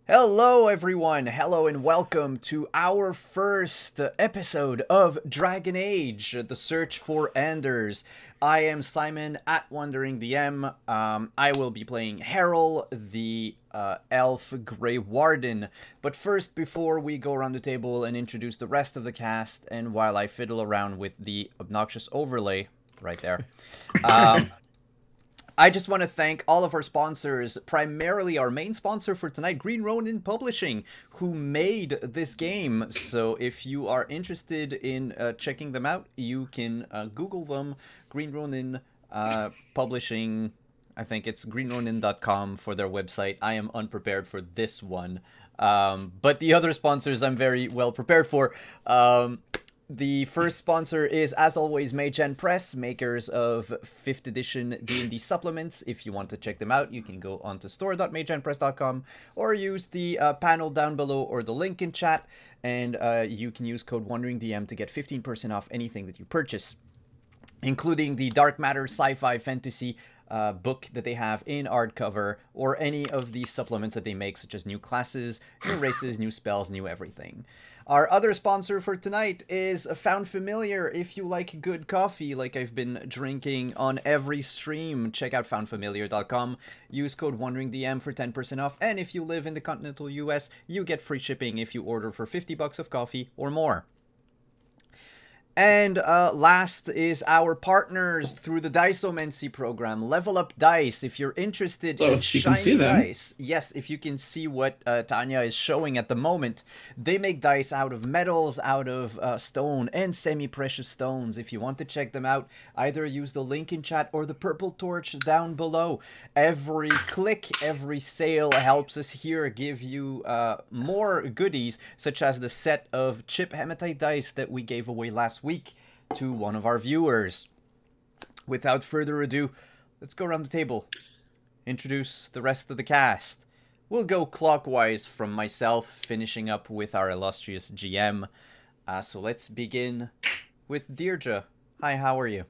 Hello everyone, hello and welcome to our first episode of Dragon Age, The Search for Anders. I am Simon at Wandering DM. I will be playing Harold, the elf Grey Warden. But first, before we go around the table and introduce the rest of the cast, and while I fiddle around with the obnoxious overlay right there, I just want to thank all of our sponsors, primarily our main sponsor for tonight, Green Ronin Publishing, who made this game. So if you are interested in checking them out, you can Google them, Green Ronin Publishing. I think it's greenronin.com for their website. I am unprepared for this one. But the other sponsors I'm very well prepared for. The first sponsor is, as always, Magen Press, makers of 5th edition D&D supplements. If you want to check them out, you can go onto store.magenpress.com or use the panel down below or the link in chat, and you can use code WanderingDM to get 15% off anything that you purchase, including the Dark Matter sci-fi fantasy book that they have in hardcover, or any of the supplements that they make, such as new classes, new races, new spells, new everything. Our other sponsor for tonight is Found Familiar. If you like good coffee, like I've been drinking on every stream, check out foundfamiliar.com. Use code WanderingDM for 10% off. And if you live in the continental US, you get free shipping if you order for $50 of coffee or more. And last is our partners through the Diceomancy program, Level Up Dice. If you're interested in shiny dice, yes, if you can see what Tanya is showing at the moment, they make dice out of metals, out of stone, and semi-precious stones. If you want to check them out, either use the link in chat or the purple torch down below. Every click, every sale helps us here give you more goodies, such as the set of chip hematite dice that we gave away last week to one of our viewers. Without further ado, let's go around the table, introduce the rest of the cast. We'll go clockwise from myself, finishing up with our illustrious GM. So let's begin with Deirdre. Hi, how are you?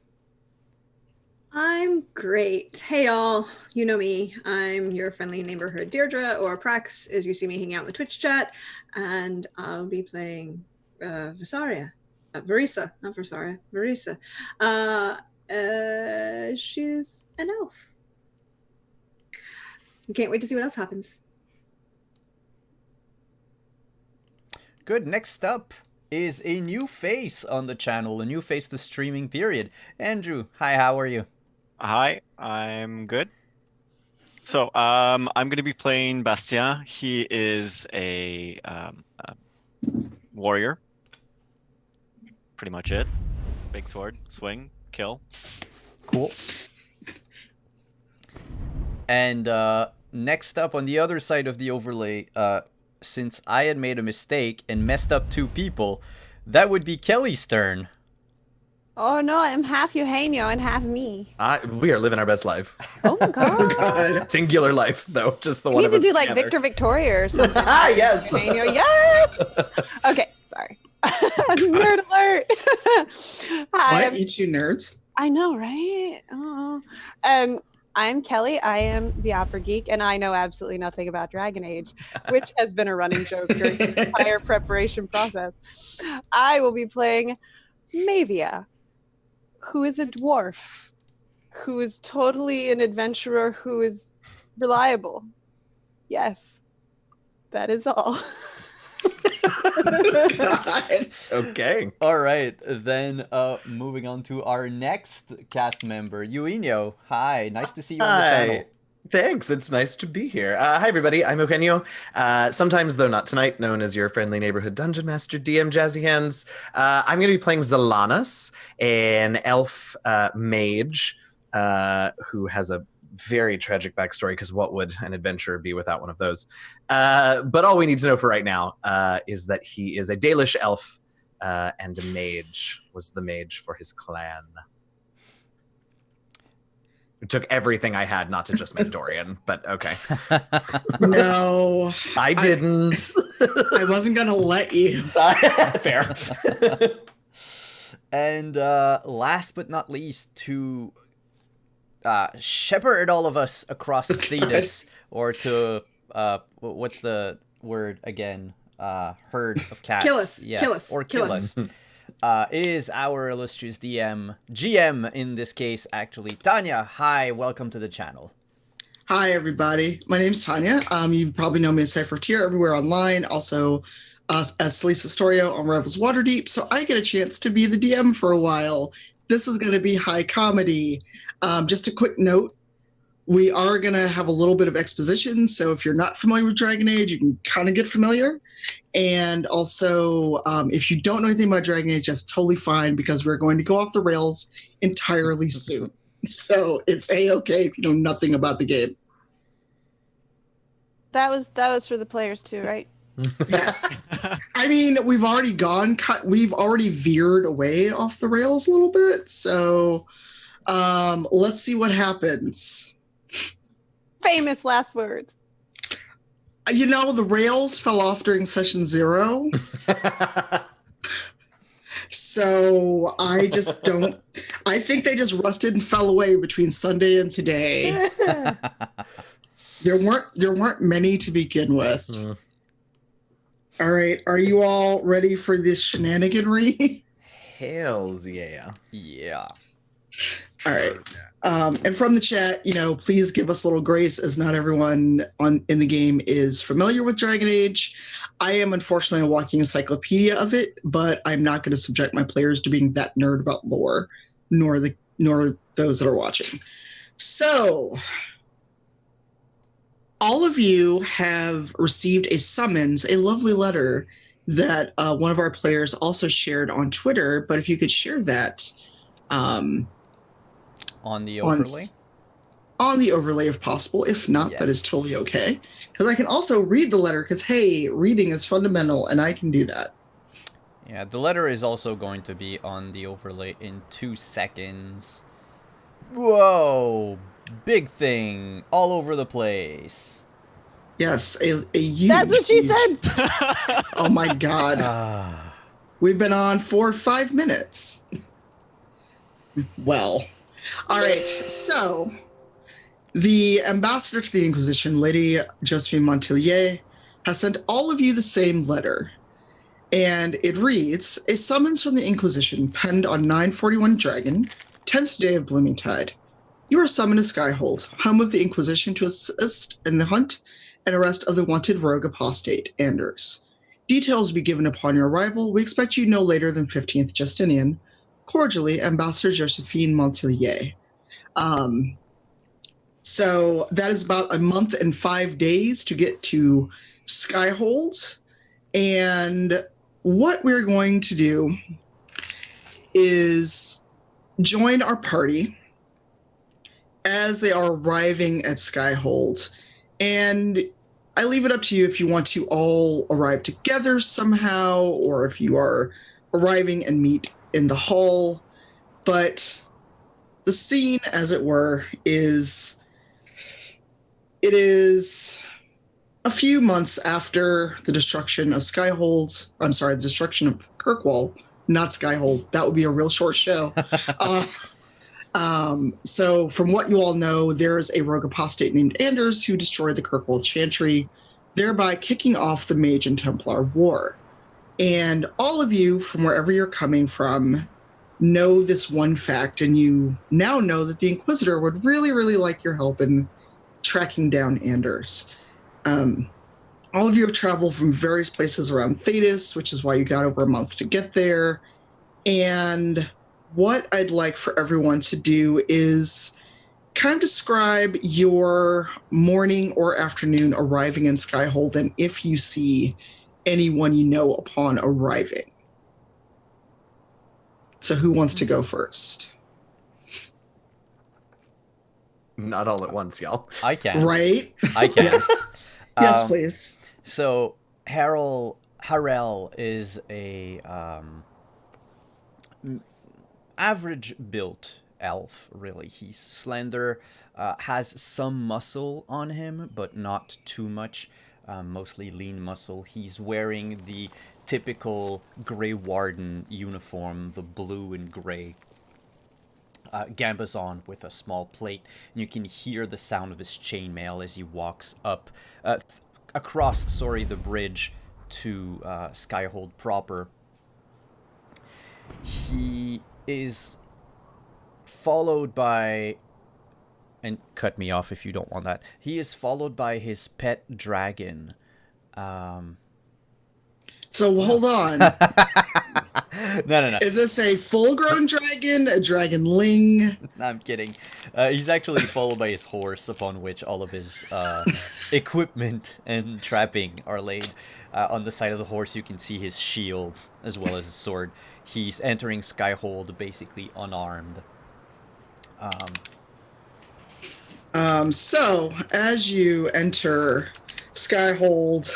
I'm great. Hey y'all, you know me. I'm your friendly neighborhood Deirdre, or Prax, as you see me hanging out in the Twitch chat, and I'll be playing Visaria. Verisa, not Versaria, Verisa. She's an elf. Can't wait to see what else happens. Good. Next up is a new face on the channel, a new face to streaming period. Andrew, hi, how are you? Hi, I'm good. So, I'm going to be playing Bastien. He is a warrior. Pretty much it. Big sword, swing, kill. Cool. And next up on the other side of the overlay, since I had made a mistake and messed up 2 people, that would be Kelly's turn. Oh no, I'm half Eugenio and half me. We are living our best life. Oh my god. Oh god. Singular life, though. Just the We one need of to us do like together. Victor Victoria or something. Yes. Eugenio, yes. Okay, sorry. Nerd alert. Hi, What? You two nerds? I know, right? Oh. I'm Kelly. I am the opera geek, and I know absolutely nothing about Dragon Age, which has been a running joke during the entire preparation process. I will be playing Mavia, who is a dwarf, who is totally an adventurer, who is reliable. Yes, that is all. God. Okay. All right, then moving on to our next cast member, Eugenio. Hi, nice to see you on the channel. Thanks. It's nice to be here. Hi, everybody. I'm Eugenio. Sometimes, though not tonight, known as your friendly neighborhood dungeon master, DM Jazzy Hands. I'm going to be playing Zalanas, an elf mage who has a very tragic backstory, because what would an adventurer be without one of those? But all we need to know for right now is that he is a Dalish elf and a mage, was the mage for his clan. It took everything I had, not to just Mandorian, but okay. No. I didn't. I wasn't going to let you. Fair. And last but not least, to shepherd all of us across Okay. Thetis, or to what's the word again? Herd of cats. Kill us. Yes, Kill us. or Kill kill us. us. Is our illustrious GM in this case actually Tanya? Hi, welcome to the channel. Hi, everybody. My name's Tanya. You probably know me as Cyphertier everywhere online. Also, as Celise Astorio on Rivals Waterdeep. So I get a chance to be the DM for a while. This is going to be high comedy. Just a quick note. We are going to have a little bit of exposition. So if you're not familiar with Dragon Age, you can kind of get familiar. And also, if you don't know anything about Dragon Age, that's totally fine because we're going to go off the rails entirely soon. So it's a-okay if you know nothing about the game. That was for the players too, right? Yes. I mean, we've already veered away off the rails a little bit. So let's see what happens. Famous last words. You know, the rails fell off during session 0. So I just don't. I think they just rusted and fell away between Sunday and today. There weren't many to begin with. All right, are you all ready for this shenaniganry? Hells yeah. Yeah. All right. And from the chat, please give us a little grace, as not everyone in the game is familiar with Dragon Age. I am unfortunately a walking encyclopedia of it, but I'm not going to subject my players to being that nerd about lore, nor those that are watching. So, all of you have received a summons, a lovely letter that one of our players also shared on Twitter. But if you could share that. On the overlay? On the overlay if possible. If not, Yes. That is totally okay. Because I can also read the letter because, hey, reading is fundamental and I can do that. Yeah, the letter is also going to be on the overlay in 2 seconds. Whoa! Big thing all over the place. Yes, a huge... That's what she said. Oh my god. Ah. We've been on for 5 minutes. Well, all right. So, the ambassador to the Inquisition, Lady Josephine Montelier, has sent all of you the same letter. And it reads, a summons from the Inquisition penned on 941 Dragon, 10th day of Blooming Tide. You are summoned to Skyhold, home of the Inquisition, to assist in the hunt and arrest of the wanted rogue apostate, Anders. Details will be given upon your arrival. We expect you no later than 15th Justinian. Cordially, Ambassador Josephine Montelier. So that is about a month and 5 days to get to Skyhold. And what we're going to do is join our party as they are arriving at Skyhold. And I leave it up to you if you want to all arrive together somehow, or if you are arriving and meet in the hall. But the scene, as it were, is a few months after the destruction of Skyhold. I'm sorry, the destruction of Kirkwall, not Skyhold. That would be a real short show. So from what you all know, there's a rogue apostate named Anders who destroyed the Kirkwall Chantry, thereby kicking off the Mage and Templar War. And all of you, from wherever you're coming from, know this one fact, and you now know that the Inquisitor would really, really like your help in tracking down Anders. All of you have traveled from various places around Thetis, which is why you got over a month to get there. And what I'd like for everyone to do is kind of describe your morning or afternoon arriving in Skyhold, and if you see anyone you know upon arriving. So who wants to go first? Not all at once, y'all. I can. Right? I can. Yes. Yes, please. So Harel is a average built elf, really. He's slender, has some muscle on him, but not too much. Mostly lean muscle. He's wearing the typical Grey Warden uniform, the blue and gray. gambas on with a small plate, and you can hear the sound of his chainmail as he walks up across the bridge to Skyhold proper. He is followed by, and cut me off if you don't want that, he is followed by his pet dragon. So hold on. No. Is this a full-grown dragon, a dragonling? No, I'm kidding. He's actually followed by his horse, upon which all of his equipment and trapping are laid. On the side of the horse, you can see his shield as well as his sword. He's entering Skyhold basically unarmed. So as you enter Skyhold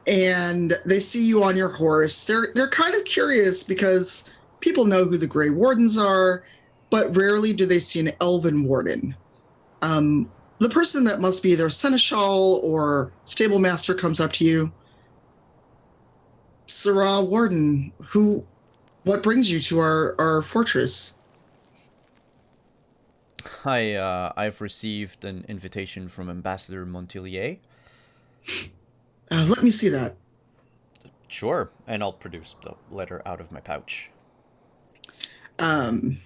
and they see you on your horse, they're kind of curious because people know who the Grey Wardens are, but rarely do they see an Elven Warden. The person that must be their seneschal or stable master comes up to you. Sarah Warden, what brings you to our fortress? I've received an invitation from Ambassador Montilier. Let me see that. Sure, and I'll produce the letter out of my pouch. They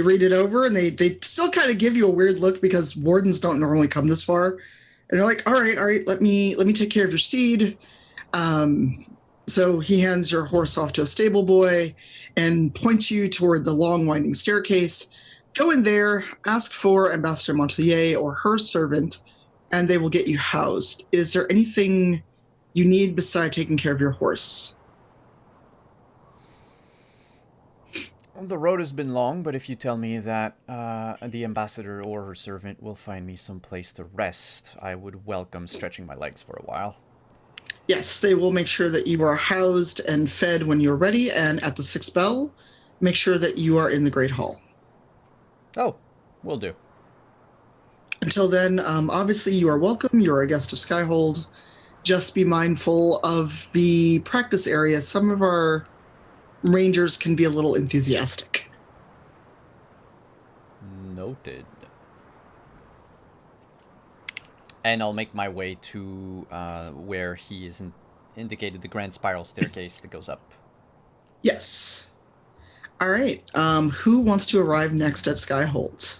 read it over and they still kind of give you a weird look because wardens don't normally come this far. And they're like, all right, let me take care of your steed. So he hands your horse off to a stable boy and points you toward the long winding staircase. Go in there, ask for Ambassador Montelier or her servant, and they will get you housed. Is there anything you need besides taking care of your horse? The road has been long, but if you tell me that the ambassador or her servant will find me some place to rest, I would welcome stretching my legs for a while. Yes, they will make sure that you are housed and fed when you're ready, and at the 6th bell, make sure that you are in the Great Hall. Oh, will do. Until then, obviously you are welcome. You are a guest of Skyhold. Just be mindful of the practice area. Some of our rangers can be a little enthusiastic. Noted. And I'll make my way to where he is indicated, the grand spiral staircase that goes up. Yes. All right. Who wants to arrive next at Skyhold?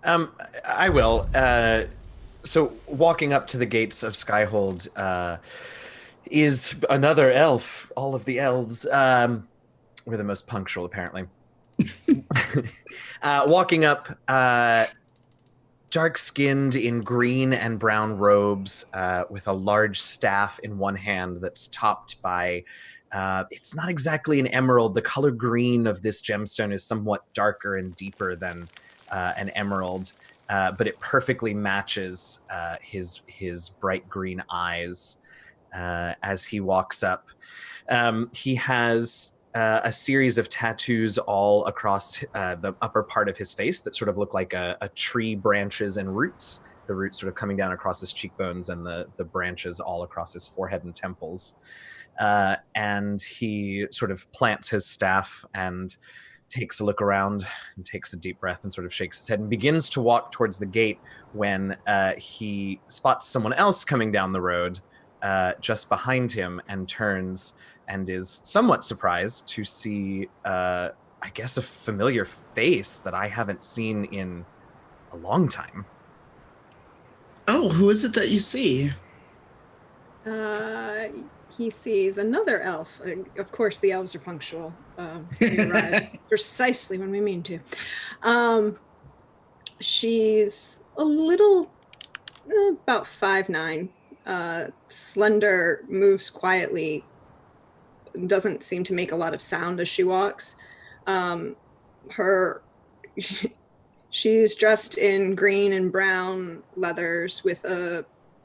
I will. So walking up to the gates of Skyhold is another elf. All of the elves. We're the most punctual, apparently. Walking up, dark-skinned in green and brown robes, with a large staff in one hand that's topped by, it's not exactly an emerald. The color green of this gemstone is somewhat darker and deeper than an emerald, but it perfectly matches his bright green eyes as he walks up. He has a series of tattoos all across the upper part of his face that sort of look like a tree branches and roots. The roots sort of coming down across his cheekbones and the branches all across his forehead and temples. And he sort of plants his staff and takes a look around and takes a deep breath and sort of shakes his head and begins to walk towards the gate when he spots someone else coming down the road just behind him and turns and is somewhat surprised to see, I guess, a familiar face that I haven't seen in a long time. Oh, who is it that you see? He sees another elf. Of course, the elves are punctual. We arrive precisely when we mean to. She's a little, about 5'9", slender, moves quietly, doesn't seem to make a lot of sound as she walks. She's dressed in green and brown leathers with a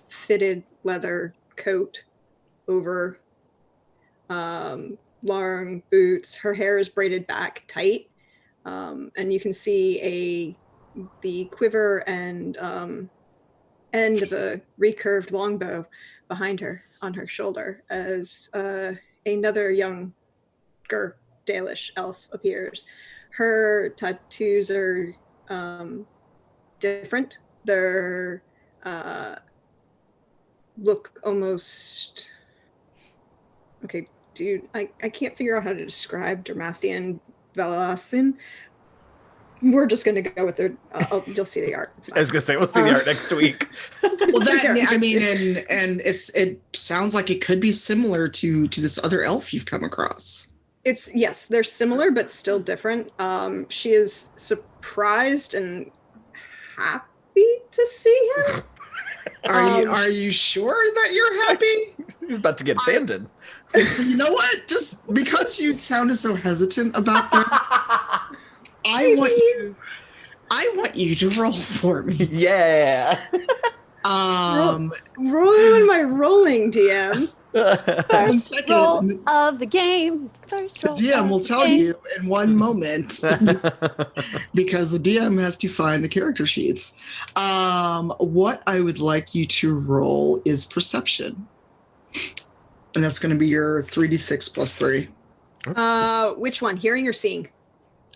fitted leather coat over, long boots. Her hair is braided back tight, and you can see the quiver and end of a recurved longbow behind her on her shoulder as another younger Dalish elf appears. Her tattoos are different. They're look almost okay. Dude, I can't figure out how to describe Dermathian Valasin. We're just going to go with it. You'll see the art. I was gonna say we'll see the art next week. Well, that I mean, and it sounds like it could be similar to this other elf you've come across. Yes, they're similar but still different. She is surprised and happy to see him. Are you sure that you're happy? He's about to get abandoned. So you know what? Just because you sounded so hesitant about that, I want you to roll for me. Yeah. Rolling my rolling, DM. First second, roll of the game. First The roll. DM will tell you in one moment because the DM has to find the character sheets. What I would like you to roll is perception. And that's going to be your 3d6 plus 3. Which one? Hearing or seeing?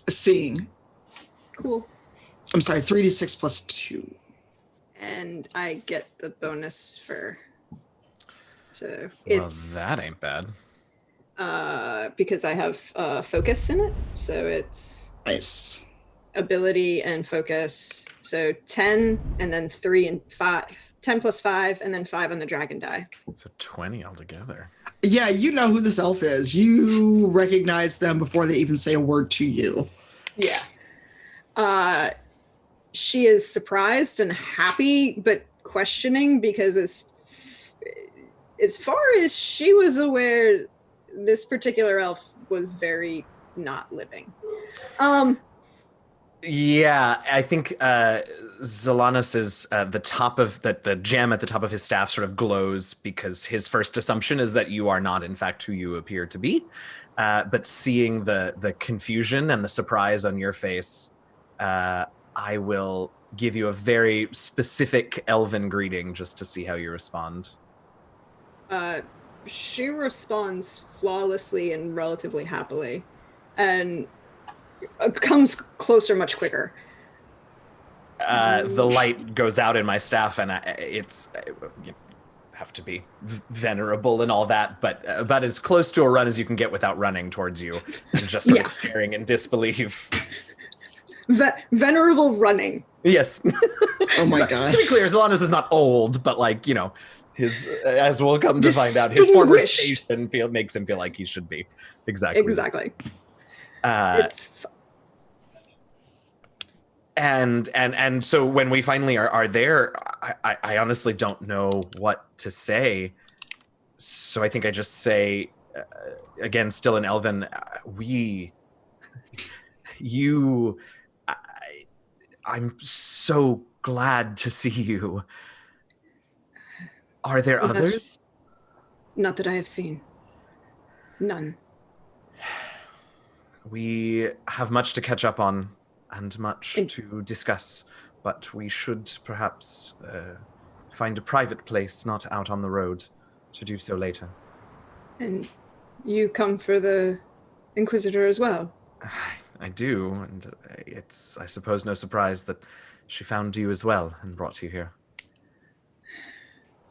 Seeing. Cool. I'm sorry, 3d6 plus 2. And I get the bonus for. So Well, it's that ain't bad. because I have focus in it, so it's Nice. ability and focus. So 10 and then 3 and 5. 10 plus 5 and then 5 on the dragon die. So 20 altogether. Yeah, you know who this elf is. You recognize them before they even say a word to you. Yeah. She is surprised and happy, but questioning because as far as she was aware, this particular elf was very not living. Yeah, I think Zalanos is the top of the gem at the top of his staff sort of glows because his first assumption is that you are not, in fact, who you appear to be. But seeing the confusion and the surprise on your face, I will give you a very specific elven greeting just to see how you respond. She responds flawlessly and relatively happily, and comes closer much quicker. The light goes out in my staff, and it's you have to be venerable and all that, but about as close to a run as you can get without running towards you, and just sort of staring in disbelief. Venerable running. Yes. Oh my god. To be clear, Zalanos is not old, but his, as we'll come to find out, his former station makes him feel like he should be. Exactly. And so when we finally are there, I honestly don't know what to say. So I think I just say, again, still in Elven, I'm so glad to see you. Are there others? Not that I have seen. None. We have much to catch up on and much to discuss, but we should perhaps find a private place, not out on the road, to do so later. And you come for the Inquisitor as well? I do, and it's, I suppose, no surprise that she found you as well and brought you here.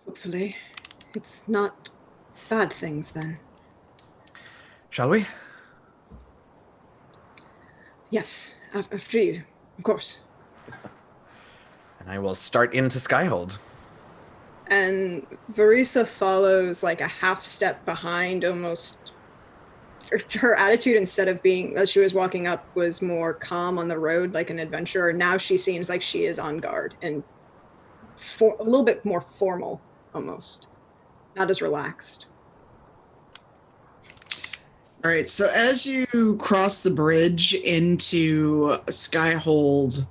Hopefully. It's not bad things, then. Shall we? Yes, after you, of course. And I will start into Skyhold. And Verisa follows like a half step behind, almost. Her attitude, instead of being, as she was walking up, was more calm on the road, like an adventurer. Now she seems like she is on guard and a little bit more formal, almost. Not as relaxed. All right, so as you cross the bridge into Skyhold,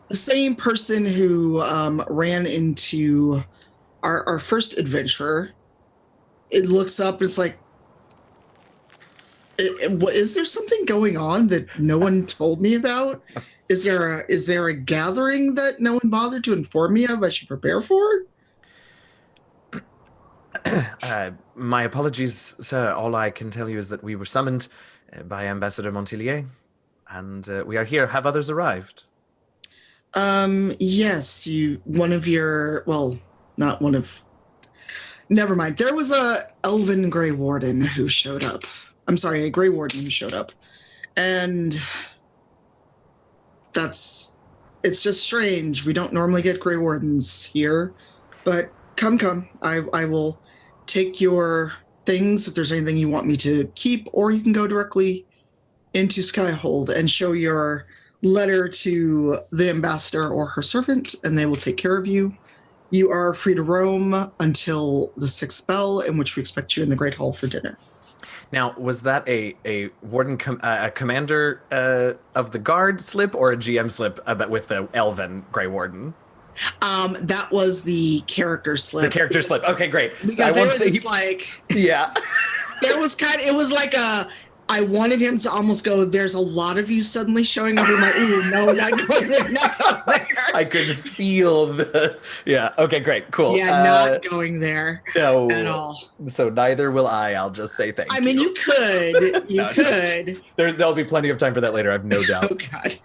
the same person who ran into our first adventurer, it looks up and it's like, is there something going on that no one told me about? Is there a gathering that no one bothered to inform me of I should prepare for? My apologies, sir. All I can tell you is that we were summoned by Ambassador Montillier, and we are here. Have others arrived? Yes, not one of, never mind. There was a elven Grey Warden who showed up. I'm sorry, a Grey Warden who showed up. And it's just strange. We don't normally get Grey Wardens here, but come. I will take your things if there's anything you want me to keep, or you can go directly into Skyhold and show your letter to the ambassador or her servant, and they will take care of you. You are free to roam until the 6th bell, in which we expect you in the Great Hall for dinner. Now, was that a warden, a commander of the guard slip, or a GM slip with the elven Grey Warden? That was the character slip. The character slip. Okay, great. Because so I they won't were say just like, yeah. it was like I wanted him to almost go, there's a lot of you suddenly showing up. I'm like, ooh, no, not going there, not going there. I could feel the, yeah. Okay, great, cool. Yeah, not going there no, at all. So neither will I. I'll just say thank you. I mean, you could. You could. There'll be plenty of time for that later, I have no doubt. Oh, God.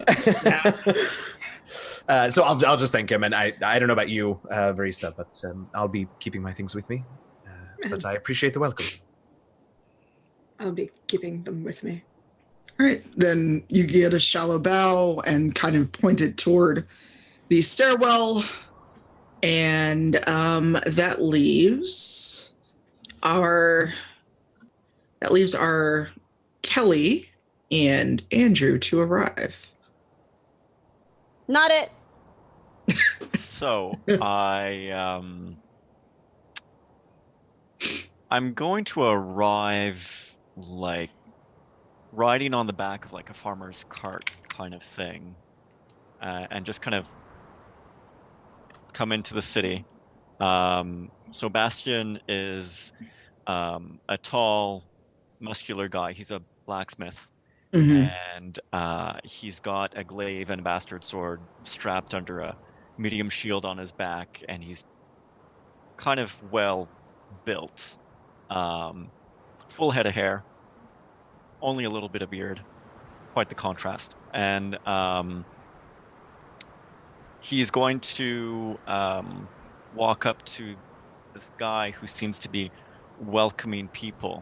Yeah. So I'll just thank him. And I don't know about you, Verisa, but I'll be keeping my things with me. But I appreciate the welcome. I'll be keeping them with me. All right. Then you get a shallow bow and kind of point it toward the stairwell. And that leaves our Kelly and Andrew to arrive. Not it. So I'm going to arrive like riding on the back of like a farmer's cart kind of thing, and just kind of come into the city. So Bastian is a tall, muscular guy. He's a blacksmith. Mm-hmm. And he's got a glaive and a bastard sword strapped under a medium shield on his back, and he's kind of well built. Full head of hair, only a little bit of beard, quite the contrast. And he's going to walk up to this guy who seems to be welcoming people,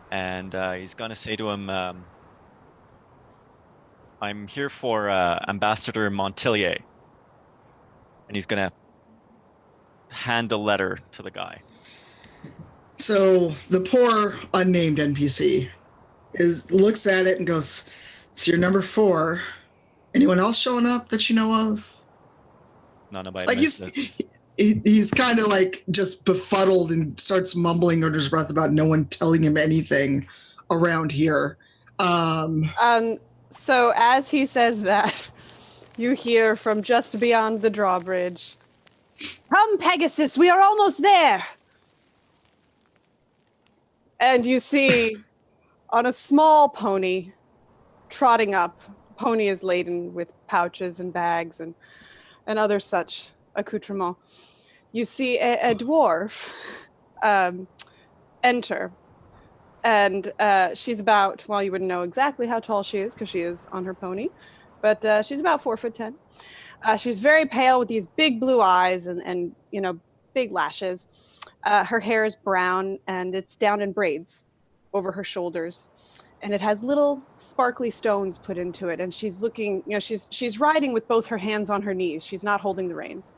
and he's going to say to him, I'm here for Ambassador Montillier. And he's going to hand a letter to the guy. So the poor unnamed NPC looks at it and goes, so you're number 4. Anyone else showing up that you know of? No, nobody. Like he's kind of like just befuddled and starts mumbling under his breath about no one telling him anything around here. So as he says that, you hear from just beyond the drawbridge, "Come, Pegasus, we are almost there." And you see on a small pony trotting up. Pony is laden with pouches and bags and other such accoutrements. You see a dwarf enter. And she's about, well, you wouldn't know exactly how tall she is because she is on her pony, but she's about 4'10". She's very pale with these big blue eyes and big lashes. Her hair is brown and it's down in braids over her shoulders, and it has little sparkly stones put into it. And she's looking, she's riding with both her hands on her knees. She's not holding the reins,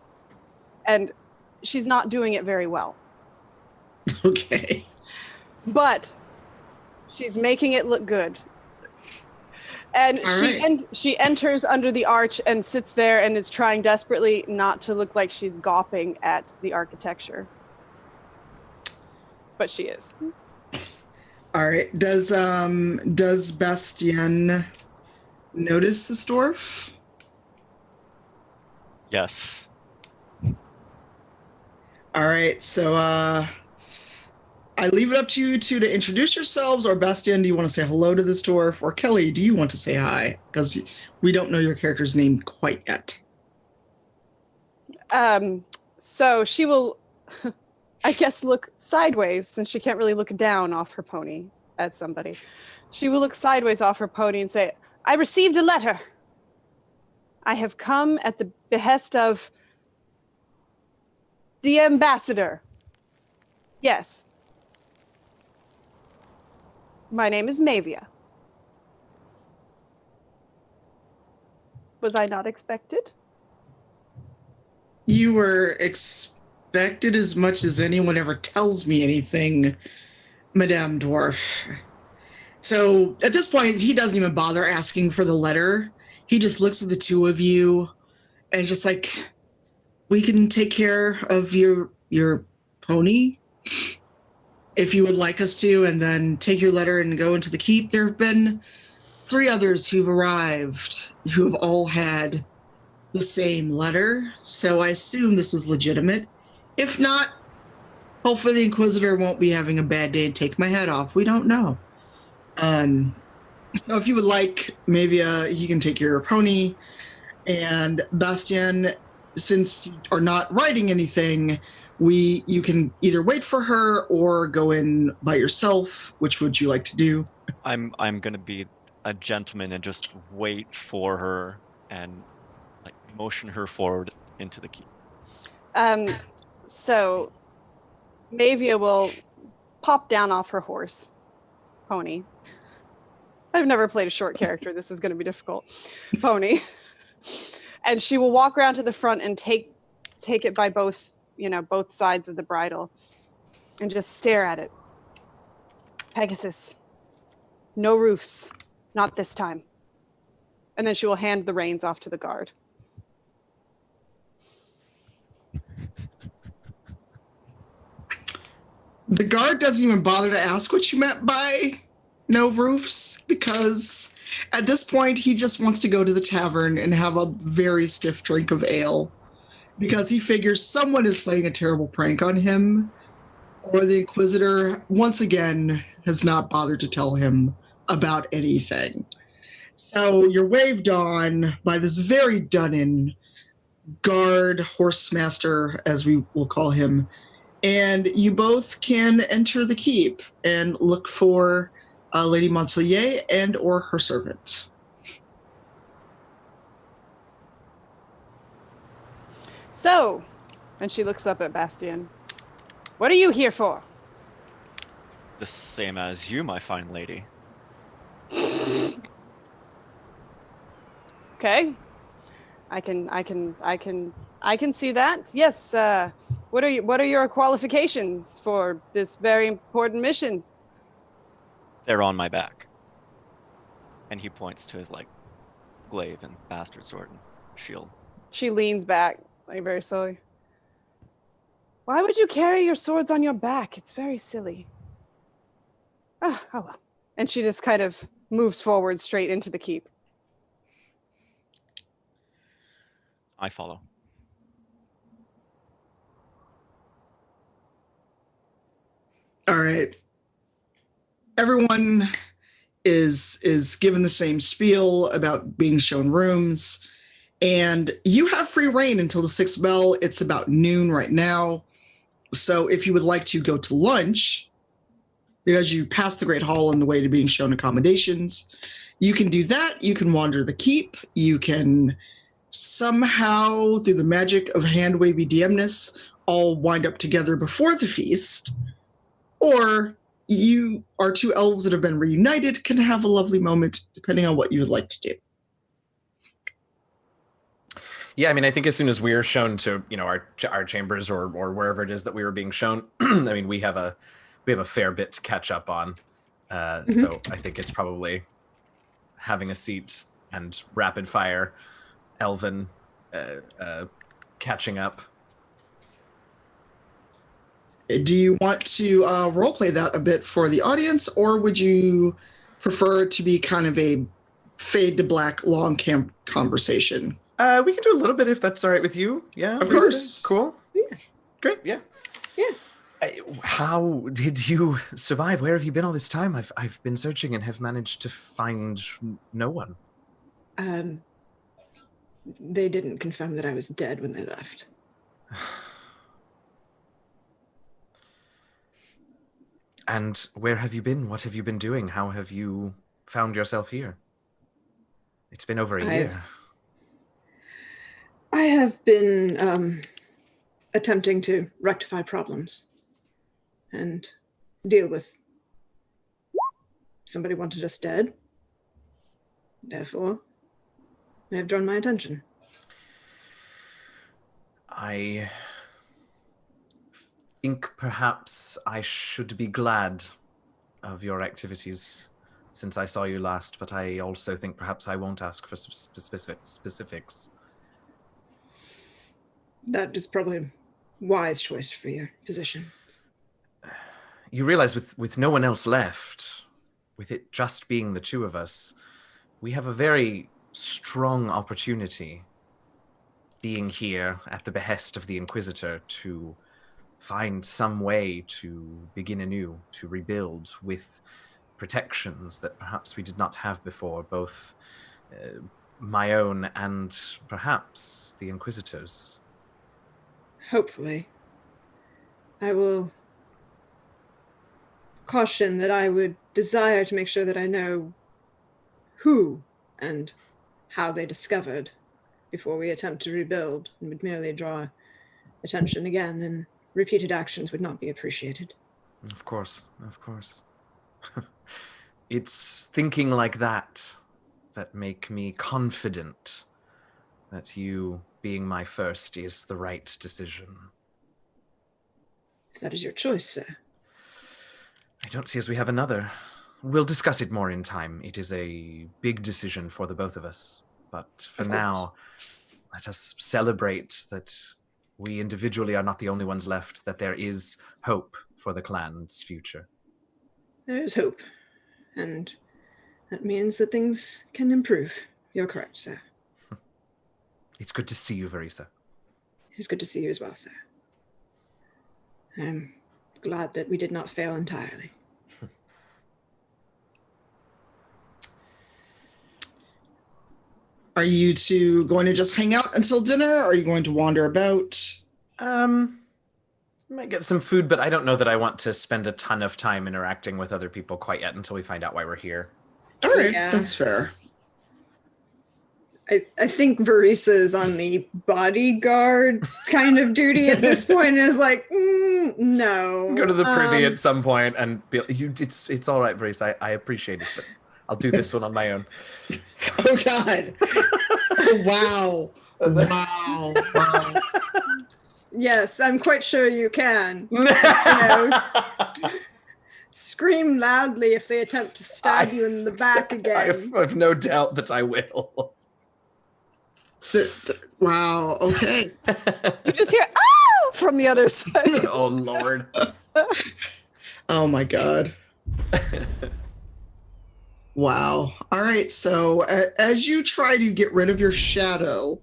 and she's not doing it very well. Okay. But she's making it look good. And she enters under the arch and sits there and is trying desperately not to look like she's gawping at the architecture. But she is. All right. Does Bastien notice this dwarf? Yes. All right. So I leave it up to you two to introduce yourselves, or Bastien, do you want to say hello to this dwarf? Or Kelly, do you want to say hi? Because we don't know your character's name quite yet. So she will, I guess, look sideways since she can't really look down off her pony. at somebody. She will look sideways off her pony and say, I received a letter. I have come at the behest of the ambassador. Yes. My name is Mavia. Was I not expected? You were expected as much as anyone ever tells me anything, Madame Dwarf. So at this point, he doesn't even bother asking for the letter. He just looks at the two of you and is just like, we can take care of your pony if you would like us to, and then take your letter and go into the keep. There have been 3 others who've arrived who have all had the same letter, so I assume this is legitimate. If not, hopefully the Inquisitor won't be having a bad day and take my head off. We don't know. So if you would like, maybe he can take your pony. And Bastien, since you are not writing anything, you can either wait for her or go in by yourself. Which would you like to do? I'm gonna be a gentleman and just wait for her and like motion her forward into the keep. So Mavia will pop down off her horse, pony. I've never played a short character. This is going to be difficult. Pony. And she will walk around to the front and take it by both sides of the bridle and just stare at it. Pegasus. No roofs. Not this time. And then she will hand the reins off to the guard. The guard doesn't even bother to ask what you meant by no roofs, because at this point he just wants to go to the tavern and have a very stiff drink of ale, because he figures someone is playing a terrible prank on him, or the Inquisitor once again has not bothered to tell him about anything. So you're waved on by this very done-in guard, horsemaster, as we will call him, and you both can enter the keep and look for Lady Montelier and or her servant. So, and she looks up at Bastien. What are you here for? The same as you, my fine lady. Okay. I can see that. Yes, what are your qualifications for this very important mission? They're on my back. And he points to his like glaive and bastard sword and shield. She leans back, like very slowly. Why would you carry your swords on your back? It's very silly. Oh well. And she just kind of moves forward straight into the keep. I follow. All right. Everyone is given the same spiel about being shown rooms, and you have free reign until the 6th bell. It's about noon right now. So if you would like to go to lunch, because you passed the Great Hall on the way to being shown accommodations, you can do that. You can wander the keep. You can somehow, through the magic of hand-wavy DMness, all wind up together before the feast. Or you are 2 elves that have been reunited, can have a lovely moment, depending on what you would like to do. Yeah, I mean, I think as soon as we're shown to, our chambers or wherever it is that we were being shown, I mean, we have a fair bit to catch up on. So I think it's probably having a seat and rapid fire, elven catching up. Do you want to roleplay that a bit for the audience, or would you prefer it to be kind of a fade to black long camp conversation? We can do a little bit if that's all right with you. Yeah, of course. Cool. Yeah. Great. Yeah. Yeah. How did you survive? Where have you been all this time? I've been searching and have managed to find no one. They didn't confirm that I was dead when they left. And where have you been? What have you been doing? How have you found yourself here? It's been over a year. I have been attempting to rectify problems and deal with. Somebody wanted us dead. Therefore, they have drawn my attention. I think perhaps I should be glad of your activities since I saw you last, but I also think perhaps I won't ask for specifics. That is probably a wise choice for your position. You realize with no one else left, with it just being the two of us, we have a very strong opportunity being here at the behest of the Inquisitor to find some way to begin anew, to rebuild with protections that perhaps we did not have before, both my own and perhaps the Inquisitor's. Hopefully. I will caution that I would desire to make sure that I know who and how they discovered before we attempt to rebuild, and would merely draw attention again, and repeated actions would not be appreciated. Of course. It's thinking like that make me confident that you being my first is the right decision. If that is your choice, sir. I don't see as we have another. We'll discuss it more in time. It is a big decision for the both of us. But for now, let us celebrate that we individually are not the only ones left, that there is hope for the clan's future. There is hope, and that means that things can improve. You're correct, sir. It's good to see you, Verisa. It's good to see you as well, sir. I'm glad that we did not fail entirely. Are you two going to just hang out until dinner? Or are you going to wander about? Might get some food, but I don't know that I want to spend a ton of time interacting with other people quite yet until we find out why we're here. All right, Yeah. that's fair. I think Verisa is on the bodyguard kind of duty at this point, and is like, no. Go to the privy at some point and be, it's all right, Verisa. I appreciate it, but I'll do this one on my own. Oh God! Wow! Wow! Yes, I'm quite sure you can. You know, scream loudly if they attempt to stab you in the back again. I have no doubt that I will. Wow. Okay. You just hear "oh" from the other side. Oh Lord. Oh my God. Wow. All right. So as you try to get rid of your shadow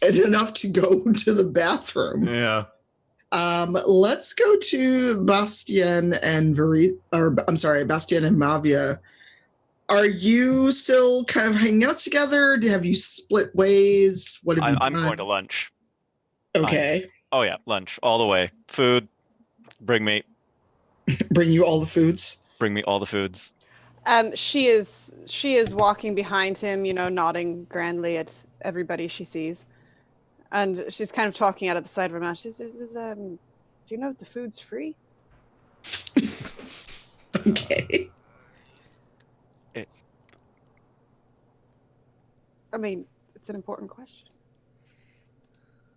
and enough to go to the bathroom, Yeah. let's go to Bastien and Bastien and Mavia. Are you still kind of hanging out together? Have you split ways? What have you I'm done? going to lunch. Okay. Oh yeah, lunch all the way. Food, bring me Bring you all the foods. all the foods. She is walking behind him, nodding grandly at everybody she sees, and she's kind of talking out of the side of her mouth. She says, "Do you know if the food's free?" Okay. I mean, it's an important question.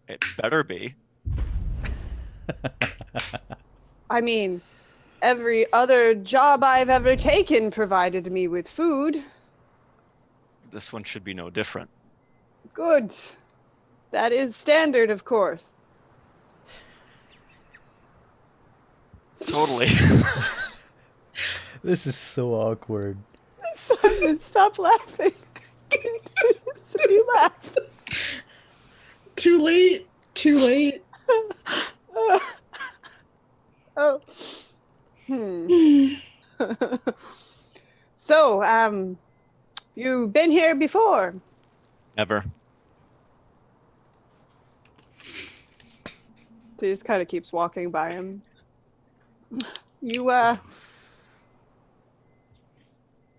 It better be. I mean, every other job I've ever taken provided me with food. This one should be no different. Good. That is standard, of course. Totally. This is so awkward. Simon, stop laughing. You laugh. Too late. Too late. Oh. So, you've been here before? Never. So he just kind of keeps walking by him. You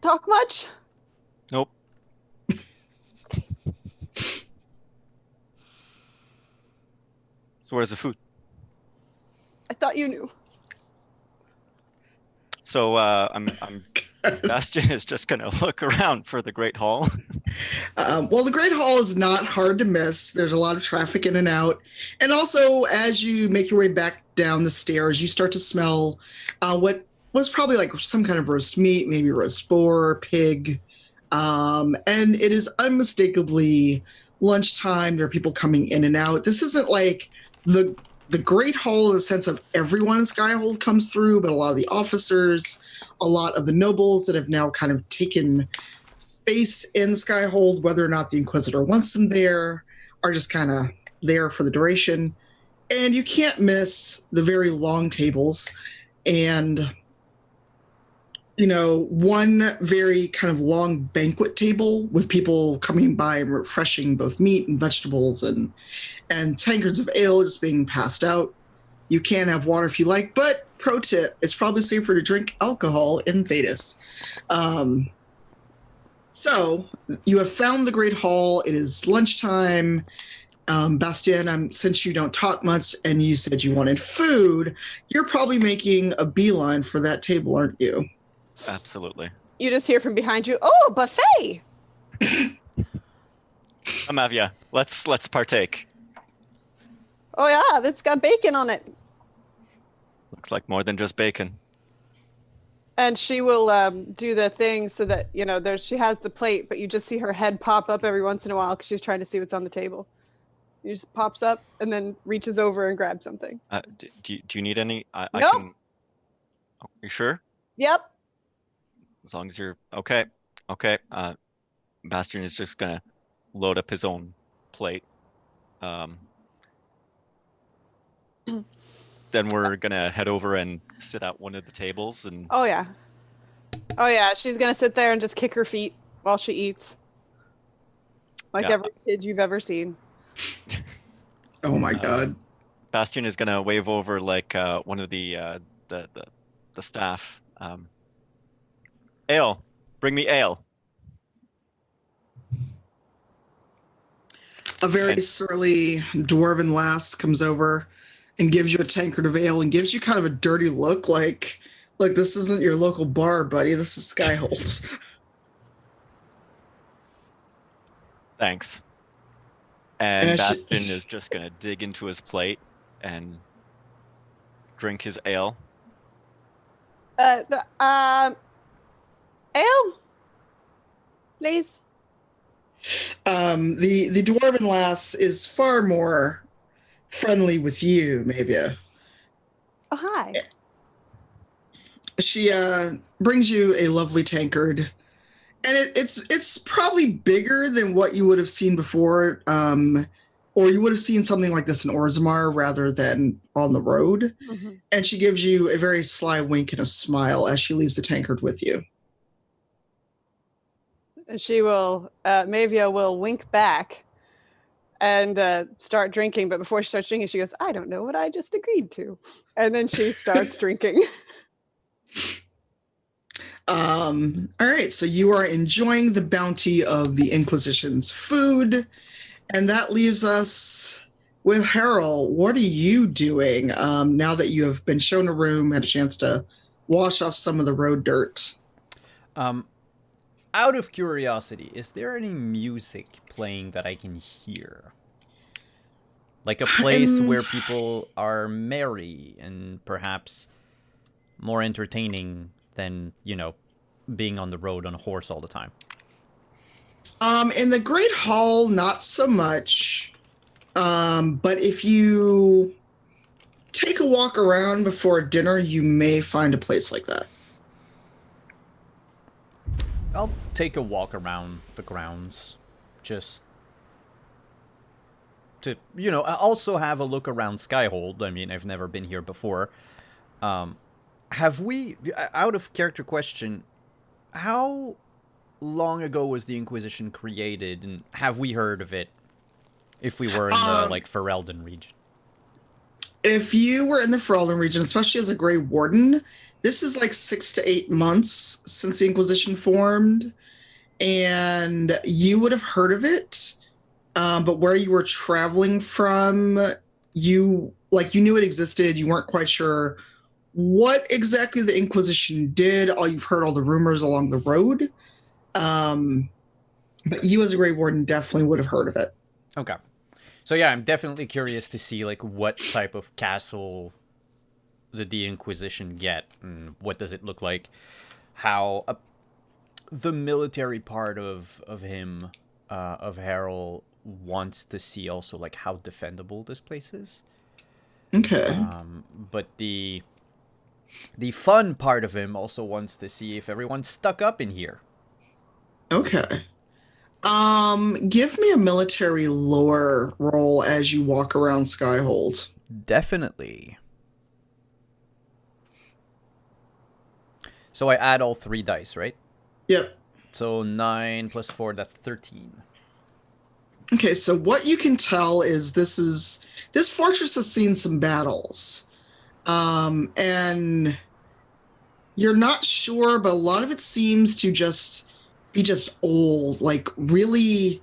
talk much? Nope. So where's the food? I thought you knew. So Bastion is just gonna look around for the Great Hall. Well, the Great Hall is not hard to miss. There's a lot of traffic in and out. And also, as you make your way back down the stairs, you start to smell what was probably like some kind of roast meat, maybe roast boar, pig. And it is unmistakably lunchtime. There are people coming in and out. This isn't like the Great Hall in the sense of everyone in Skyhold comes through, but a lot of the officers, a lot of the nobles that have now kind of taken space in Skyhold, whether or not the Inquisitor wants them there, are just kind of there for the duration. And you can't miss the very long tables and, you know, one very kind of long banquet table with people coming by and refreshing both meat and vegetables and tankards of ale just being passed out. You can have water if you like, but pro tip, it's probably safer to drink alcohol in Thetis. So you have found the Great Hall. It is lunchtime. Bastien, since you don't talk much and you said you wanted food, you're probably making a beeline for that table, aren't you? Absolutely. You just hear from behind you, "Oh, buffet!" Amavia, let's partake. Oh yeah, that's got bacon on it. Looks like more than just bacon. And she will do the thing so that, you know, she has the plate, but you just see her head pop up every once in a while because she's trying to see what's on the table. She just pops up and then reaches over and grabs something. Do you need any? I Nope. can. Oh, you sure? Yep. As long as you're okay. Okay. Bastion is just gonna load up his own plate. Then we're gonna head over and sit at one of the tables and. Oh yeah. Oh yeah. She's gonna sit there and just kick her feet while she eats, like Yeah. every kid you've ever seen. Oh my God. Bastion is gonna wave over like one of the staff. Ale, bring me ale. A very surly dwarven lass comes over and gives you a tankard of ale and gives you kind of a dirty look like this isn't your local bar, buddy. This is Skyhold. Thanks. And And Bastion is just gonna dig into his plate and drink his ale. Ale, please. The dwarven lass is far more friendly with you, maybe. Oh hi. She brings you a lovely tankard, and it's probably bigger than what you would have seen before, or you would have seen something like this in Orzammar rather than on the road. Mm-hmm. And she gives you a very sly wink and a smile as she leaves the tankard with you. And she will, Mavia will wink back and start drinking. But before she starts drinking, she goes, "I don't know what I just agreed to." And then she starts drinking. All right, so you are enjoying the bounty of the Inquisition's food, and that leaves us with Harold. What are you doing now that you have been shown a room, had a chance to wash off some of the road dirt? Out of curiosity, is there any music playing that I can hear? Like a place where people are merry and perhaps more entertaining than, you know, being on the road on a horse all the time. In the Great Hall, not so much. But if you take a walk around before dinner, you may find a place like that. I'll take a walk around the grounds, just to, you know, also have a look around Skyhold. I mean, I've never been here before. Have we, out of character question, how long ago was the Inquisition created, and have we heard of it if we were in the, like, Ferelden region? if you were in the Ferelden region, especially as a Grey Warden, this is like 6 to 8 months since the Inquisition formed, and you would have heard of it. But where you were traveling from, you knew it existed. You weren't quite sure what exactly the Inquisition did. You've heard all the rumors along the road. But you as a Grey Warden definitely would have heard of it. Okay. So yeah, I'm definitely curious to see like what type of castle did the Inquisition get, and what does it look like? How the military part of him, of Harold, wants to see also like how defendable this place is. Okay. But the fun part of him also wants to see if everyone's stuck up in here. Okay. Give me a military lore roll as you walk around Skyhold. Definitely. So I add all 3 dice, right? Yep. So 9 plus 4, that's 13. Okay, so what you can tell is this fortress has seen some battles. And you're not sure, but a lot of it seems to be old, like really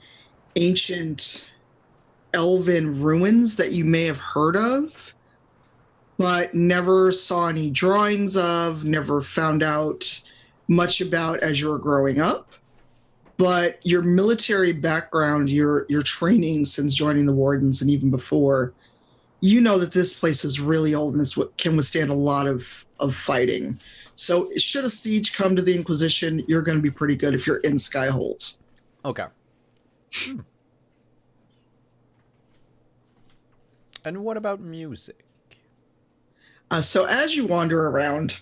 ancient elven ruins that you may have heard of, but never saw any drawings of, never found out much about as you were growing up. But your military background, your training since joining the Wardens and even before, you know that this place is really old and can withstand a lot of fighting. So should a siege come to the Inquisition, you're going to be pretty good if you're in Skyhold. Okay. And what about music? So as you wander around,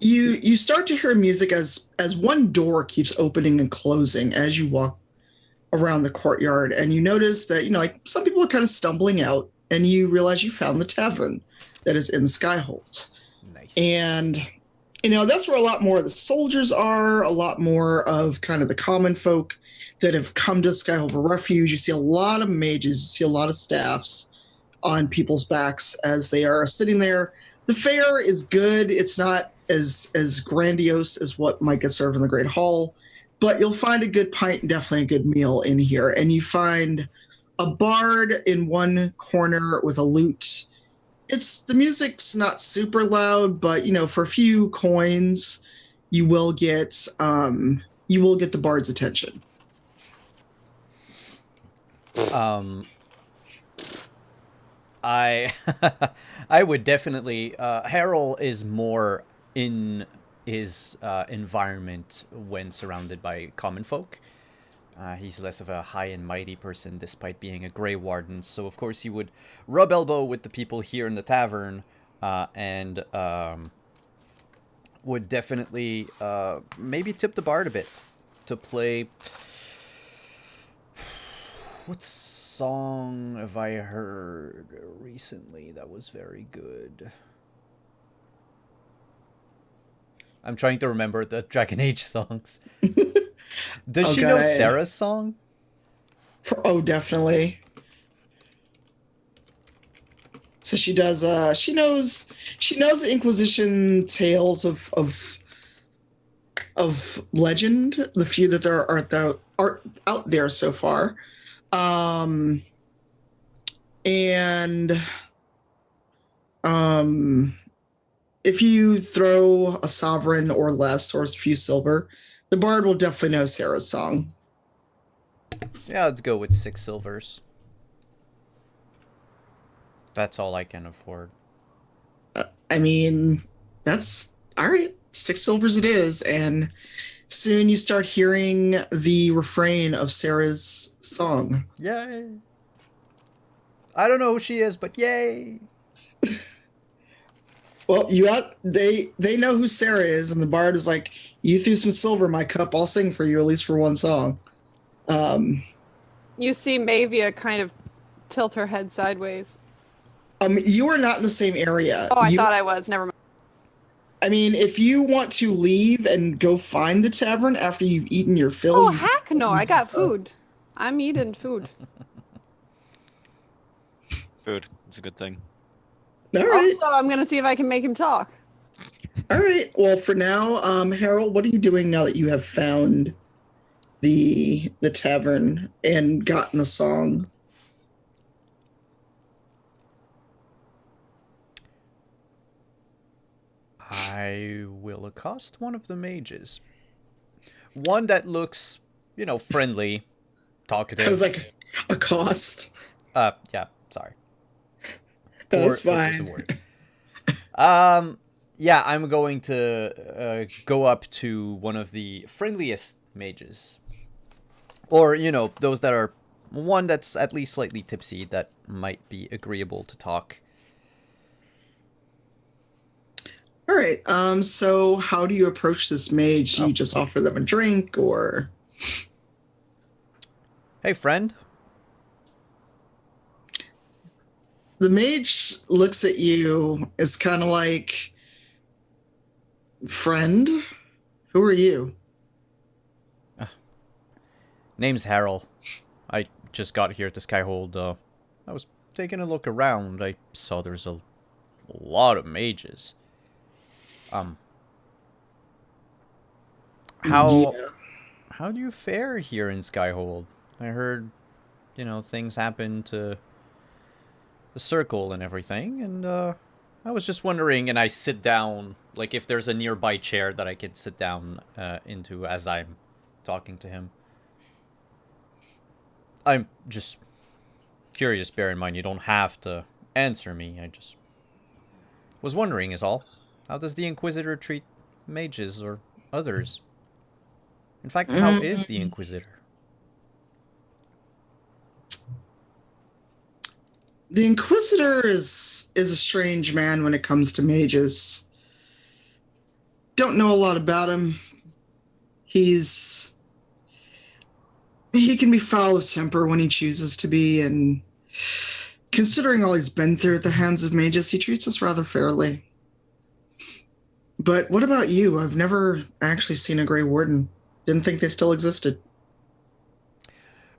you start to hear music as one door keeps opening and closing as you walk around the courtyard, and you notice that like some people are kind of stumbling out, and you realize you found the tavern that is in Skyhold. Nice. And that's where a lot more of the soldiers are, a lot more of kind of the common folk that have come to Skyhold for refuge. You see a lot of mages, you see a lot of staffs on people's backs as they are sitting there. The fare is good. It's not as grandiose as what might get served in the Great Hall, but you'll find a good pint and definitely a good meal in here. And you find a bard in one corner with a lute. The music's not super loud, but for a few coins, you will get the bard's attention. I would definitely. Harold is more in his environment when surrounded by common folk. He's less of a high and mighty person, despite being a Grey Warden. So of course he would rub elbow with the people here in the tavern, and would definitely maybe tip the bard a bit to play. What song have I heard recently that was very good? I'm trying to remember the Dragon Age songs. Does she know Sarah's song? Oh, definitely. So she does. She knows the Inquisition tales of legend, the few that there are out there so far. If you throw a sovereign or less, or a few silver, the bard will definitely know Sarah's song. Yeah, let's go with 6 silvers. That's all I can afford. I mean, that's all right. 6 silvers it is, and soon you start hearing the refrain of Sarah's song. Yay! I don't know who she is, but yay! Well, they know who Sarah is, and the bard is like, "You threw some silver in my cup. I'll sing for you, at least for one song." You see Mavia kind of tilt her head sideways. You are not in the same area. Oh, I thought I was. Never mind. I mean, if you want to leave and go find the tavern after you've eaten your fill. Oh, heck no. I got food. I'm eating food. Food. It's a good thing. All right. Also, I'm gonna see if I can make him talk. All right. Well, for now, Harold, what are you doing now that you have found the tavern and gotten a song? I will accost one of the mages. One that looks, friendly, talkative. That was like a cost. Yeah, sorry. That's Poor choice of fine. word. Yeah, I'm going to go up to one of the friendliest mages. Or, those that are one that's at least slightly tipsy that might be agreeable to talk. All right. So how do you approach this mage? Do Oh. you just offer them a drink or? Hey, friend. The mage looks at you as kind of like, friend, who are you? Name's Harold. I just got here to Skyhold. I was taking a look around. I saw there's a lot of mages. How Yeah. how do you fare here in Skyhold? I heard, things happen to the circle and everything, and I was just wondering. And I sit down, like if there's a nearby chair that I could sit down into as I'm talking to him. I'm just curious. Bear in mind, you don't have to answer me. I just was wondering, is all. How does the Inquisitor treat mages or others? In fact, how is the Inquisitor? The Inquisitor is a strange man when it comes to mages. Don't know a lot about him. He can be foul of temper when he chooses to be, and considering all he's been through at the hands of mages, he treats us rather fairly. But what about you? I've never actually seen a Grey Warden. Didn't think they still existed.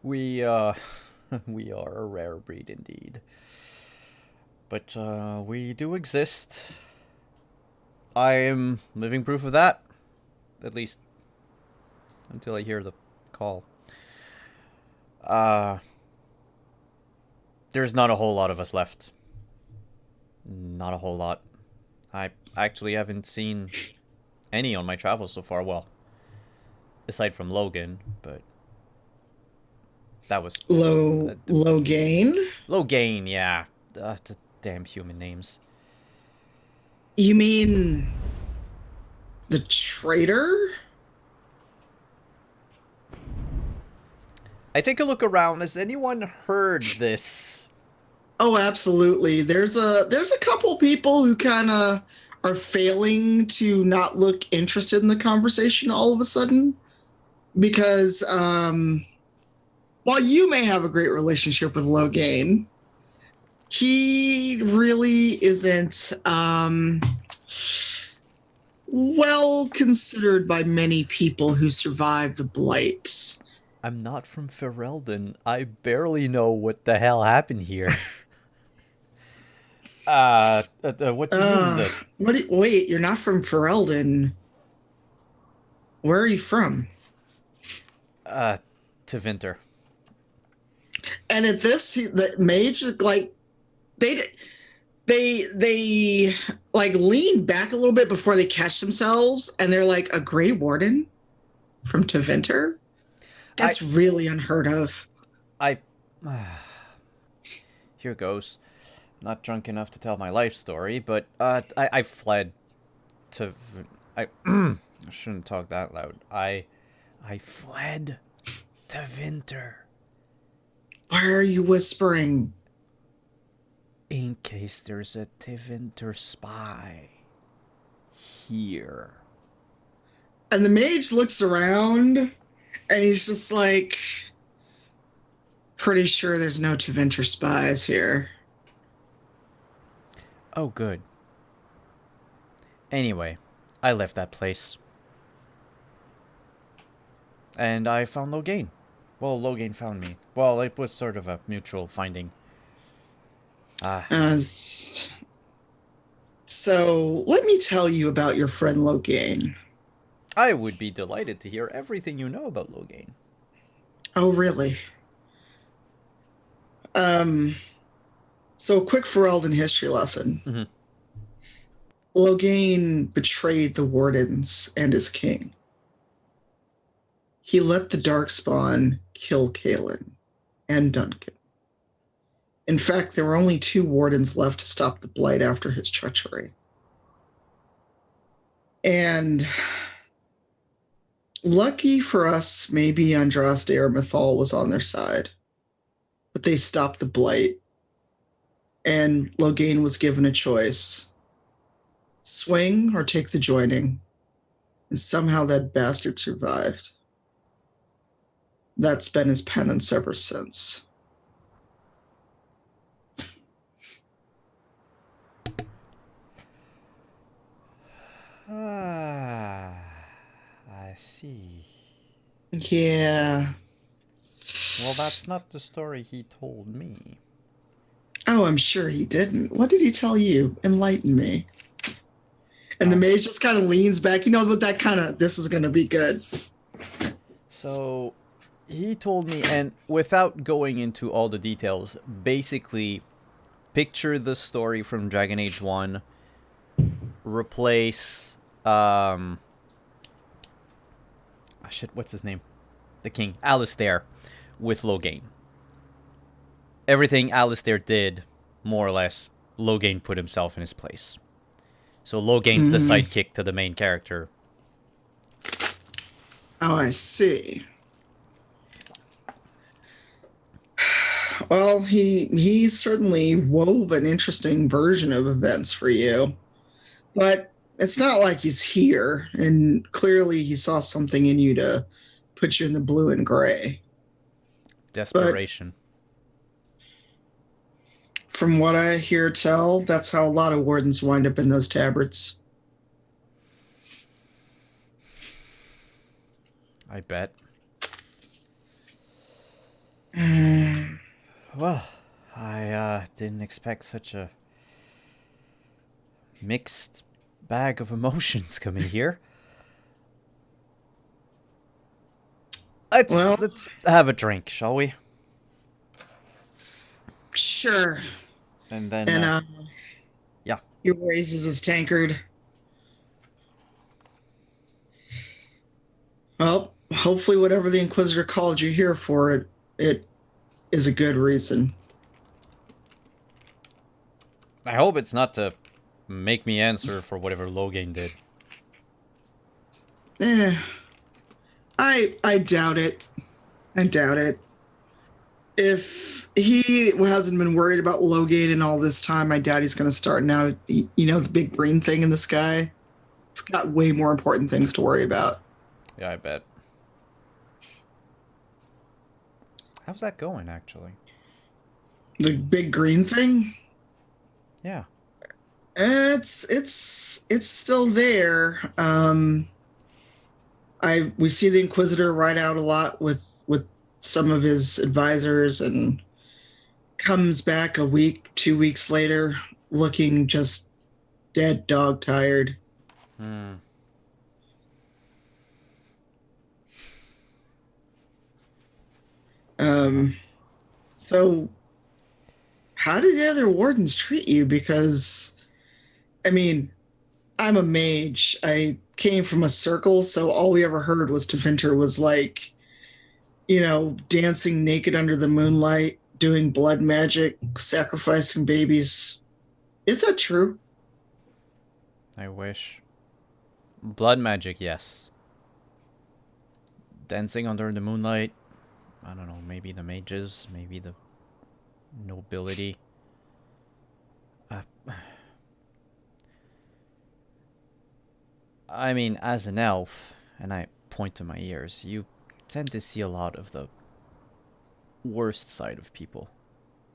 We we are a rare breed indeed. But we do exist. I am living proof of that. At least until I hear the call. There's not a whole lot of us left. Not a whole lot. I actually haven't seen any on my travels so far. Well, aside from Logan, but that was Low gain? Logan. Yeah, the damn human names. You mean the traitor? I take a look around. Has anyone heard this? Oh, absolutely. There's a couple people who kind of are failing to not look interested in the conversation all of a sudden, because while you may have a great relationship with Logan, he really isn't well considered by many people who survived the Blight. I'm not from Ferelden. I barely know what the hell happened here. What do you mean that? Wait, you're not from Ferelden. Where are you from? Tevinter. And at this, the mage, like, they like lean back a little bit before they catch themselves, and they're like, a Grey Warden from Tevinter? That's really unheard of. Here goes. Not drunk enough to tell my life story, but I fled to. I shouldn't talk that loud. I fled to Tevinter. Why are you whispering? In case there's a Tevinter spy here. And the mage looks around, and he's just like, pretty sure there's no Tevinter spies here. Oh, good. Anyway, I left that place. And I found Logan. Well, Logan found me. Well, it was sort of a mutual finding. So let me tell you about your friend Logain. I would be delighted to hear everything you know about Logain. Oh, really? So quick Ferelden history lesson. Mhm. Logain betrayed the Wardens and his king. He let the Darkspawn kill Kaelin and Duncan. In fact, there were only 2 Wardens left to stop the Blight after his treachery. And lucky for us, maybe Andraste or Mythal was on their side. But they stopped the Blight. And Logain was given a choice. Swing or take the joining. And somehow that bastard survived. That's been his penance ever since. Ah, I see. Yeah. Well, that's not the story he told me. Oh, I'm sure he didn't. What did he tell you? Enlighten me. And the mage just kind of leans back. You know what, that kind of, this is going to be good. So, he told me, and without going into all the details, basically, picture the story from Dragon Age 1, replace, shit, what's his name? The king, Alistair, with Logain. Everything Alistair did, more or less, Logain put himself in his place. So Logain's the sidekick to the main character. Oh, I see. Well, he certainly wove an interesting version of events for you. But it's not like he's here, and clearly he saw something in you to put you in the blue and gray. Desperation. But from what I hear tell, that's how a lot of wardens wind up in those tabards. I bet. Well, I didn't expect such a mixed bag of emotions coming here. Let's have a drink, shall we? Sure. And then, yeah. He raises his tankard. Well, hopefully whatever the Inquisitor called you here for, it is a good reason. I hope it's not to make me answer for whatever Logain did. I doubt it. I doubt it. If he hasn't been worried about Logain in all this time, I doubt he's going to start now. You know, the big green thing in the sky? It's got way more important things to worry about. Yeah, I bet. How's that going, actually? The big green thing? Yeah. It's still there. We see the Inquisitor ride out a lot with some of his advisors, and comes back a week, 2 weeks later, looking just dead dog tired. So how did the other wardens treat you? Because, I mean, I'm a mage. I came from a circle, so all we ever heard was Tevinter was like, you know, dancing naked under the moonlight, doing blood magic, sacrificing babies. Is that true? I wish. Blood magic, yes. Dancing under the moonlight. I don't know, maybe the mages, maybe the nobility. I mean, as an elf, and I point to my ears, you tend to see a lot of the worst side of people.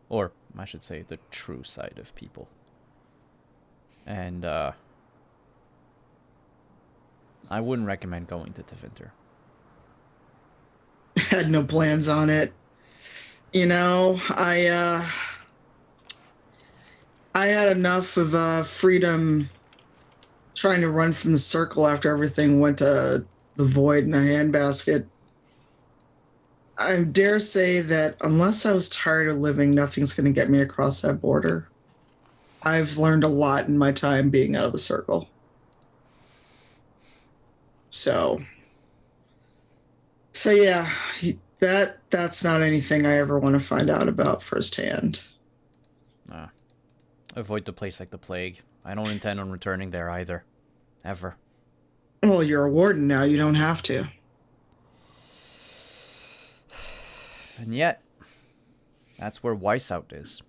Or, I should say, the true side of people. And, I wouldn't recommend going to Tevinter. Had no plans on it. You know, I had enough of freedom trying to run from the circle after everything went to the void in a handbasket. I dare say that unless I was tired of living, nothing's going to get me across that border. I've learned a lot in my time being out of the circle. So yeah, that's not anything I ever want to find out about firsthand. Avoid the place like the plague. I don't intend on returning there either. Ever. Well, you're a warden now. You don't have to. And yet, that's where Weishaupt is.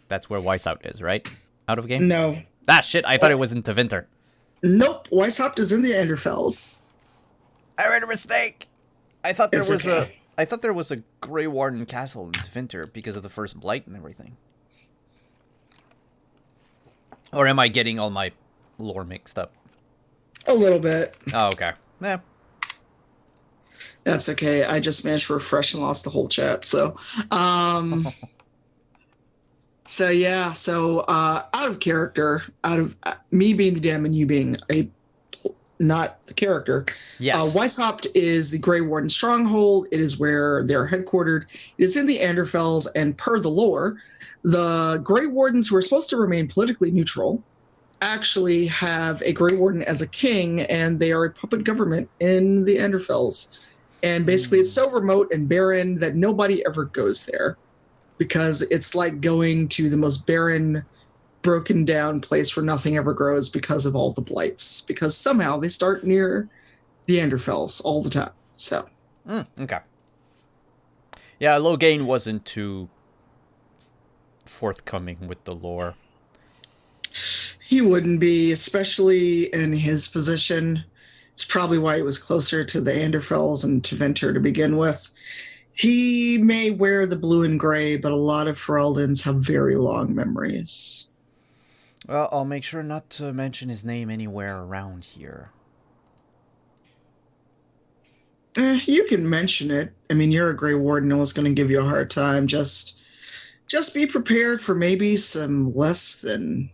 That's where Weishaupt is, right? Out of game? No. Ah, shit, I thought it was in Tevinter. Nope. Weishaupt is in the Anderfells. I made a mistake! I thought there It's was okay. a Grey Warden castle in Tevinter because of the first blight and everything. Or am I getting all my lore mixed up? A little bit. Oh, okay. Yeah. That's okay. I just managed to refresh and lost the whole chat. So, so yeah. So, out of character, out of me being the DM and you being not the character. Yes. Weishaupt is the Grey Warden stronghold. It is where they're headquartered. It is in the Anderfells, and per the lore, the Grey Wardens, who are supposed to remain politically neutral, actually have a Grey Warden as a king, and they are a puppet government in the Anderfells. And basically, it's so remote and barren that nobody ever goes there because it's like going to the most barren, broken down place where nothing ever grows because of all the blights. Because somehow they start near the Anderfells all the time. So, Okay. Yeah, Logain wasn't too forthcoming with the lore. he wouldn't be, especially in his position. It's probably why he was closer to the Anderfells and to Venter to begin with. He may wear the blue and gray, but a lot of Ferelden's have very long memories. Well, I'll make sure not to mention his name anywhere around here. You can mention it. I mean, you're a Grey Warden. No one's going to give you a hard time. Just be prepared for maybe some less than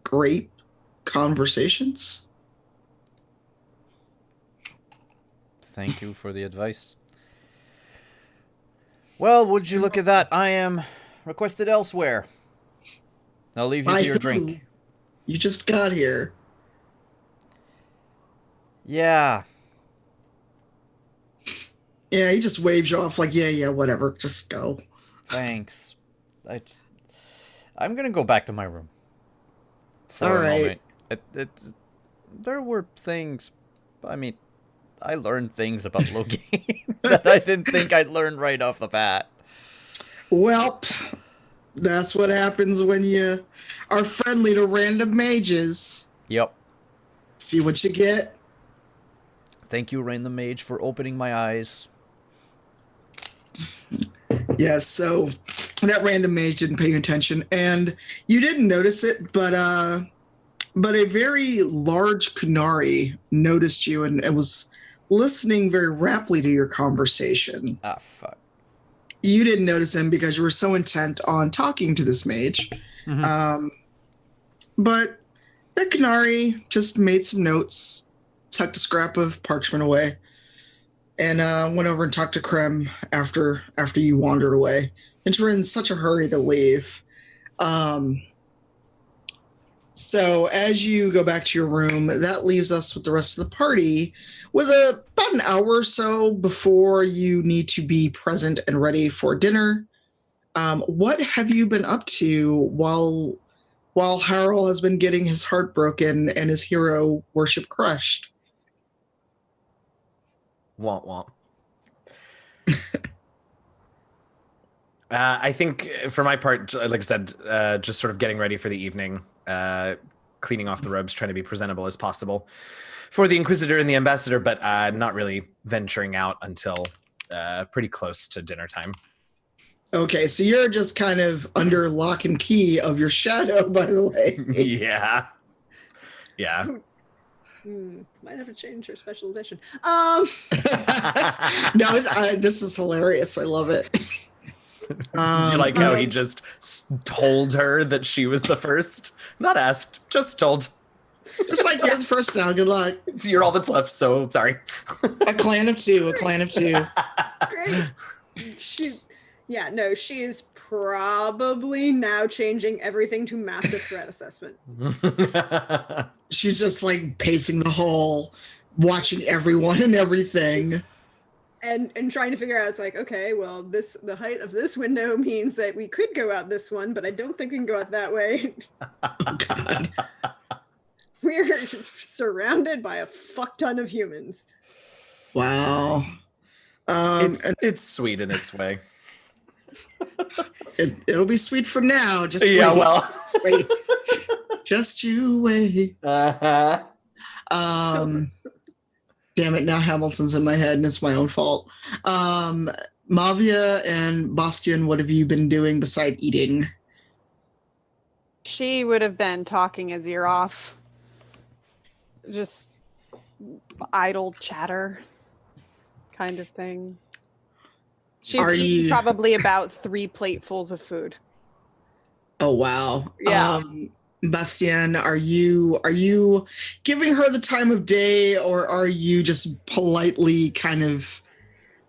great conversations. Thank you for the advice. Well, would you look at that? I am requested elsewhere. I'll leave you to your drink. You just got here. Yeah. Yeah, he just waves you off like, yeah, whatever. Just go. Thanks. I'm gonna go back to my room. For All a right. moment. There were things. I mean, I learned things about Logain that I didn't think I'd learn right off the bat. Well, that's what happens when you are friendly to random mages. Yep. See what you get. Thank you, Random Mage, for opening my eyes. Yes, so that random mage didn't pay attention, and you didn't notice it, but a very large Kunari noticed you and was listening very raptly to your conversation. Ah, fuck. You didn't notice him because you were so intent on talking to this mage. Mm-hmm. But the Kunari just made some notes, tucked a scrap of parchment away, and went over and talked to Krem after you wandered away. And you were in such a hurry to leave. So as you go back to your room, that leaves us with the rest of the party with about an hour or so before you need to be present and ready for dinner. What have you been up to while Harold has been getting his heart broken and his hero worship crushed? Womp womp. I think for my part, like I said, just sort of getting ready for the evening, cleaning off the robes, trying to be presentable as possible for the Inquisitor and the Ambassador, but not really venturing out until pretty close to dinner time. Okay, so you're just kind of under lock and key of your shadow, by the way. Yeah. Might have to change her specialization. No, this is hilarious. I love it. You like how he just told her that she was the first? Not asked, just told. Just like you're the first now. Good luck. So you're all that's left, so sorry. A clan of two. Great. She is probably now changing everything to massive threat assessment. She's just like pacing the hall, watching everyone and everything. And trying to figure out, it's like, okay, well, the height of this window means that we could go out this one, but I don't think we can go out that way. Oh, God. We're surrounded by a fuck ton of humans. Wow. It's sweet in its way. It'll be sweet from now. Just Yeah, wait. well. Wait. Just you wait. Uh-huh. Damn it, now Hamilton's in my head and it's my own fault. Mavia and Bastian, what have you been doing beside eating? She would have been talking his ear off. Just idle chatter kind of thing. She's eaten probably about 3 platefuls of food. Oh, wow. Yeah. Bastian, are you giving her the time of day, or are you just politely kind of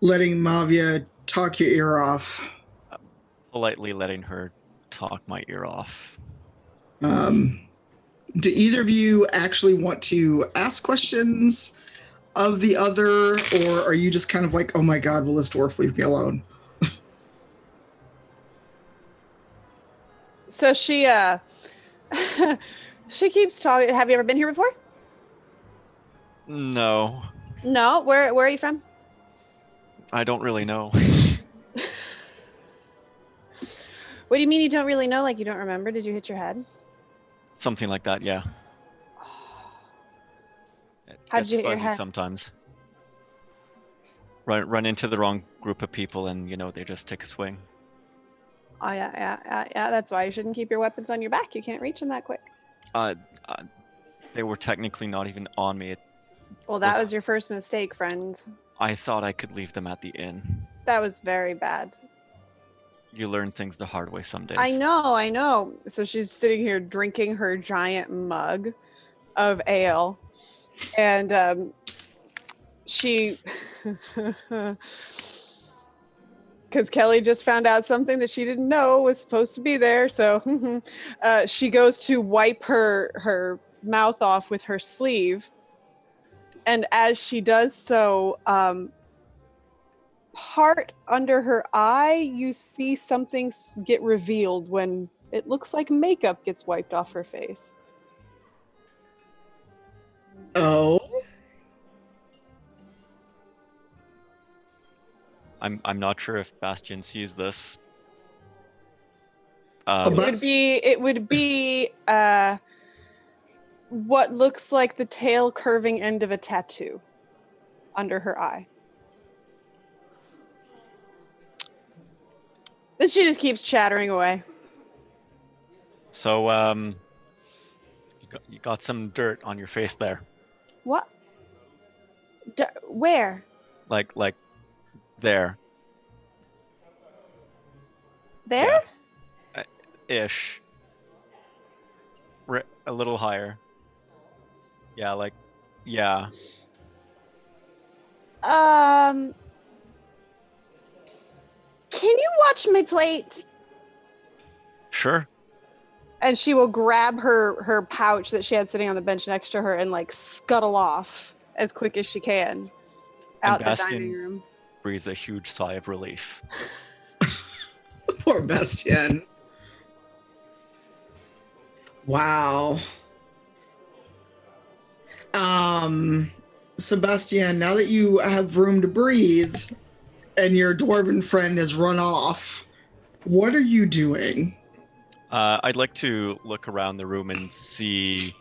letting Mavia talk your ear off? Politely letting her talk my ear off. Do either of you actually want to ask questions of the other, or are you just kind of like, oh my God, will this dwarf leave me alone? So she she keeps talking. Have you ever been here before? No, No. Where are you from? I don't really know. What do you mean you don't really know? Like you don't remember? Did you hit your head? Something like that, yeah. How'd It's you hit your fuzzy head? sometimes. Run into the wrong group of people and, they just take a swing. Oh yeah. That's why you shouldn't keep your weapons on your back. You can't reach them that quick. They were technically not even on me. Well, that was your first mistake, friend. I thought I could leave them at the inn. That was very bad. You learn things the hard way some days. I know. So she's sitting here drinking her giant mug of ale. And she, because Kelly just found out something that she didn't know was supposed to be there. So she goes to wipe her mouth off with her sleeve. And as she does so, part under her eye, you see something get revealed when it looks like makeup gets wiped off her face. Oh. I'm not sure if Bastian sees this. It would be what looks like the tail curving end of a tattoo under her eye. Then she just keeps chattering away. So, you got some dirt on your face there. What? Where? Like there. There? Yeah. Ish. A little higher. Yeah, yeah. Can you watch my plate? Sure. And she will grab her pouch that she had sitting on the bench next to her and scuttle off as quick as she can out the dining room. Breathes a huge sigh of relief. Poor Bastian. Wow. Sebastian, now that you have room to breathe and your dwarven friend has run off, what are you doing? I'd like to look around the room and see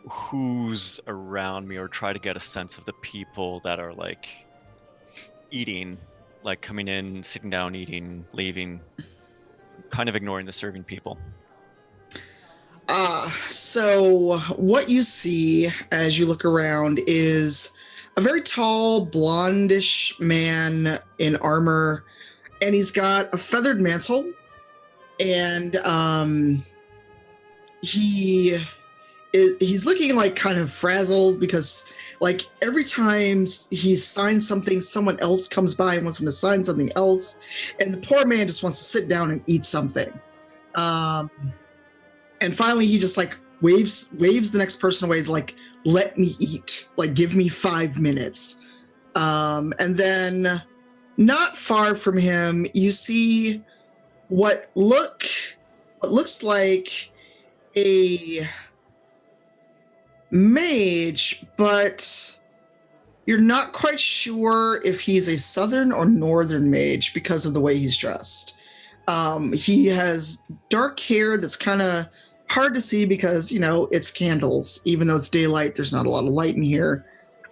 who's around me, or try to get a sense of the people that are eating, coming in, sitting down, eating, leaving, kind of ignoring the serving people. So what you see as you look around is a very tall, blondish man in armor, and he's got a feathered mantle, and he's looking like kind of frazzled because like every time he signs something, someone else comes by and wants him to sign something else, and the poor man just wants to sit down and eat something. And finally he just like waves the next person away, like, let me eat, like give me 5 minutes. And then not far from him you see what looks like a mage, but you're not quite sure if he's a southern or northern mage because of the way he's dressed. He has dark hair that's kind of hard to see because, you know, it's candles. Even though it's daylight, there's not a lot of light in here.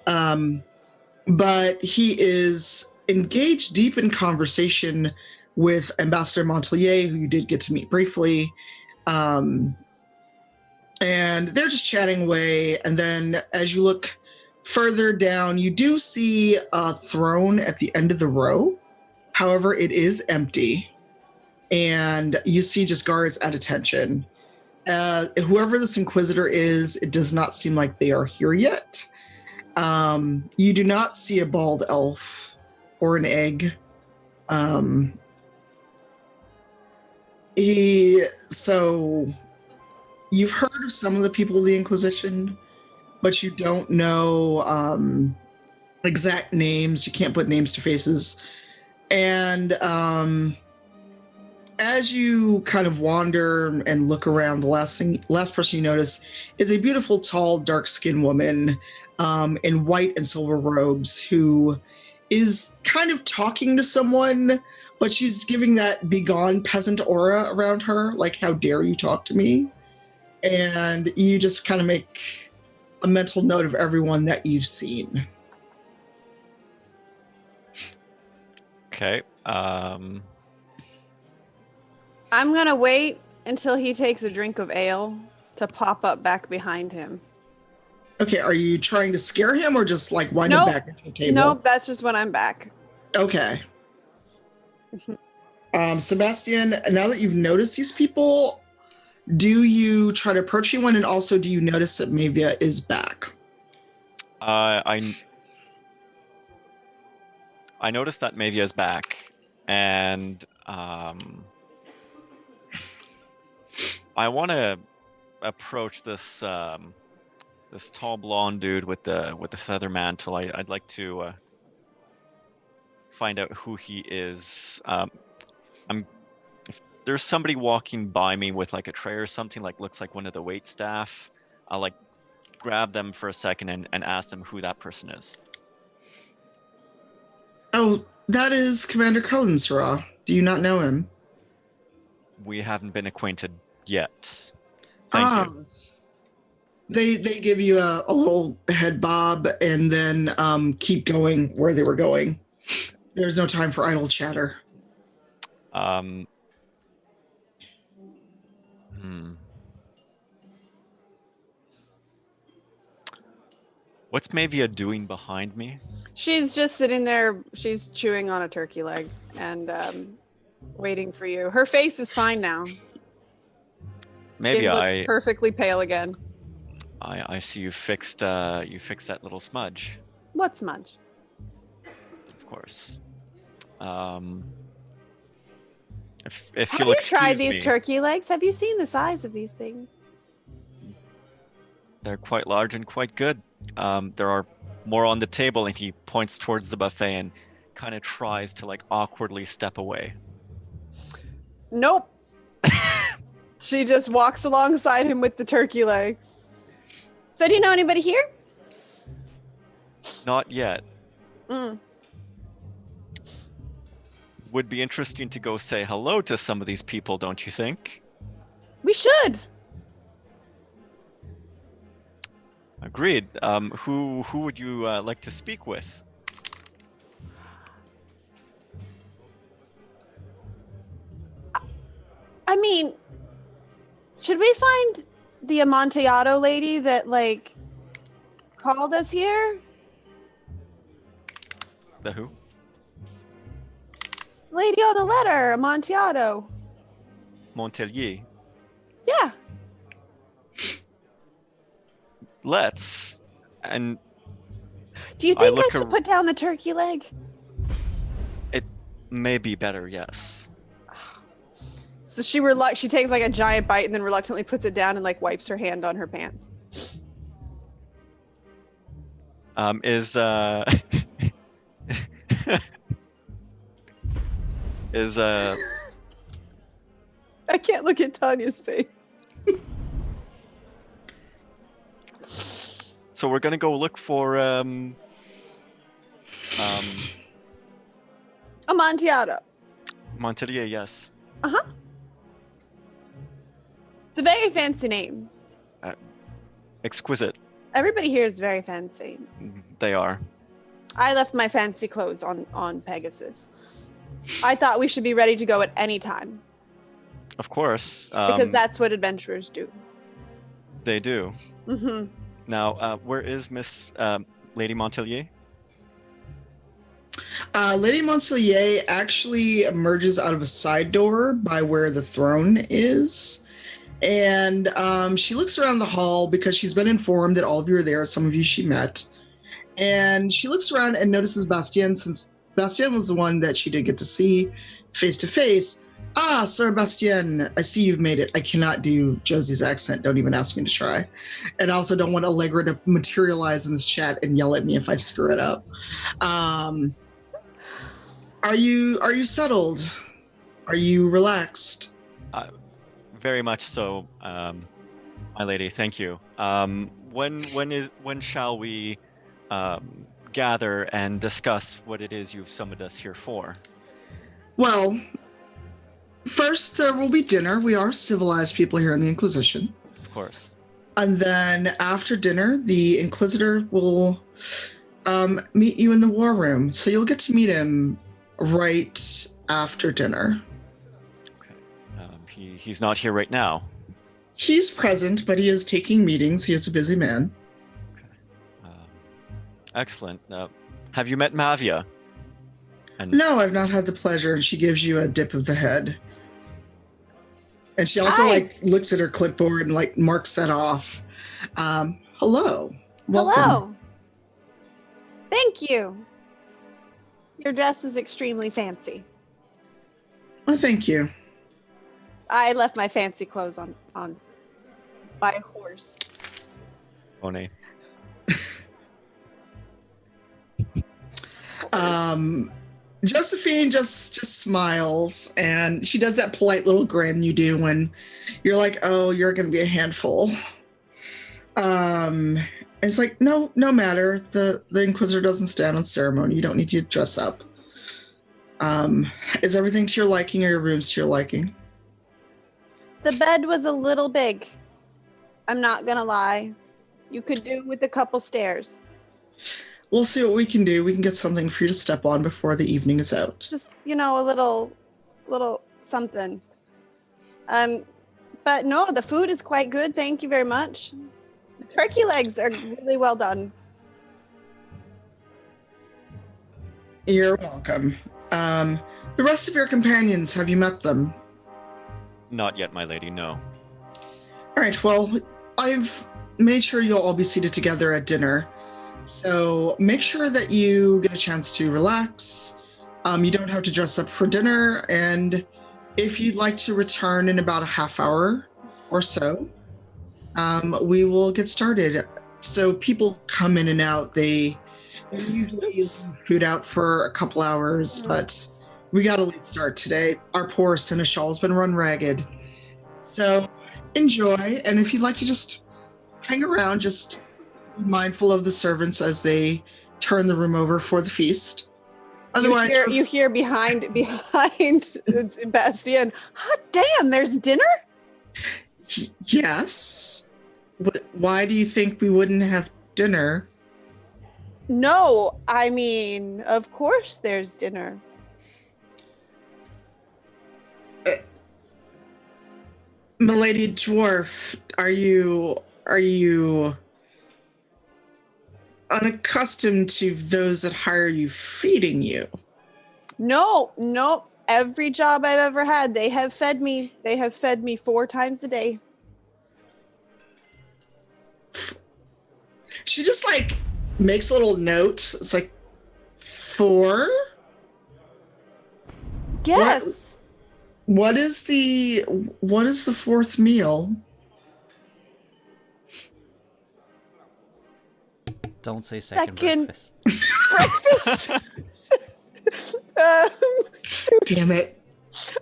But he is engaged deep in conversation with Ambassador Montelier, who you did get to meet briefly. And they're just chatting away. And then as you look further down, you do see a throne at the end of the row. However, it is empty. And you see just guards at attention. Whoever this Inquisitor is, it does not seem like they are here yet. You do not see a bald elf or an egg. So you've heard of some of the people of the Inquisition, but you don't know exact names. You can't put names to faces. And as you kind of wander and look around, the last person you notice is a beautiful, tall, dark-skinned woman in white and silver robes who is kind of talking to someone, but she's giving that begone peasant aura around her, like, how dare you talk to me? And you just kind of make a mental note of everyone that you've seen. Okay. I'm gonna wait until he takes a drink of ale to pop up back behind him. Okay, are you trying to scare him or just like wind him back into the table? Nope, that's just when I'm back. Okay. Sebastian, now that you've noticed these people, do you try to approach anyone, and also do you notice that Mavia is back? I noticed that Mavia is back, and I want to approach this this tall blonde dude with the feather mantle. I'd like to find out who he is. If there's somebody walking by me with like a tray or something, like looks like one of the wait staff, I'll like grab them for a second and ask them who that person is. Oh, that is Commander Cullinsraw. Do you not know him? We haven't been acquainted yet. Thank you. They give you a little head bob and then keep going where they were going. There's no time for idle chatter. What's Mavia doing behind me? She's just sitting there. She's chewing on a turkey leg and waiting for you. Her face is fine now. Maybe Skin looks perfectly pale again. I see you fixed that little smudge. What smudge? Of course. If Have you'll you excuse tried these me, turkey legs? Have you seen the size of these things? they're quite large and quite good. There are more on the table, and he points towards the buffet and kind of tries to like awkwardly step away. Nope. She just walks alongside him with the turkey leg. So do you know anybody here? Not yet. Mm. Would be interesting to go say hello to some of these people, don't you think? We should. Agreed. Who would you like to speak with? I mean, should we find the Amontillado lady that like called us here? The who? Lady on the letter, Amontillado. Montelier. Yeah. Let's. And Do you I think I, look should ar- put down the turkey leg? it may be better, yes. So she takes like a giant bite and then reluctantly puts it down and like wipes her hand on her pants. Is is I can't look at Tanya's face. so we're gonna go look for Amontillado. Montelier, yes. It's a very fancy name. Exquisite. Everybody here is very fancy. They are. I left my fancy clothes on Pegasus. I thought we should be ready to go at any time Of course. because that's what adventurers do. They do. Hmm. Now, where is Miss Lady Montelier? Lady Montpellier actually emerges out of a side door by where the throne is. And she looks around the hall because she's been informed that all of you are there. Some of you she met. And she looks around and notices Bastien, since Bastien was the one that she did get to see face to face. Ah, Sir Bastien, I see you've made it. I cannot do Josie's accent. Don't even ask me to try. And I also don't want Allegra to materialize in this chat and yell at me if I screw it up. Are you settled? Are you relaxed? Very much so, my lady. Thank you. When shall we gather and discuss what it is you've summoned us here for? Well, first there will be dinner. We are civilized people here in the Inquisition. Of course. And then after dinner, the Inquisitor will meet you in the war room. So you'll get to meet him right after dinner. He's not here right now. He's present, but he is taking meetings. He is a busy man. Okay. Excellent. Have you met Mavia? And No, I've not had the pleasure. And she gives you a dip of the head. And she also Hi. looks at her clipboard and marks that off. Hello. Welcome. Hello. Thank you. Your dress is extremely fancy. Oh, thank you. I left my fancy clothes on by a horse. Oni. Josephine just smiles, and she does that polite little grin you do when you're like, oh, you're gonna be a handful. It's like, no matter. The Inquisitor doesn't stand on ceremony. You don't need to dress up. Is everything to your liking, or your rooms to your liking? The bed was a little big. I'm not gonna lie. You could do with a couple stairs. We'll see what we can do. We can get something for you to step on before the evening is out. Just, a little something. But no, the food is quite good. Thank you very much. The turkey legs are really well done. You're welcome. The rest of your companions, have you met them? Not yet, my lady. No. All right, well, I've made sure you'll all be seated together at dinner. So make sure that you get a chance to relax. You don't have to dress up for dinner. And if you'd like to return in about a half hour or so, we will get started. So people come in and out. They usually leave food out for a couple hours, but we got a late start today. Our poor seneschal has been run ragged. So enjoy. And if you'd like to just hang around, just be mindful of the servants as they turn the room over for the feast. Otherwise, you hear behind Bastien, hot damn, there's dinner? Yes. Why do you think we wouldn't have dinner? No, I mean, of course there's dinner. Milady Dwarf, are you unaccustomed to those that hire you feeding you? No, Every job I've ever had, they have fed me. They have fed me 4 times a day. She just like makes a little note. It's like 4. Yes. What is the 4th meal? Don't say second Second- breakfast. Breakfast. Shoot. Damn it.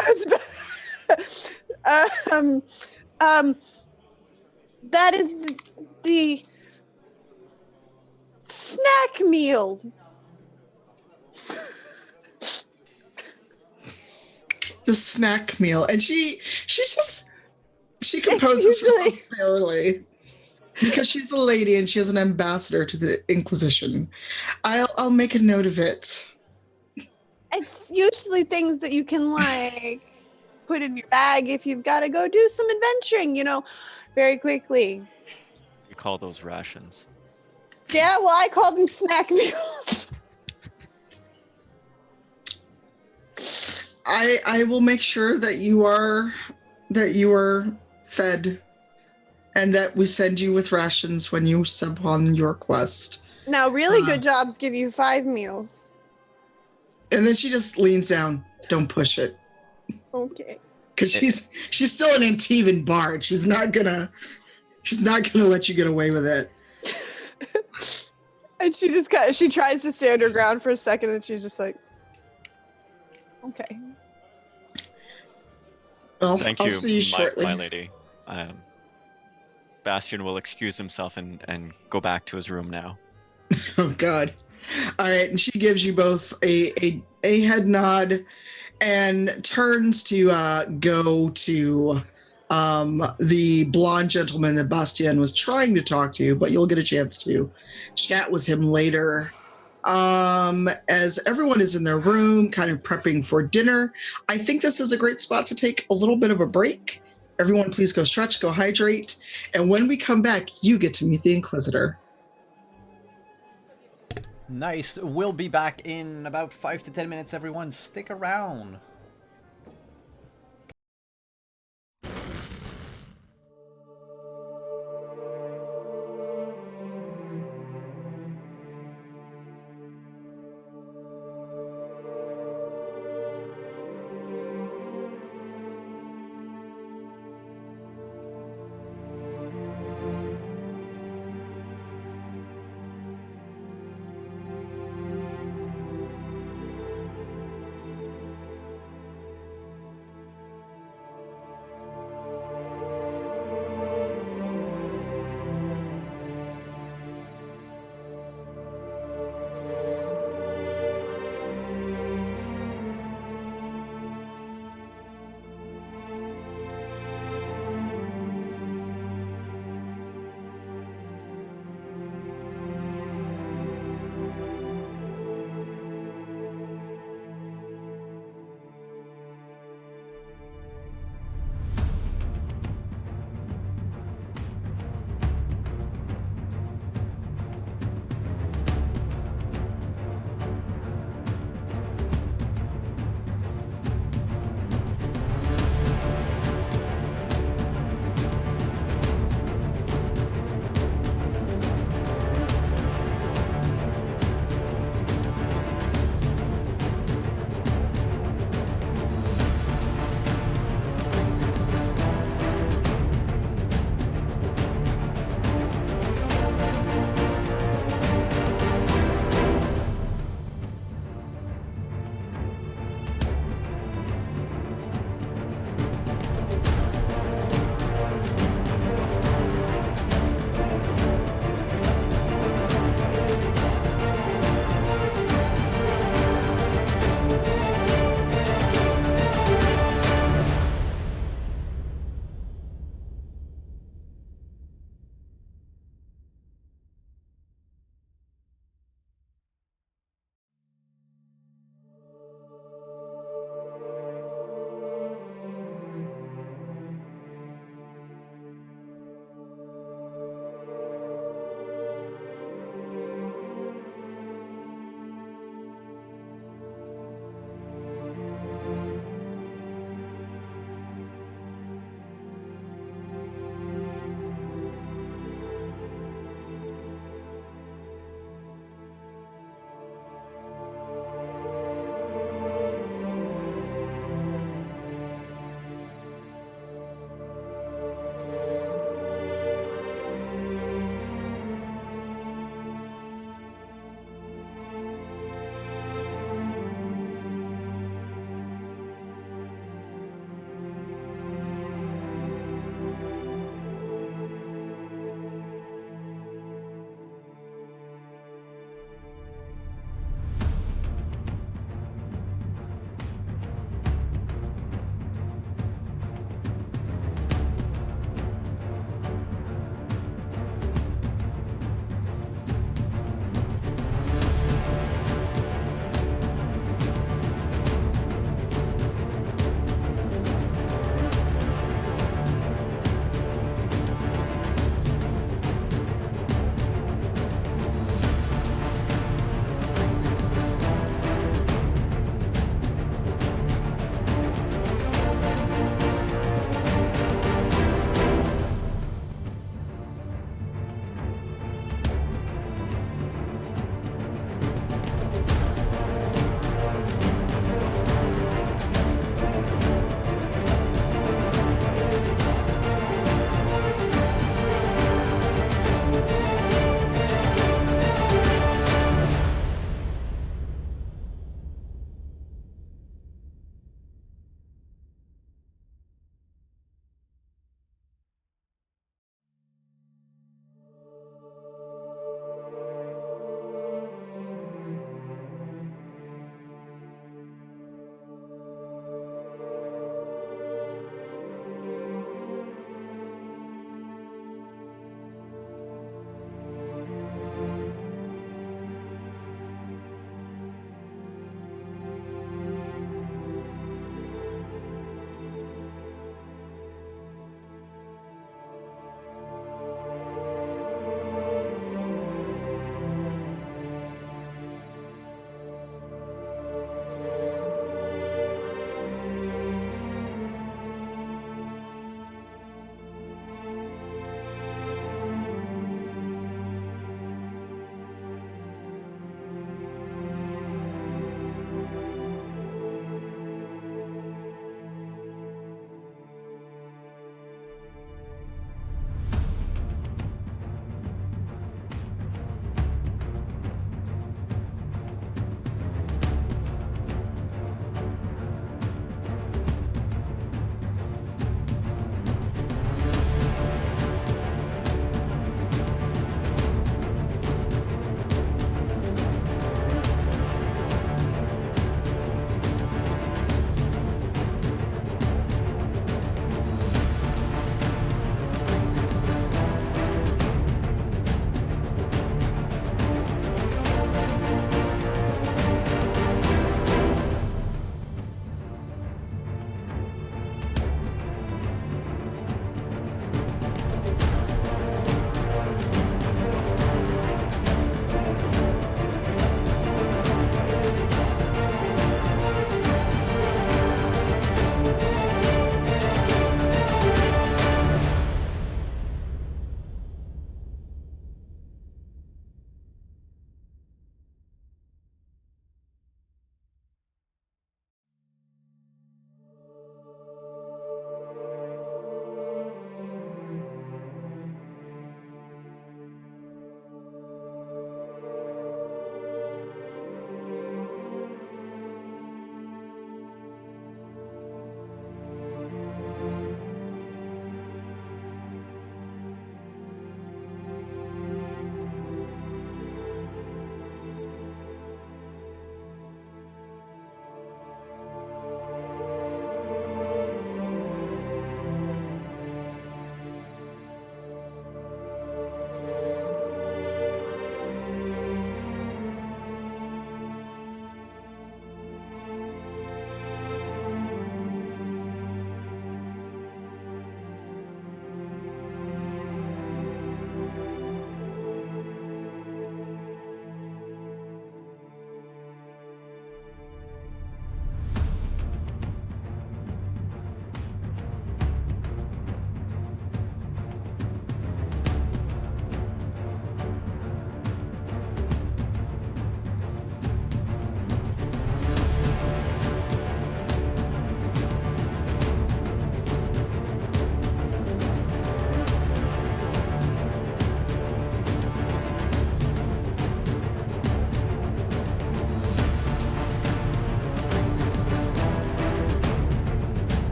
I was that is the snack meal. The snack meal. And she composes herself fairly. Because she's a lady and she is an ambassador to the Inquisition. I'll make a note of it. It's usually things that you can like put in your bag if you've got to go do some adventuring, very quickly. You call those rations. Yeah, well, I call them snack meals. I will make sure that you are fed and that we send you with rations when you sub on your quest. Now, really good jobs give you 5 meals. And then she just leans down. Don't push it. Okay. Because she's still an Antivan bard. She's not gonna let you get away with it. And she tries to stand her ground for a second, and she's just like, okay. Well, Thank I'll you, see you shortly. my lady. Bastion will excuse himself and go back to his room now. Oh God. All right, and she gives you both a head nod and turns to go to the blonde gentleman that Bastien was trying to talk to, but you'll get a chance to chat with him later. As everyone is in their room, kind of prepping for dinner, I think this is a great spot to take a little bit of a break. Everyone, please go stretch, go hydrate, and when we come back, you get to meet the Inquisitor. Nice. We'll be back in about 5 to 10 minutes, everyone. Stick around.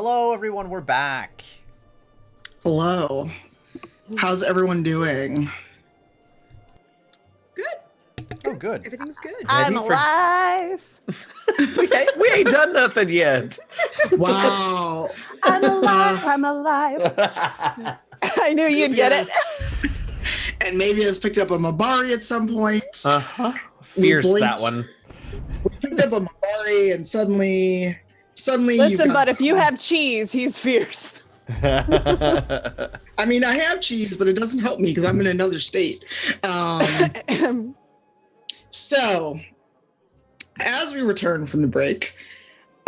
Hello, everyone. We're back. Hello. How's everyone doing? Good. Oh, good. Everything's good. I'm Ready for- alive. we ain't done nothing yet. Wow. I'm alive. I'm alive. I knew you'd get it. And maybe has picked up a Mabari at some point. Uh-huh. Fierce, blinked. that one. We picked up a Mabari and suddenly Listen, but if you have cheese, he's fierce. I mean, I have cheese, but it doesn't help me because I'm in another state. So, as we return from the break,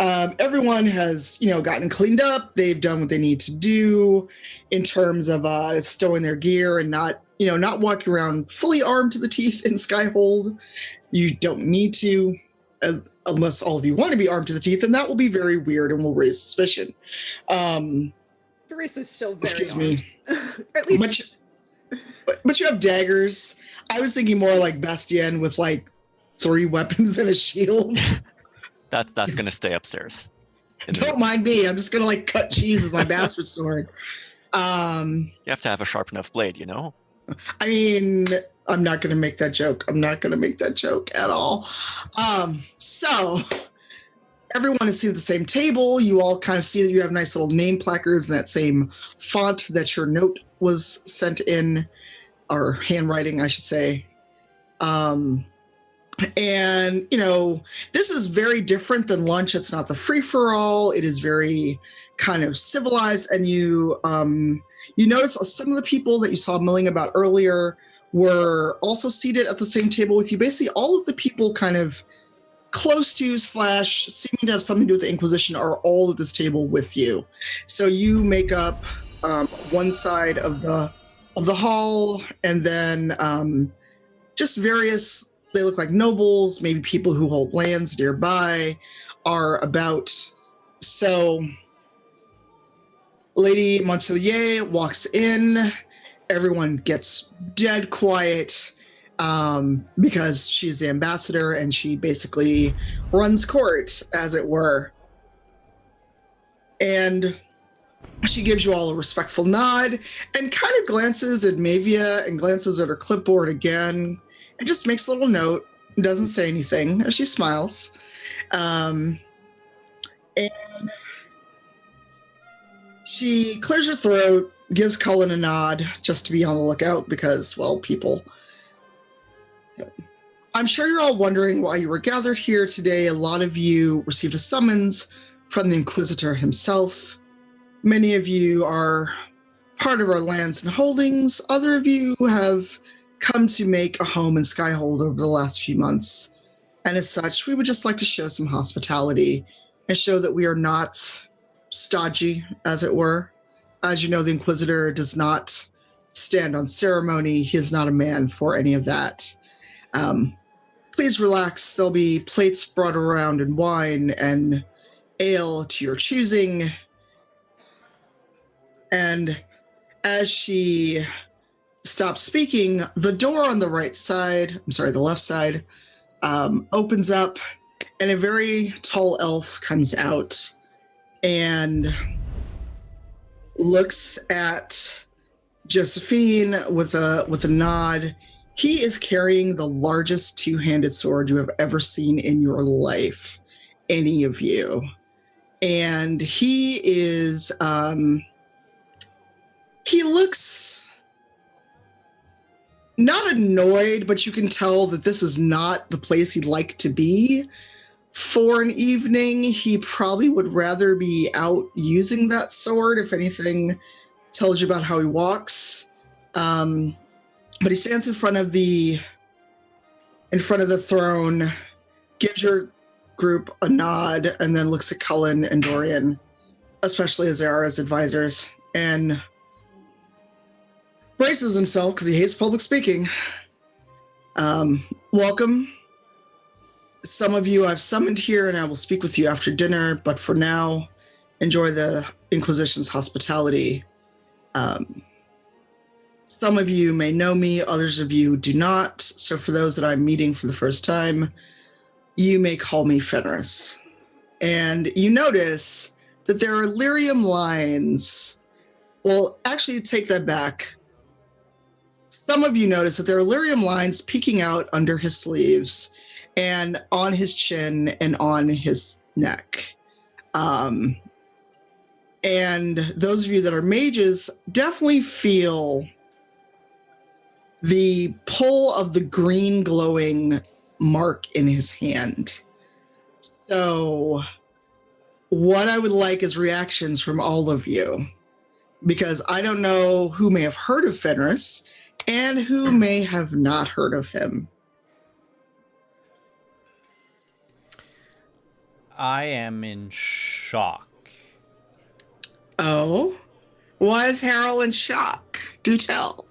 everyone has, gotten cleaned up. They've done what they need to do in terms of stowing their gear and not walking around fully armed to the teeth in Skyhold. You don't need to, unless all of you want to be armed to the teeth, and that will be very weird and will raise suspicion. Teresa's still very Excuse me. armed. Or at least But you have daggers. I was thinking more like Bastien with like 3 weapons and a shield. That's gonna stay upstairs. Don't mind me. I'm just gonna like cut cheese with my bastard sword. You have to have a sharp enough blade, you know? I mean, I'm not gonna make that joke. I'm not gonna make that joke at all. So everyone is seated at the same table. You all kind of see that you have nice little name placards in that same font that your note was sent in, or handwriting, I should say. And this is very different than lunch. It's not the free-for-all. It is very kind of civilized. And you notice some of the people that you saw milling about earlier were also seated at the same table with you. Basically, all of the people kind of close to / seeming to have something to do with the Inquisition are all at this table with you. So you make up one side of the hall, and then just various, they look like nobles, maybe people who hold lands nearby are about. So Lady Montelier walks in. Everyone gets dead quiet because she's the ambassador and she basically runs court, as it were. And she gives you all a respectful nod and kind of glances at Mavia and glances at her clipboard again and just makes a little note and doesn't say anything as she smiles. And she clears her throat, gives Cullen a nod just to be on the lookout because, well, people. I'm sure you're all wondering why you were gathered here today. A lot of you received a summons from the Inquisitor himself. Many of you are part of our lands and holdings. Other of you have come to make a home in Skyhold over the last few months. And as such, we would just like to show some hospitality and show that we are not stodgy, as it were. As you know, the Inquisitor does not stand on ceremony. He is not a man for any of that. Please relax. There'll be plates brought around and wine and ale to your choosing. And as she stops speaking, the door on the the left side, opens up and a very tall elf comes out and looks at Josephine with a nod. He is carrying the largest two-handed sword you have ever seen in your life, any of you. And he is, he looks not annoyed, but you can tell that this is not the place he'd like to be for an evening. He probably would rather be out using that sword, if anything tells you about how he walks. But he stands in front of the throne, gives your group a nod, and then looks at Cullen and Dorian, especially as they are his advisors, and braces himself because he hates public speaking. Welcome. Some of you I've summoned here, and I will speak with you after dinner, but for now, enjoy the Inquisition's hospitality. Some of you may know me, others of you do not. So for those that I'm meeting for the first time, you may call me Fenris. And you notice that there are lyrium lines. Well, actually, take that back. Some of you notice that there are lyrium lines peeking out under his sleeves and on his chin and on his neck. And those of you that are mages definitely feel the pull of the green glowing mark in his hand. So what I would like is reactions from all of you, because I don't know who may have heard of Fenris and who may have not heard of him. I am in shock. Oh? Why is Harold in shock? Do tell.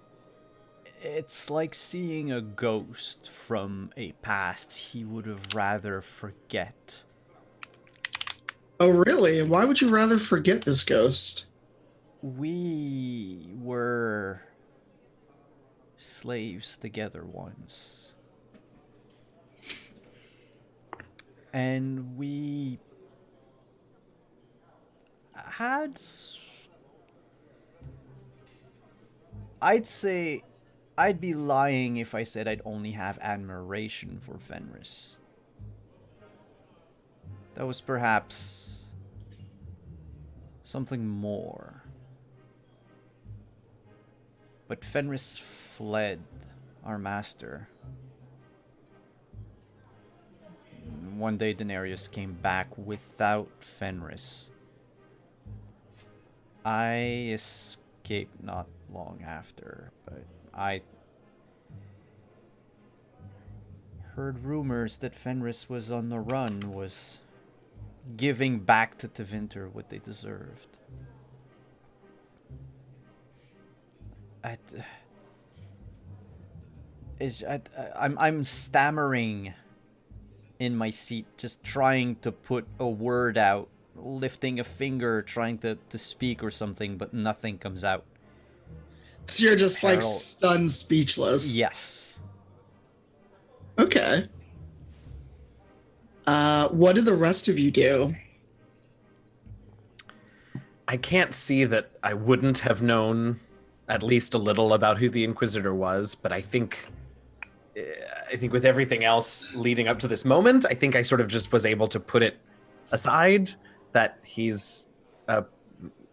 It's like seeing a ghost from a past he would have rather forget. Oh, really? Why would you rather forget this ghost? We were slaves together once. And we had... I'd say I'd be lying if I said I'd only have admiration for Fenris. That was perhaps something more. But Fenris fled our master. One day Denarius came back without Fenris. I escaped not long after, but I heard rumors that Fenris was on the run, was giving back to Tevinter what they deserved. I'm stammering in my seat, just trying to put a word out, lifting a finger, trying to speak or something, but nothing comes out. So you're just Harold. like stunned speechless. Yes. Okay. What did the rest of you do? I can't see that I wouldn't have known at least a little about who the Inquisitor was, but I think with everything else leading up to this moment, I think I sort of just was able to put it aside that he's a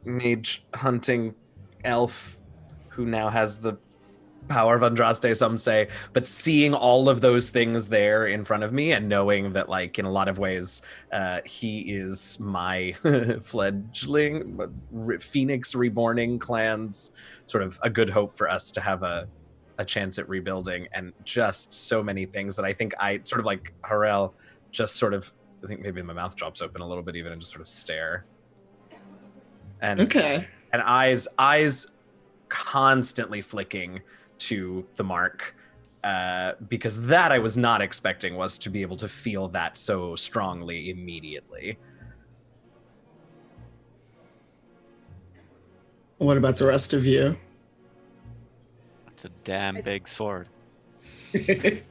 mage hunting elf who now has the power of Andraste, some say, but seeing all of those things there in front of me and knowing that, like, in a lot of ways, he is my fledgling Phoenix Reborning clan's sort of a good hope for us to have a chance at rebuilding, and just so many things that I think I sort of like Harel, just sort of, I think maybe my mouth drops open a little bit even and just sort of stare. And Okay. And eyes constantly flicking to the mark, because that I was not expecting, was to be able to feel that so strongly immediately. What about the rest of you? That's a damn big sword. I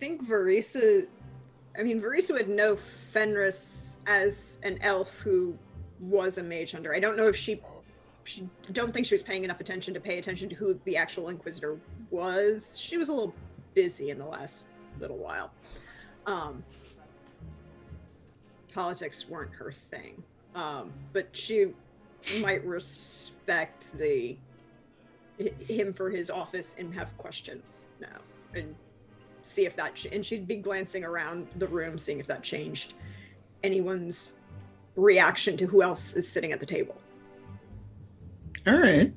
think Verisa would know Fenris as an elf who was a mage hunter. I don't know if she don't think she was paying enough attention to pay attention to who the actual Inquisitor was. She was a little busy in the last little while. Politics weren't her thing. But she might respect him for his office and have questions now, and see if that and she'd be glancing around the room, seeing if that changed anyone's reaction to who else is sitting at the table. All right.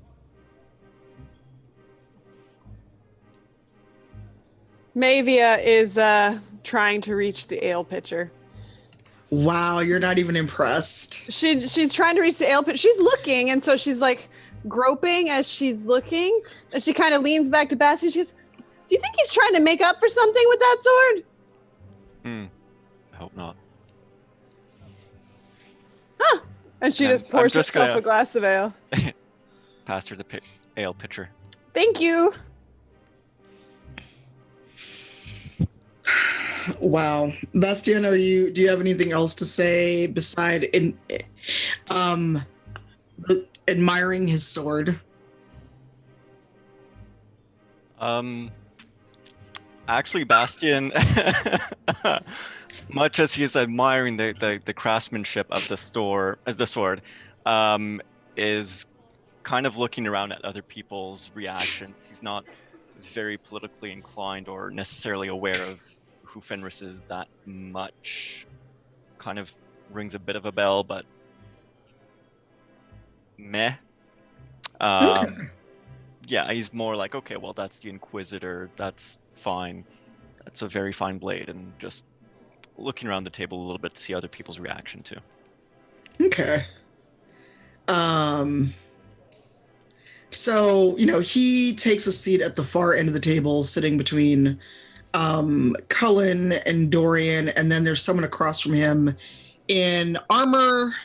Mavia is trying to reach the ale pitcher. Wow, you're not even impressed. She's trying to reach the ale pitcher. She's looking, and so she's like groping as she's looking, and she kind of leans back to Bassie. She goes, "Do you think he's trying to make up for something with that sword?" I hope not. Huh. And she just pours herself a glass of ale. Pass her the ale pitcher. Thank you. Wow. Bastian, do you have anything else to say beside um admiring his sword? Actually, Bastian, much as he's admiring the craftsmanship of the sword, is kind of looking around at other people's reactions. He's not very politically inclined or necessarily aware of who Fenris is that much. Kind of rings a bit of a bell, but meh. Okay. Yeah, he's more like, okay, well, that's the Inquisitor. That's fine. That's a very fine blade, and just looking around the table a little bit to see other people's reaction too. Okay. So, he takes a seat at the far end of the table, sitting between Cullen and Dorian, and then there's someone across from him in armor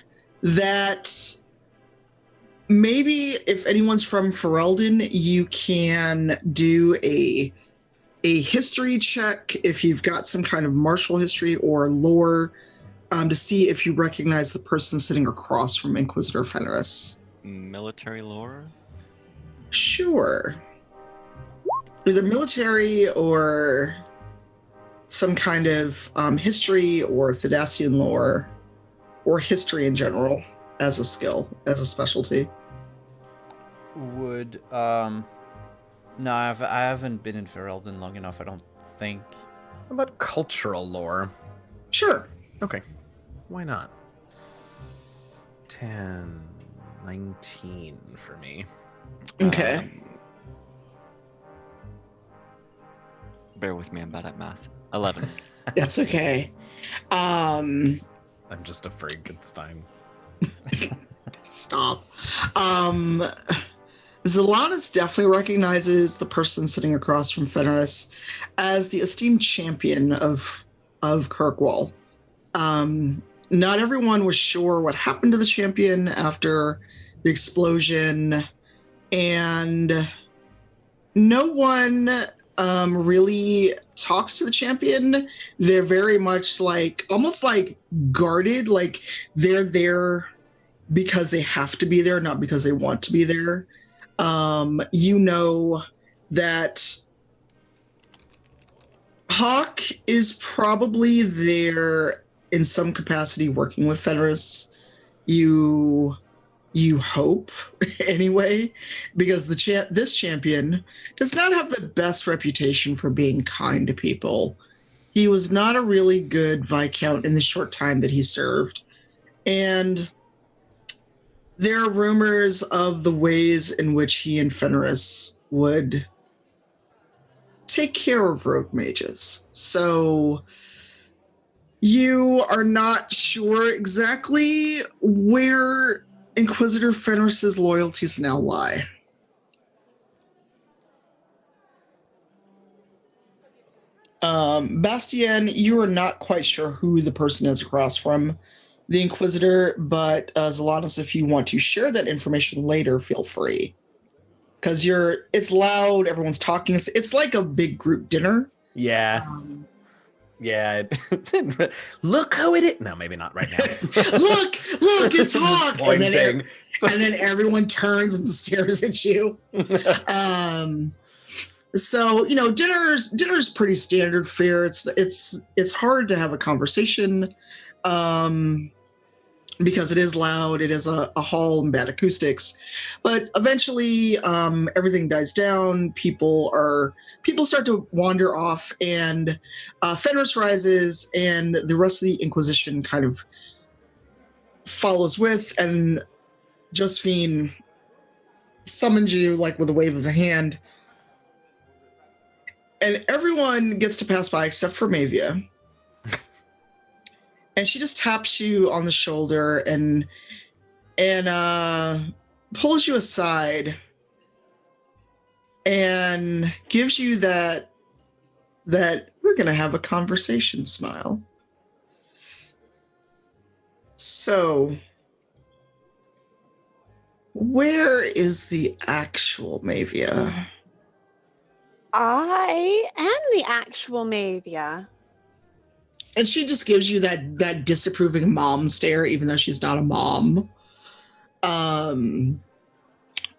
that maybe if anyone's from Ferelden, you can do a history check if you've got some kind of martial history or lore to see if you recognize the person sitting across from Inquisitor Fenris. Military lore? Sure. Either military or some kind of history or Thedasian lore or history in general as a skill, as a specialty. Would no, I haven't been in Ferelden long enough, I don't think. How about cultural lore? Sure. Okay. Why not? 10, 19 for me. Okay. Bear with me, I'm bad at math. 11. That's okay. I'm just a freak. It's fine. Stop. Zalanis definitely recognizes the person sitting across from Fenris as the esteemed champion of Kirkwall. Not everyone was sure what happened to the champion after the explosion, and no one really talks to the champion. They're very much almost like guarded, like they're there because they have to be there, not because they want to be there. That Hawk is probably there in some capacity working with Fenris. You hope anyway, because this champion does not have the best reputation for being kind to people. He was not a really good Viscount in the short time that he served. And there are rumors of the ways in which he and Fenris would take care of rogue mages. So you are not sure exactly where Inquisitor Fenris's loyalties now lie. Bastien, you are not quite sure who the person is across from the Inquisitor, but Zalanis, if you want to share that information later, feel free. Because it's loud, everyone's talking. It's like a big group dinner. Yeah. Yeah. Look who it is. No, maybe not right now. look, it's Hawk. Pointing. And then everyone turns and stares at you. So, dinner's pretty standard fare. It's hard to have a conversation because it is loud. It is a hall and bad acoustics. But eventually, everything dies down. People start to wander off, and Fenris rises, and the rest of the Inquisition kind of follows with, and Josephine summons you with a wave of the hand. And everyone gets to pass by except for Mavia. And she just taps you on the shoulder and pulls you aside and gives you that we're going to have a conversation smile. So, where is the actual Mavia? I am the actual Mavia. And she just gives you that disapproving mom stare, even though she's not a mom.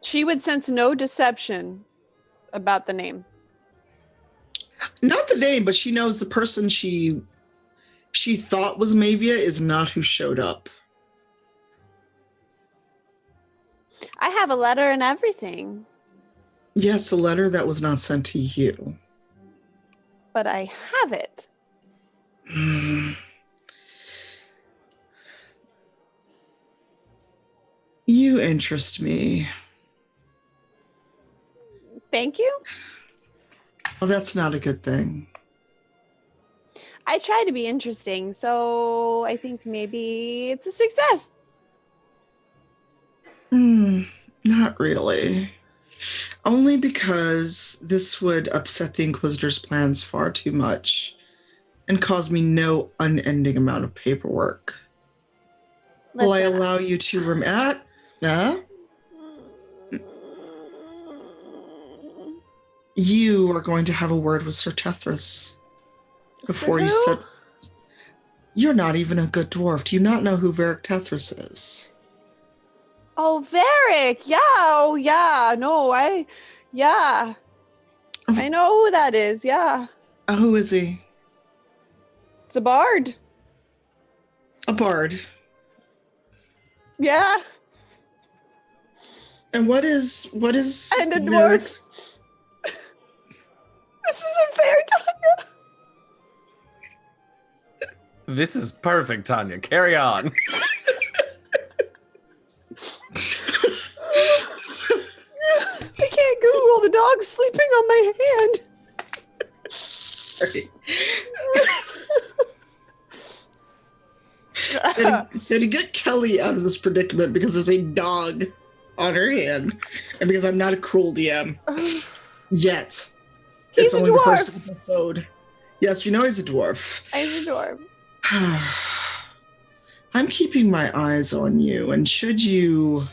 She would sense no deception about the name. Not the name, but she knows the person she thought was Mavia is not who showed up. I have a letter and everything. Yes, a letter that was not sent to you. But I have it. You interest me. Thank you. Well, that's not a good thing. I try to be interesting, so I think maybe it's a success. Not really. Only because this would upset the Inquisitor's plans far too much and cause me no unending amount of paperwork. Will I allow you to You are going to have a word with Sir Tethras before you said. You're not even a good dwarf. Do you not know who Varric Tethras is? Oh, Varric. Yeah. Oh, yeah. No, yeah. I know who that is. Yeah. Who is he? It's a bard. A bard. Yeah. And what is And a Varric's- dwarf. This isn't fair, Tanya. This is perfect, Tanya. Carry on. I can't Google the dog sleeping on my hand. So to get Kelly out of this predicament because there's a dog on her hand, and because I'm not a cruel DM yet. He's it's a only dwarf. the first episode. Yes, we know he's a dwarf. He's a dwarf. I'm keeping my eyes on you, and should you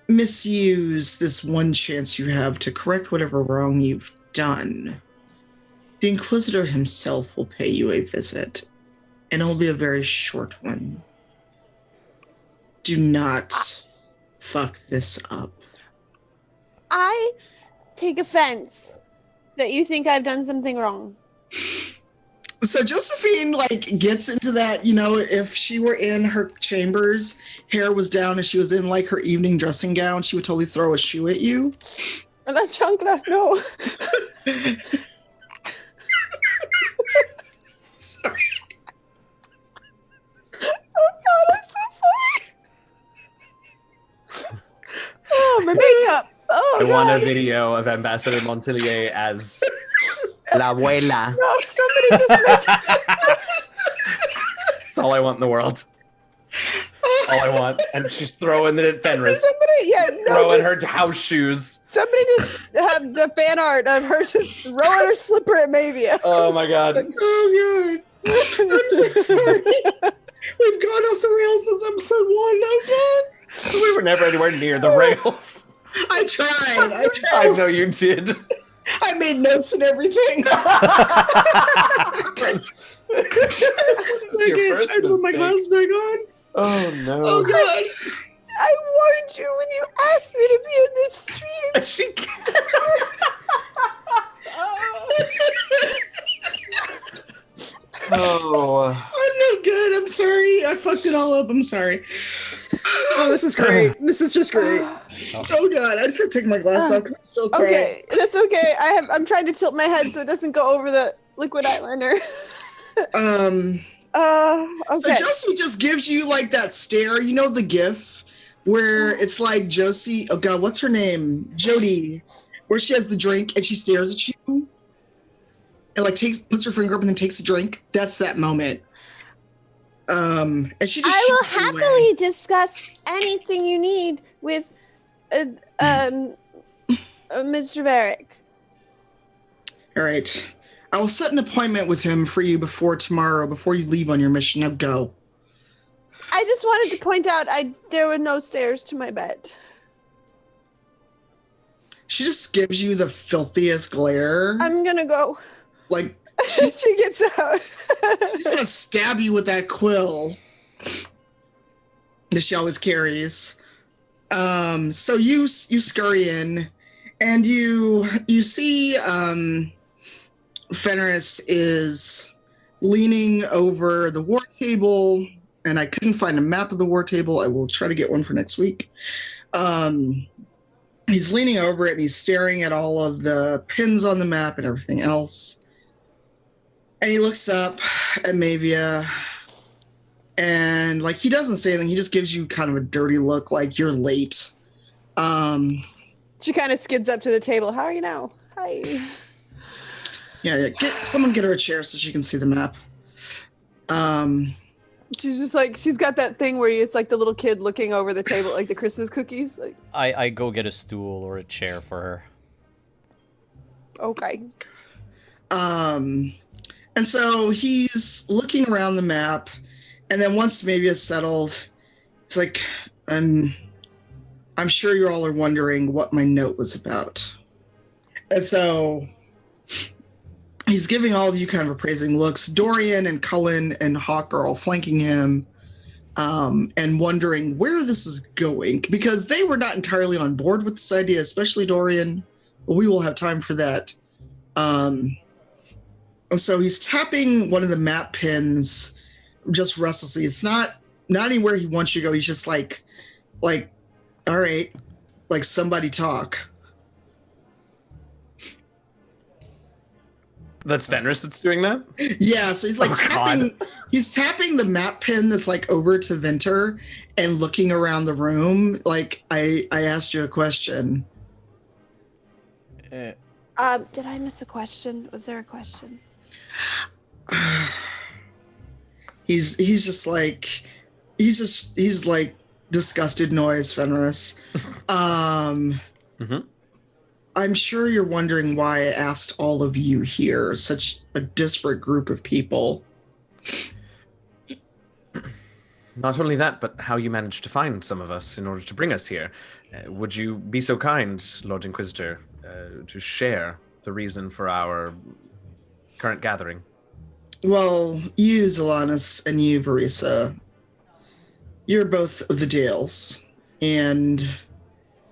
misuse this one chance you have to correct whatever wrong you've done, the Inquisitor himself will pay you a visit, and it'll be a very short one. Do not fuck this up. I take offense that you think I've done something wrong. So Josephine gets into that, if she were in her chambers, hair was down, and she was in her evening dressing gown, she would totally throw a shoe at you. And that chancla, no. Sorry. Oh God, I'm so sorry. Oh, my makeup. Oh, I God. want a video of Ambassador Montelier as La Abuela. No, somebody just make That's all I want in the world. That's all I want. And she's throwing it at Fenris. Throwing her house shoes. Somebody just have the fan art of her just throwing her slipper at Mavia. Oh my God. Oh God. I'm so sorry. We've gone off the rails this episode 1. Oh God. We were never anywhere near the rails. I tried. I know you did. I made notes and everything. This is your first I put my mistake. glasses back on. Oh no. Oh God. I warned you when you asked me to be in this stream. She Oh. I'm no good. I'm sorry. I fucked it all up. I'm sorry. Oh, this is great. This is just great. Oh God. I just have to take my glasses off because I'm still crying. Okay, that's okay. I'm trying to tilt my head so it doesn't go over the liquid eyeliner. Okay. Okay. So Josie just gives you that stare. You know the gif where it's Josie. Oh God, what's her name? Jody. Where she has the drink and she stares at you and puts her finger up and then takes a drink. That's that moment. And she just. I will shoots you away. happily discuss anything you need with Mr. Varric. All right. I will set an appointment with him for you before tomorrow, before you leave on your mission. Now go. I just wanted to point out there were no stairs to my bed. She just gives you the filthiest glare. I'm gonna go. She gets out. She's gonna stab you with that quill that she always carries. So you scurry in, and you see Fenris is leaning over the war table, and I couldn't find a map of the war table. I will try to get one for next week. He's leaning over it, and he's staring at all of the pins on the map and everything else. And he looks up at Mavia, and like he doesn't say anything. He just gives you kind of a dirty look, like you're late. She kind of skids up to the table. How are you now? Hi. Yeah. Someone get her a chair so she can see the map. She's just like, she's got that thing where it's like the little kid looking over the table, like the Christmas cookies. Like, I go get a stool or a chair for her. okay. And so he's looking around the map, and then once maybe it's settled, it's like, I'm sure you all are wondering what my note was about. And so he's giving all of you kind of appraising looks. Dorian and Cullen and Hawk are all flanking him, and wondering where this is going, because they were not entirely on board with this idea, especially Dorian. But we will have time for that. So he's tapping one of the map pins just restlessly. It's not anywhere he wants you to go. He's just like, all right, like somebody talk. That's Fenris that's doing that? Yeah, so he's like God. He's tapping the map pin that's like over to Venter and looking around the room. Like, I asked you a question. Did I miss a question? Was there a question? He's just like disgusted noise, Fenris. I'm sure you're wondering why I asked all of you here, such a disparate group of people. Not only that, but how you managed to find some of us in order to bring us here. Would you be so kind, Lord Inquisitor, to share the reason for our current gathering? Well, you, Zalanis, and you, Verisa, you're both of the Dales, and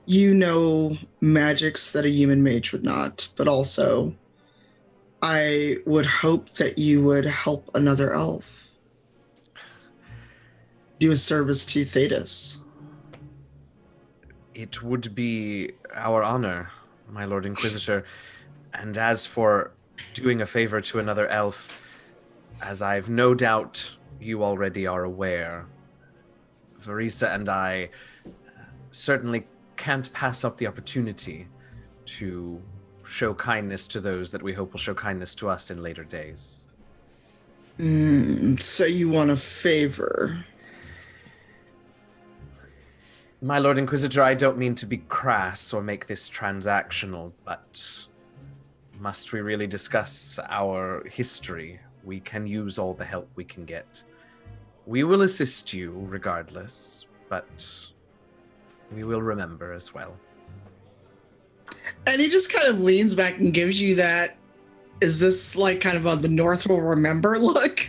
you know magics that a human mage would not, but also I would hope that you would help another elf. Do a service to Thetis. It would be our honor, my Lord Inquisitor. And as for doing a favor to another elf, as I've no doubt you already are aware, Verisa and I certainly can't pass up the opportunity to show kindness to those that we hope will show kindness to us in later days. So you want a favor? My Lord Inquisitor, I don't mean to be crass or make this transactional, but must we really discuss our history? We can use all the help we can get. We will assist you regardless, but we will remember as well. And he just kind of leans back and gives you that, is this like kind of a the North will remember look?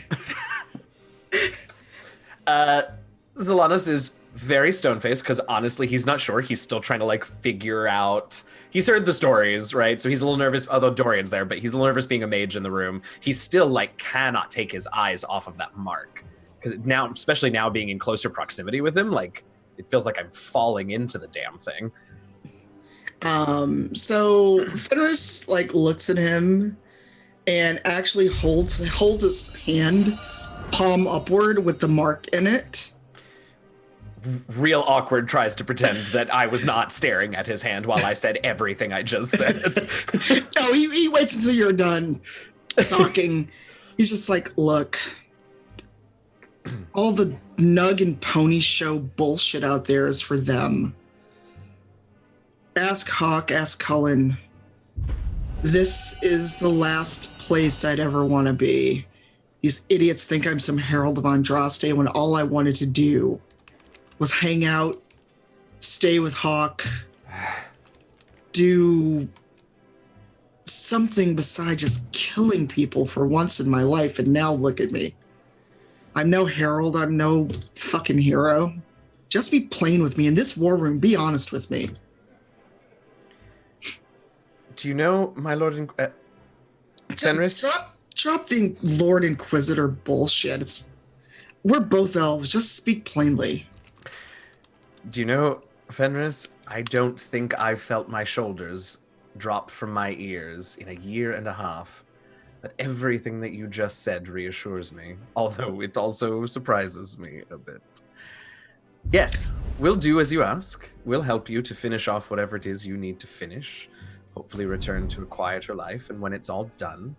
Zalanis is very stone-faced because honestly, he's not sure. He's still trying to like figure out. He's heard the stories, right? So he's a little nervous, although Dorian's there, but he's a little nervous being a mage in the room. He still like cannot take his eyes off of that mark. Because now, especially now being in closer proximity with him, like it feels like I'm falling into the damn thing. So Fenris like looks at him and actually holds his hand palm upward with the mark in it. Real awkward tries to pretend that I was not staring at his hand while I said everything I just said. No, he waits until you're done talking. He's just like, look, all the nug and pony show bullshit out there is for them. Ask Hawk, ask Cullen. This is the last place I'd ever want to be. These idiots think I'm some Herald of Andraste when all I wanted to do was hang out, stay with Hawk, do something besides just killing people for once in my life, and now look at me. I'm no herald, I'm no fucking hero. Just be plain with me in this war room, be honest with me. Do you know, my Lord Fenris? Drop the Lord Inquisitor bullshit. We're both elves, just speak plainly. Do you know, Fenris, I don't think I've felt my shoulders drop from my ears in a year and a half. But everything that you just said reassures me, although it also surprises me a bit. Yes, we'll do as you ask. We'll help you to finish off whatever it is you need to finish. Hopefully return to a quieter life, and when it's all done,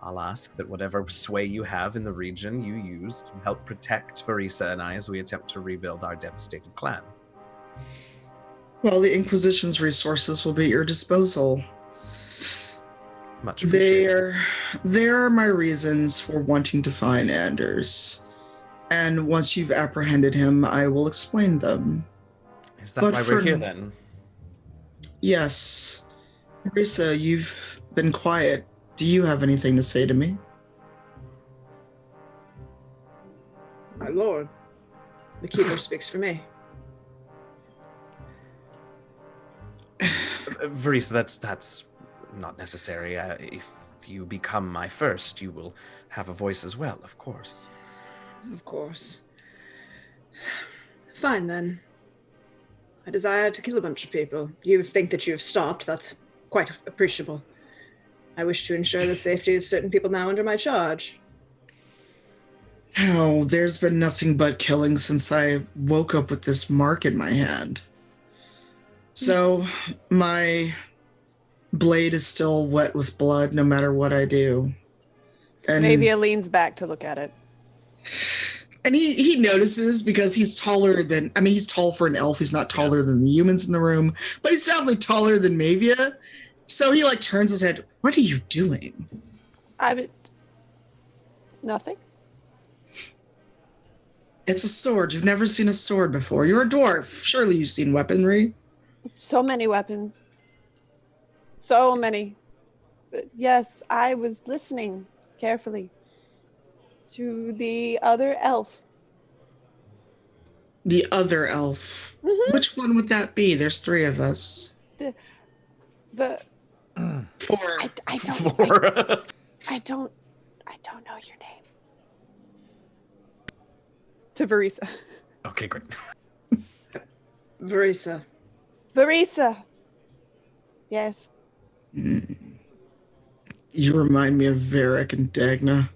I'll ask that whatever sway you have in the region you use to help protect Verisa and I as we attempt to rebuild our devastated clan. Well, the Inquisition's resources will be at your disposal. Much appreciated. There are my reasons for wanting to find Anders. And once you've apprehended him, I will explain them. Is that why we're here then? Yes. Marisa, you've been quiet. Do you have anything to say to me? My lord, the keeper speaks for me. Verisa, that's not necessary. If you become my first, you will have a voice as well, of course. Of course. Fine, then. I desire to kill a bunch of people. You think that you have stopped. That's quite appreciable. I wish to ensure the safety of certain people now under my charge. Oh, there's been nothing but killing since I woke up with this mark in my hand. So, my blade is still wet with blood no matter what I do. And Mavia leans back to look at it. And he notices because he's taller than, I mean, he's tall for an elf. He's not taller than the humans in the room, but he's definitely taller than Mavia. So he like turns his head. What are you doing? Nothing. It's a sword. You've never seen a sword before. You're a dwarf. Surely you've seen weaponry. So many weapons. So many. But yes, I was listening carefully to the other elf. The other elf. Mm-hmm. Which one would that be? There's 3 of us. The 4. I don't 4. I don't know your name. To Verisa. Okay, great. Verisa. Verisa. Yes. You remind me of Varric and Dagna.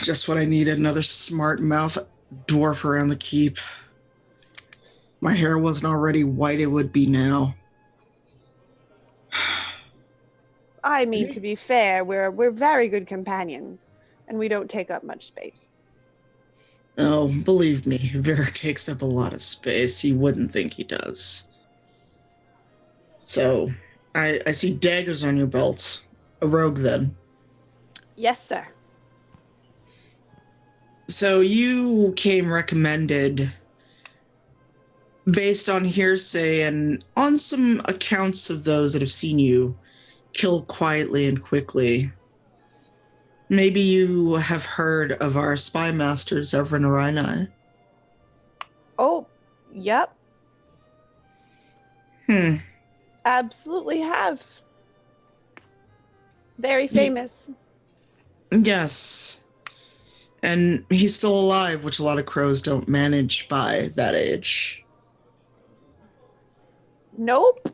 Just what I needed, another smart mouth dwarf around the keep. My hair wasn't already white, it would be now. I mean, to be fair, we're very good companions, and we don't take up much space. Oh, believe me, Varric takes up a lot of space. You wouldn't think he does. So, I see daggers on your belt. A rogue, then. Yes, sir. So you came recommended based on hearsay and on some accounts of those that have seen you killed quietly and quickly. Maybe you have heard of our spy masters, Everin Arinai. Oh, yep. Absolutely have. Very famous. Yes. And he's still alive, which a lot of crows don't manage by that age. Nope.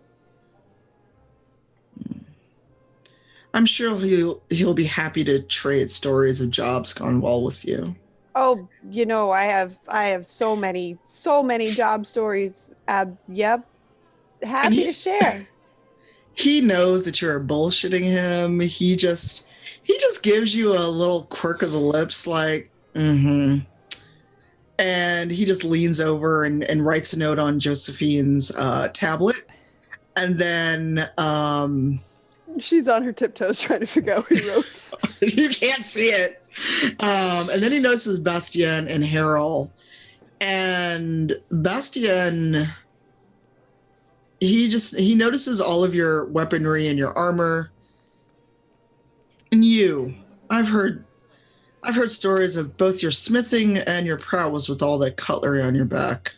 I'm sure he'll be happy to trade stories of jobs gone well with you. Oh, you know, I have so many job stories. Yep. Happy to share. He knows that you're bullshitting him. He just gives you a little quirk of the lips like, And he just leans over and writes a note on Josephine's tablet. And then she's on her tiptoes trying to figure out what he wrote. You can't see it. And then he notices Bastien and Harrell. And Bastien, he notices all of your weaponry and your armor. And you, I've heard stories of both your smithing and your prowess with all that cutlery on your back.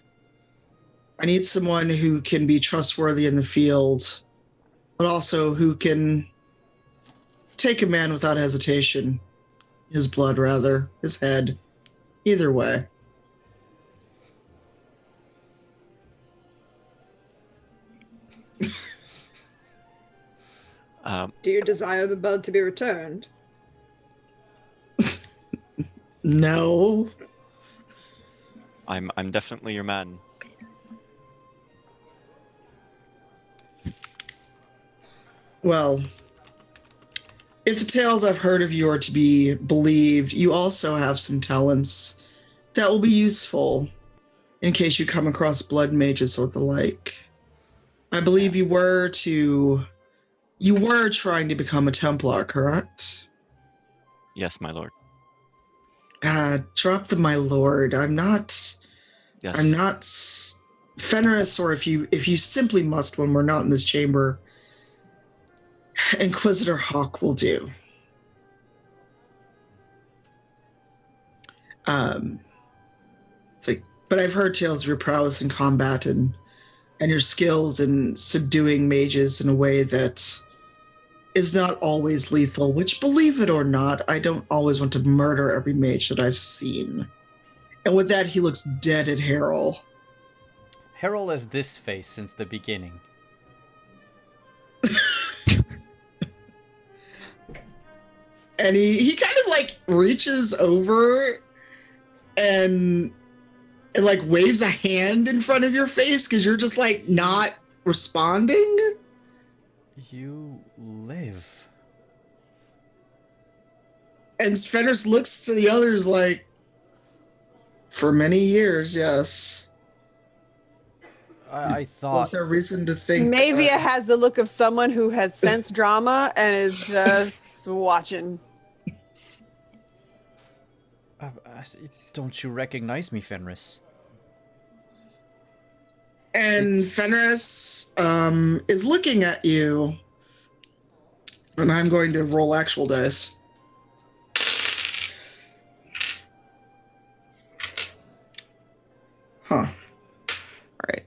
I need someone who can be trustworthy in the field, but also who can take a man without hesitation. His blood, rather. His head. Either way. Do you desire the blood to be returned? No. I'm definitely your man. Well, if the tales I've heard of you are to be believed, you also have some talents that will be useful in case you come across blood mages or the like. I believe you were trying to become a Templar, correct? Yes, my lord. Drop the my lord. I'm not Yes. Fenris, or if you simply must when we're not in this chamber, Inquisitor Hawk will do. But I've heard tales of your prowess in combat and your skills in subduing mages in a way that is not always lethal, which, believe it or not, I don't always want to murder every mage that I've seen. And with that, he looks dead at Harold. Harold has this face since the beginning. And he kind of like reaches over and like waves a hand in front of your face because you're just like not responding. You live. And Fenris looks to the others like, for many years, yes. I Was thought... there reason to think... Mavia has the look of someone who has sensed drama and is just watching. Don't you recognize me, Fenris? And Fenris is looking at you. And I'm going to roll actual dice. Huh. All right.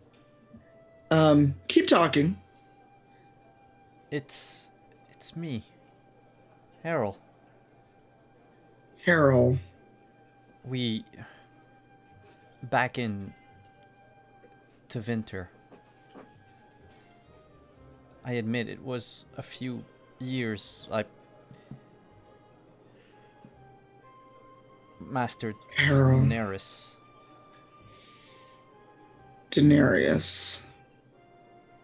Keep talking. It's me. Harold. Harold. We... Back in... to winter. I admit it was a few years. I mastered Harold. Daenerys.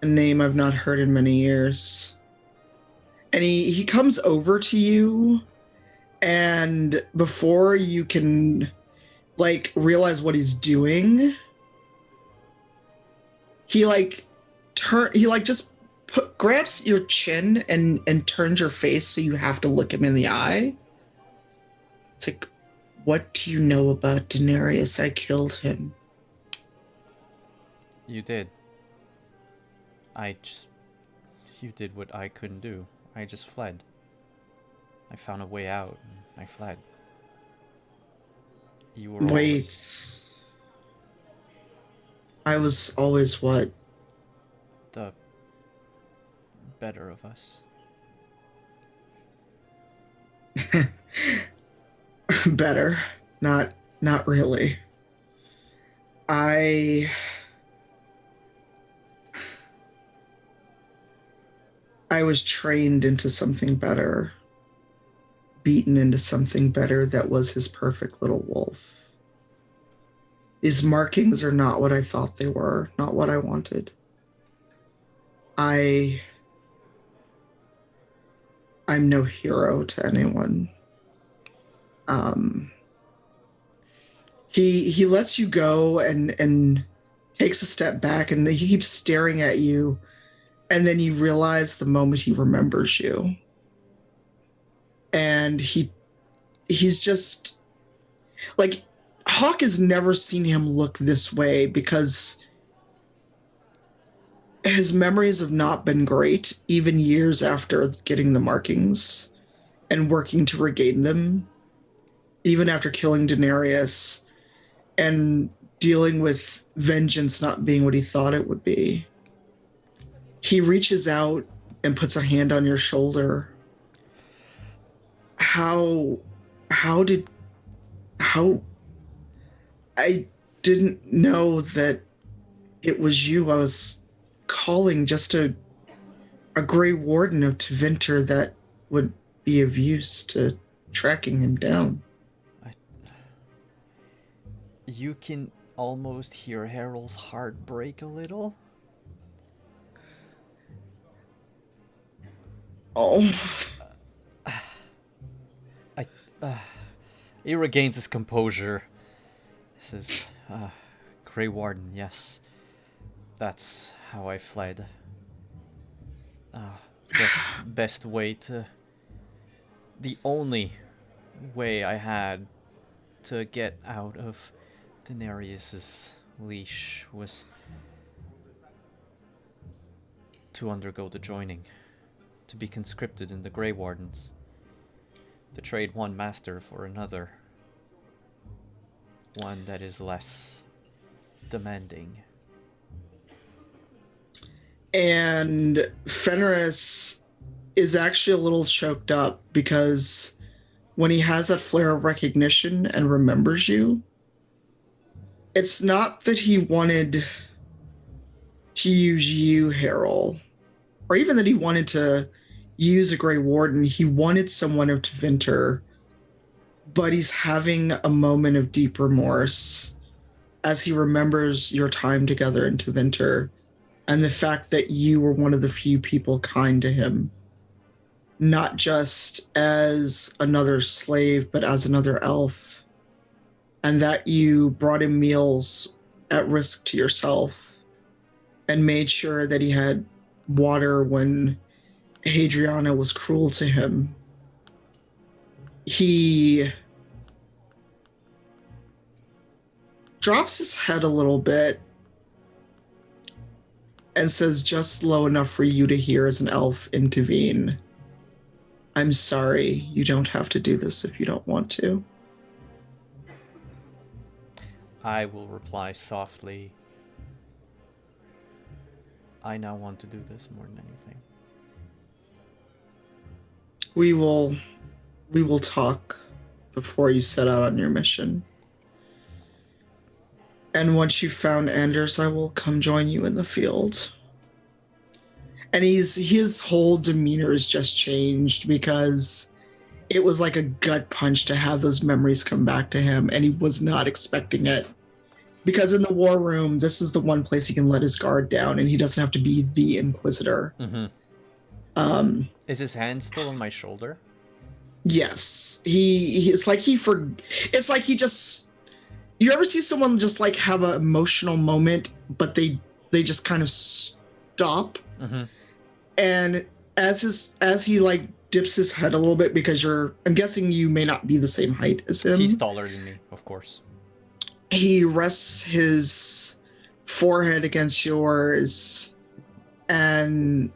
A name I've not heard in many years. And he comes over to you, and before you can like realize what he's doing, he just grabs your chin and turns your face so you have to look him in the eye. It's like, what do you know about Daenerys? I killed him. You did. You did what I couldn't do. I just fled. I found a way out, and I fled. You were Wait. I was always what? The better of us. Better. Not really. I was trained into something better, beaten into something better that was his perfect little wolf. These markings are not what I thought they were, not what I wanted. I'm no hero to anyone. He lets you go and takes a step back, and he keeps staring at you. And then you realize the moment he remembers you. And he's just like, Hawk has never seen him look this way because his memories have not been great, even years after getting the markings. and working to regain them, even after killing Daenerys and dealing with vengeance not being what he thought it would be. He reaches out and puts a hand on your shoulder. How I didn't know that it was you. I was calling just a Grey Warden of Tevinter that would be of use to tracking him down. You can almost hear Harold's heart break a little. Oh. He regains his composure. He says, Grey Warden, yes. That's how I fled. The best way to... The only way I had to get out of Daenerys' leash was to undergo the joining, to be conscripted in the Grey Wardens, to trade one master for another, one that is less demanding. And Fenris is actually a little choked up because when he has that flare of recognition and remembers you, it's not that he wanted to use you, Harold, or even that he wanted to use a Grey Warden. He wanted someone of Tevinter, but he's having a moment of deep remorse as he remembers your time together in Tevinter and the fact that you were one of the few people kind to him, not just as another slave, but as another elf, and that you brought him meals at risk to yourself and made sure that he had water when Hadriana was cruel to him. He drops his head a little bit and says, just low enough for you to hear as an elf intervene, I'm sorry, you don't have to do this if you don't want to. I will reply softly, I now want to do this more than anything. We will talk before you set out on your mission. And once you've found Anders, I will come join you in the field. And his whole demeanor has just changed because it was like a gut punch to have those memories come back to him, and he was not expecting it. Because in the war room, this is the one place he can let his guard down, and he doesn't have to be the Inquisitor. Mm-hmm. Is his hand still on my shoulder? Yes. It's like he just... You ever see someone just like have an emotional moment, but they just kind of stop? Mm-hmm. And as he like dips his head a little bit, because I'm guessing you may not be the same height as him. He's taller than me, of course. He rests his forehead against yours and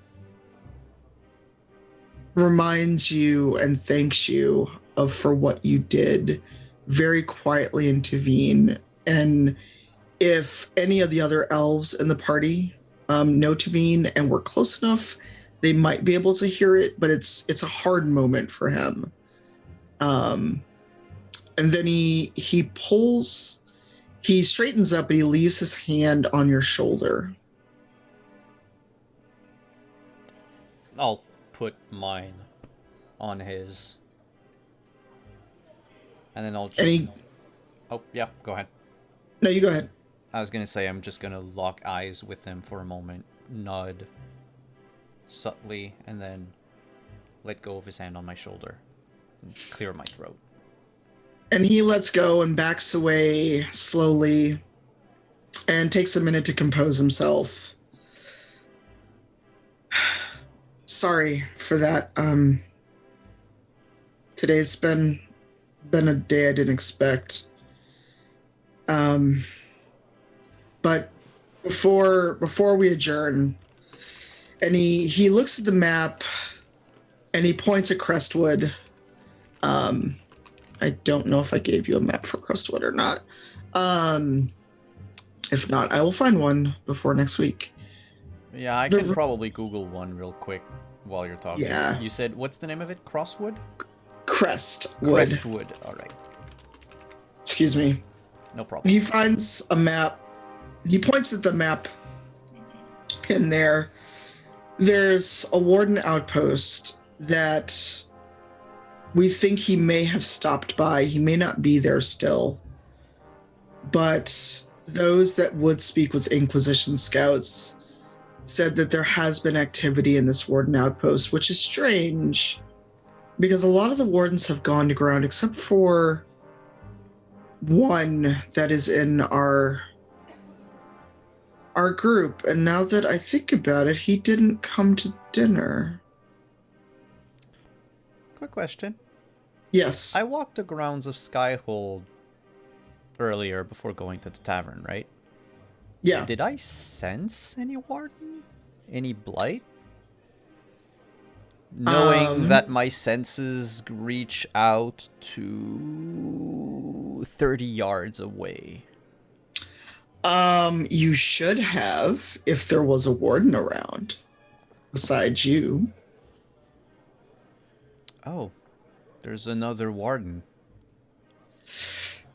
reminds you and thanks you for what you did. Very quietly intervene, and if any of the other elves in the party know Tavine and were close enough, they might be able to hear it, but it's a hard moment for him. And then he straightens up and he leaves his hand on your shoulder. I'll put mine on his. And then I'll just... Oh, yeah, go ahead. No, you go ahead. I was going to say I'm just going to lock eyes with him for a moment, nod subtly, and then let go of his hand on my shoulder and clear my throat. And he lets go and backs away slowly and takes a minute to compose himself. Sorry for that. Today's been a day I didn't expect. But before we adjourn, and he looks at the map and he points at Crestwood I don't know if I gave you a map for Crestwood or not. If not, I will find one before next week. Yeah, I can probably Google one real quick while you're talking. Yeah. You said, what's the name of it? Crosswood? Crestwood. Crestwood, alright. Excuse me. No problem. He finds a map. He points at the map in there. There's a warden outpost that we think he may have stopped by. He may not be there still. But those that would speak with Inquisition scouts said that there has been activity in this warden outpost, which is strange because a lot of the wardens have gone to ground except for one that is in our group. And now that I think about it, he didn't come to dinner. Quick question. Yes. I walked the grounds of Skyhold earlier before going to the tavern, right? Yeah. Did I sense any warden? Any blight? Knowing that my senses reach out to 30 yards away. You should have if there was a warden around besides you. Oh, there's another warden.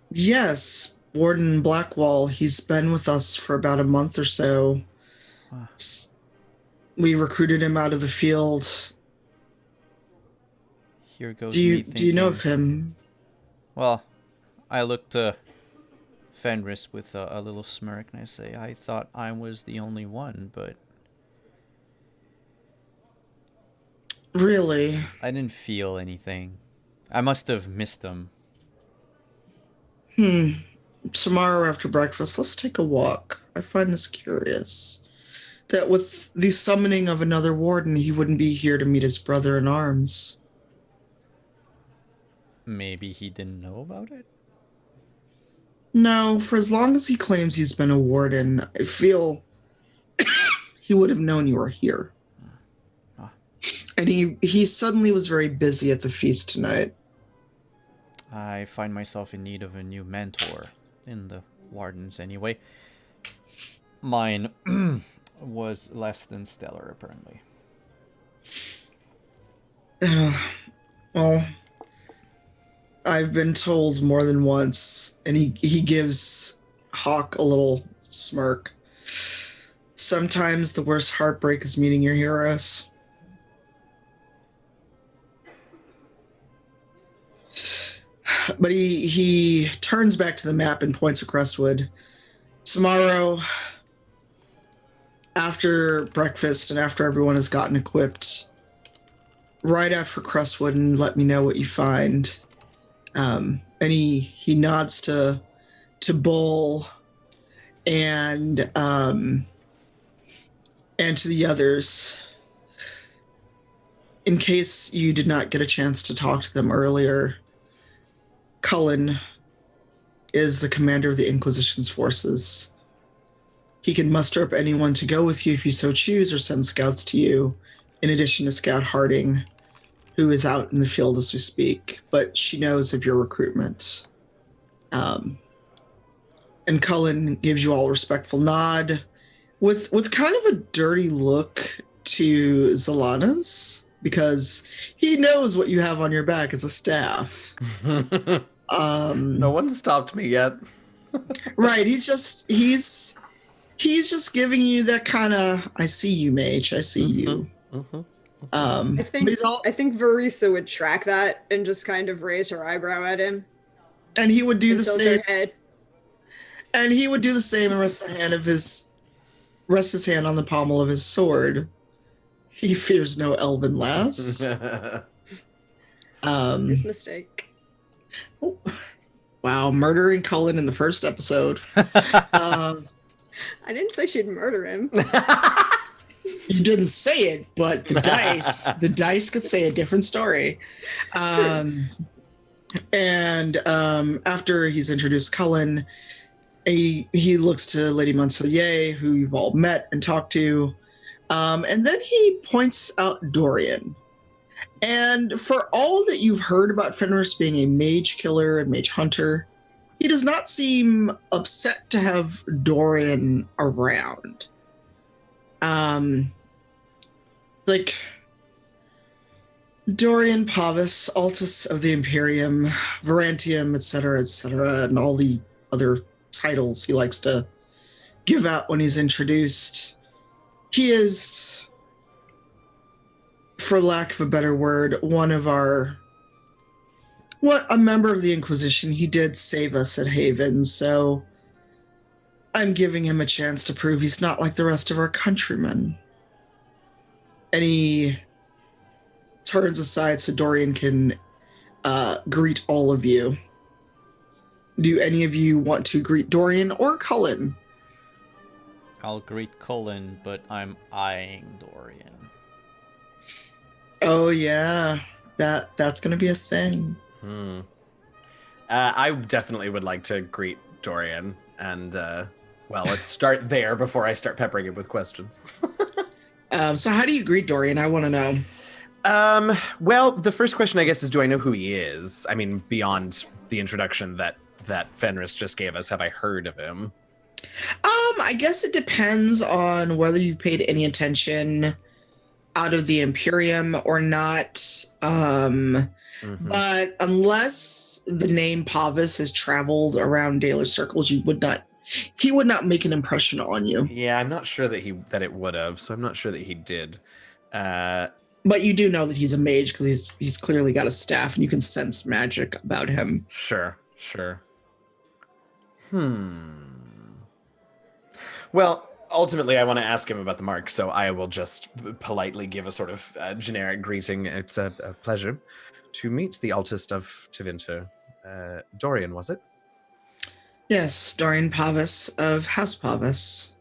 Yes, Warden Blackwall. He's been with us for about a month or so. Huh. We recruited him out of the field. Here goes Do me you know thinking- of him? Well, I looked to Fenris with a little smirk and I say, I thought I was the only one, but Really? I didn't feel anything. I must have missed them. Tomorrow after breakfast, let's take a walk. I find this curious. That with the summoning of another warden, he wouldn't be here to meet his brother in arms. Maybe he didn't know about it? No, for as long as he claims he's been a warden, I feel he would have known you were here. Ah. And he suddenly was very busy at the feast tonight. I find myself in need of a new mentor. In the wardens, anyway. Mine was less than stellar, apparently. Well, I've been told more than once, and he gives Hawk a little smirk. Sometimes the worst heartbreak is meeting your heroes. But he turns back to the map and points at Crestwood. Tomorrow, after breakfast and after everyone has gotten equipped, ride out for Crestwood and let me know what you find. And he nods to Bull and to the others. In case you did not get a chance to talk to them earlier, Cullen is the commander of the Inquisition's forces. He can muster up anyone to go with you if you so choose, or send scouts to you, in addition to Scout Harding, who is out in the field as we speak, but she knows of your recruitment. And Cullen gives you all a respectful nod with kind of a dirty look to Zalanas, because he knows what you have on your back as a staff. No one stopped me yet. Right, he's just giving you that kind of, I see you, mage, I see you. I But think he's all, I think Verisa would track that and just kind of raise her eyebrow at him. and he would do and the tilt same. her head. And he would do the same and rest his hand on the pommel of his sword. He fears no elven lass. His mistake. Wow, murdering Cullen in the first episode. I didn't say she'd murder him. You didn't say it, but the dice could say a different story. And after he's introduced Cullen, he looks to Lady Monsoyer, who you've all met and talked to. And then he points out Dorian. And for all that you've heard about Fenris being a mage killer and mage hunter, he does not seem upset to have Dorian around. Like Dorian Pavis, Altus of the Imperium, Varantium, etc., and all the other titles he likes to give out when he's introduced. He is, for lack of a better word, a member of the Inquisition. He did save us at Haven, so I'm giving him a chance to prove he's not like the rest of our countrymen. And he turns aside so Dorian can greet all of you. Do any of you want to greet Dorian or Cullen? I'll greet Cullen, but I'm eyeing Dorian. Oh yeah, that's gonna be a thing. I definitely would like to greet Dorian, and well, let's start there before I start peppering him with questions. So how do you greet Dorian? I want to know. Well, the first question, I guess, is do I know who he is? I mean, beyond the introduction that Fenris just gave us, have I heard of him? I guess it depends on whether you've paid any attention out of the Imperium or not. But unless the name Pavis has traveled around Daler circles, he would not make an impression on you. Yeah, I'm not sure that it would have, so I'm not sure that he did. But you do know that he's a mage because he's clearly got a staff and you can sense magic about him. Sure. Well, ultimately, I want to ask him about the mark, so I will just politely give a sort of generic greeting. It's a pleasure to meet the Altist of Tevinter. Dorian, was it? Yes, Dorian Pavis of House Pavis.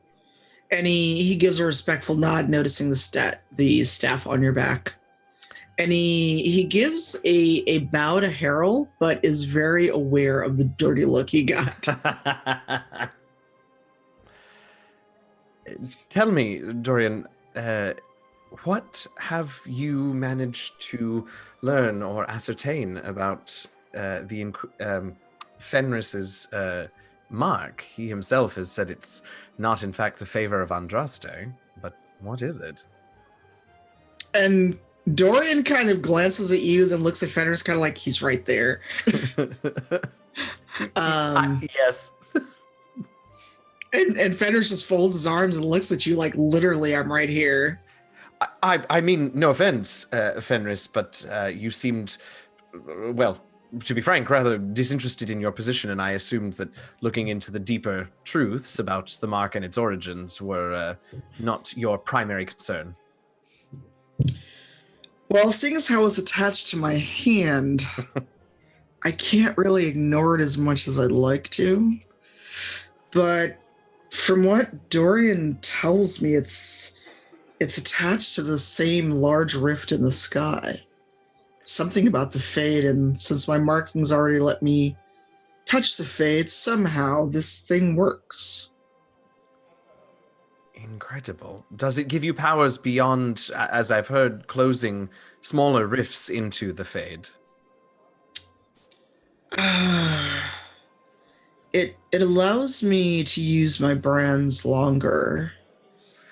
And he gives a respectful nod, noticing the staff on your back. And he gives a bow to Harold, but is very aware of the dirty look he got. Tell me, Dorian, what have you managed to learn or ascertain about Fenris's mark? He himself has said it's not, in fact, the favor of Andraste, but what is it? And Dorian kind of glances at you, then looks at Fenris, kind of like he's right there. Yes. And Fenris just folds his arms and looks at you like, literally, I'm right here. I mean, no offense, Fenris, but you seemed, well, to be frank, rather disinterested in your position, and I assumed that looking into the deeper truths about the mark and its origins were not your primary concern. Well, seeing as how it's attached to my hand, I can't really ignore it as much as I'd like to. But from what Dorian tells me, it's attached to the same large rift in the sky. Something about the Fade, and since my markings already let me touch the Fade, somehow this thing works. Incredible. Does it give you powers beyond, as I've heard, closing smaller rifts into the Fade? It allows me to use my brands longer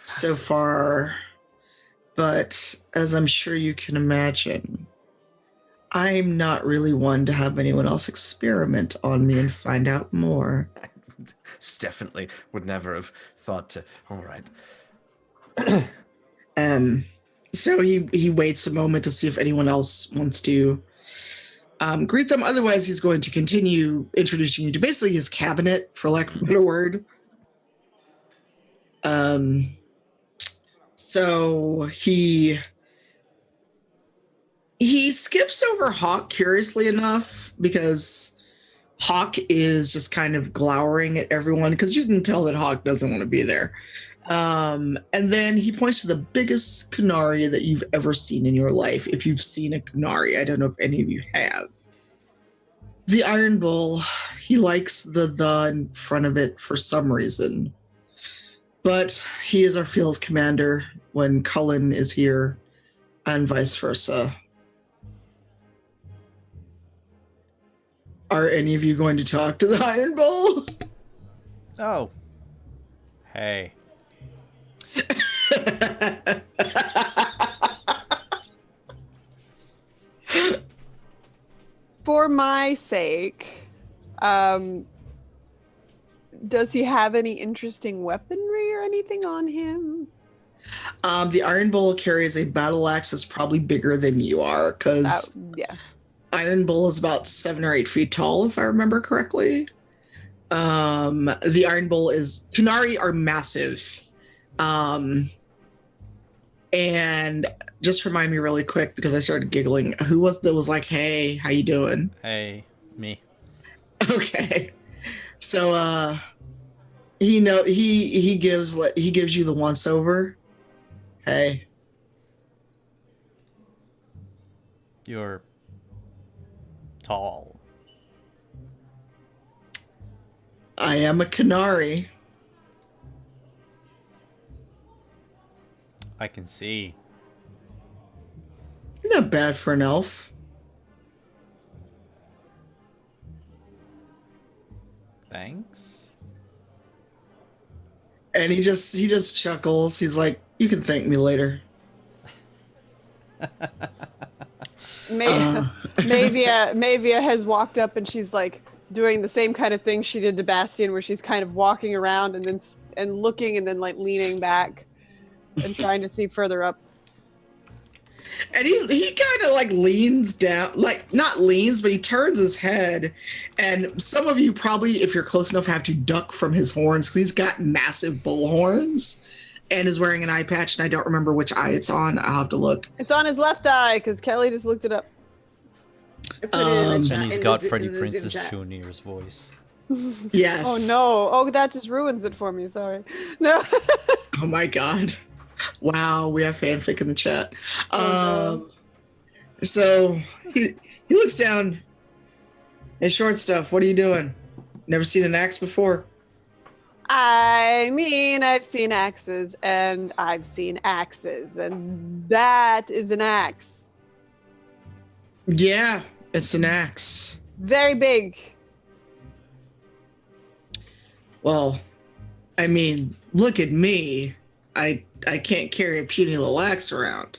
so far, but as I'm sure you can imagine, I'm not really one to have anyone else experiment on me and find out more. Definitely would never have thought to. All right. So he waits a moment to see if anyone else wants to greet them. Otherwise, he's going to continue introducing you to basically his cabinet, for lack of a better word. So he skips over Hawk, curiously enough, because Hawk is just kind of glowering at everyone, because you can tell that Hawk doesn't want to be there. And then he points to the biggest Canary that you've ever seen in your life. If you've seen a Canary, I don't know if any of you have. The Iron Bull, he likes the in front of it for some reason. But he is our field commander when Cullen is here, and vice versa. Are any of you going to talk to the Iron Bull? Oh. Hey. For my sake, does he have any interesting weaponry or anything on him? The Iron Bull carries a battle axe that's probably bigger than you are, because Yeah. Iron Bull is about 7 or 8 feet tall, if I remember correctly. The Iron Bull is Kunari are massive. And just remind me really quick, because I started giggling. Who was that was like, "Hey, how you doing?" Hey. Me. Okay. So he gives you the once over. Hey. You're tall. I am a Canary. I can see. You're not bad for an elf. Thanks. And he just chuckles. He's like, "You can thank me later." Mavia has walked up and she's like doing the same kind of thing she did to Bastian, where she's kind of walking around and then looking and then like leaning back and trying to see further up. And he kind of like leans down, like not leans, but he turns his head. And some of you probably, if you're close enough, have to duck from his horns, because he's got massive bull horns and is wearing an eye patch. And I don't remember which eye it's on. I'll have to look. It's on his left eye because Kelly just looked it up. I put it in the And chat- he's in got the Zo- Freddie in the Zoom Prince's chat. Jr.'s voice. Yes. Oh no! Oh, that just ruins it for me. Sorry. No. Oh my god. Wow, we have fanfic in the chat. Oh, So he looks down. Hey, short stuff, what are you doing? Never seen an axe before? I mean, I've seen axes and I've seen axes, and that is an axe. Yeah, it's an axe. Very big. Well, I mean, look at me. I can't carry a puny little axe around.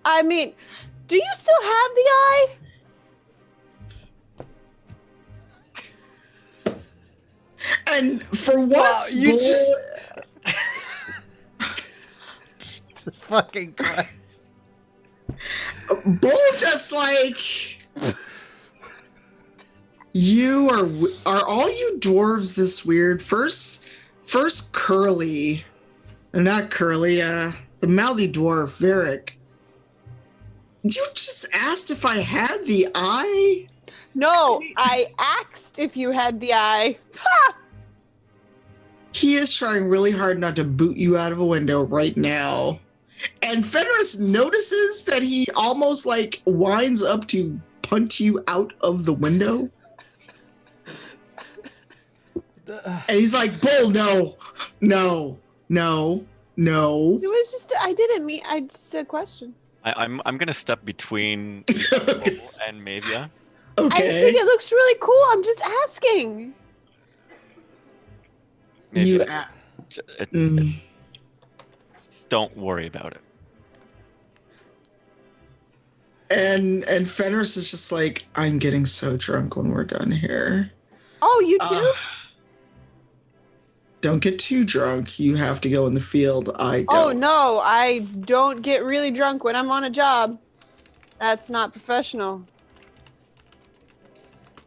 I mean, do you still have the eye? And for once, you Bull, Jesus fucking Christ. Bull just like you are all you dwarves this weird? First Curly, not Curly, the mouthy dwarf, Varric. You just asked if I had the eye? No, I asked if you had the eye. He is trying really hard not to boot you out of a window right now. And Fenris notices that he almost like winds up to punt you out of the window. And he's like, "Bull, no. It was just, I didn't mean, I just a question. I'm gonna step between Bull and Mavia. I just think it looks really cool. I'm just asking. You, Don't worry about it. and Fenris is just like, "I'm getting so drunk when we're done here." Oh, you too? Don't get too drunk. You have to go in the field. I don't. Oh no, I don't get really drunk when I'm on a job. That's not professional.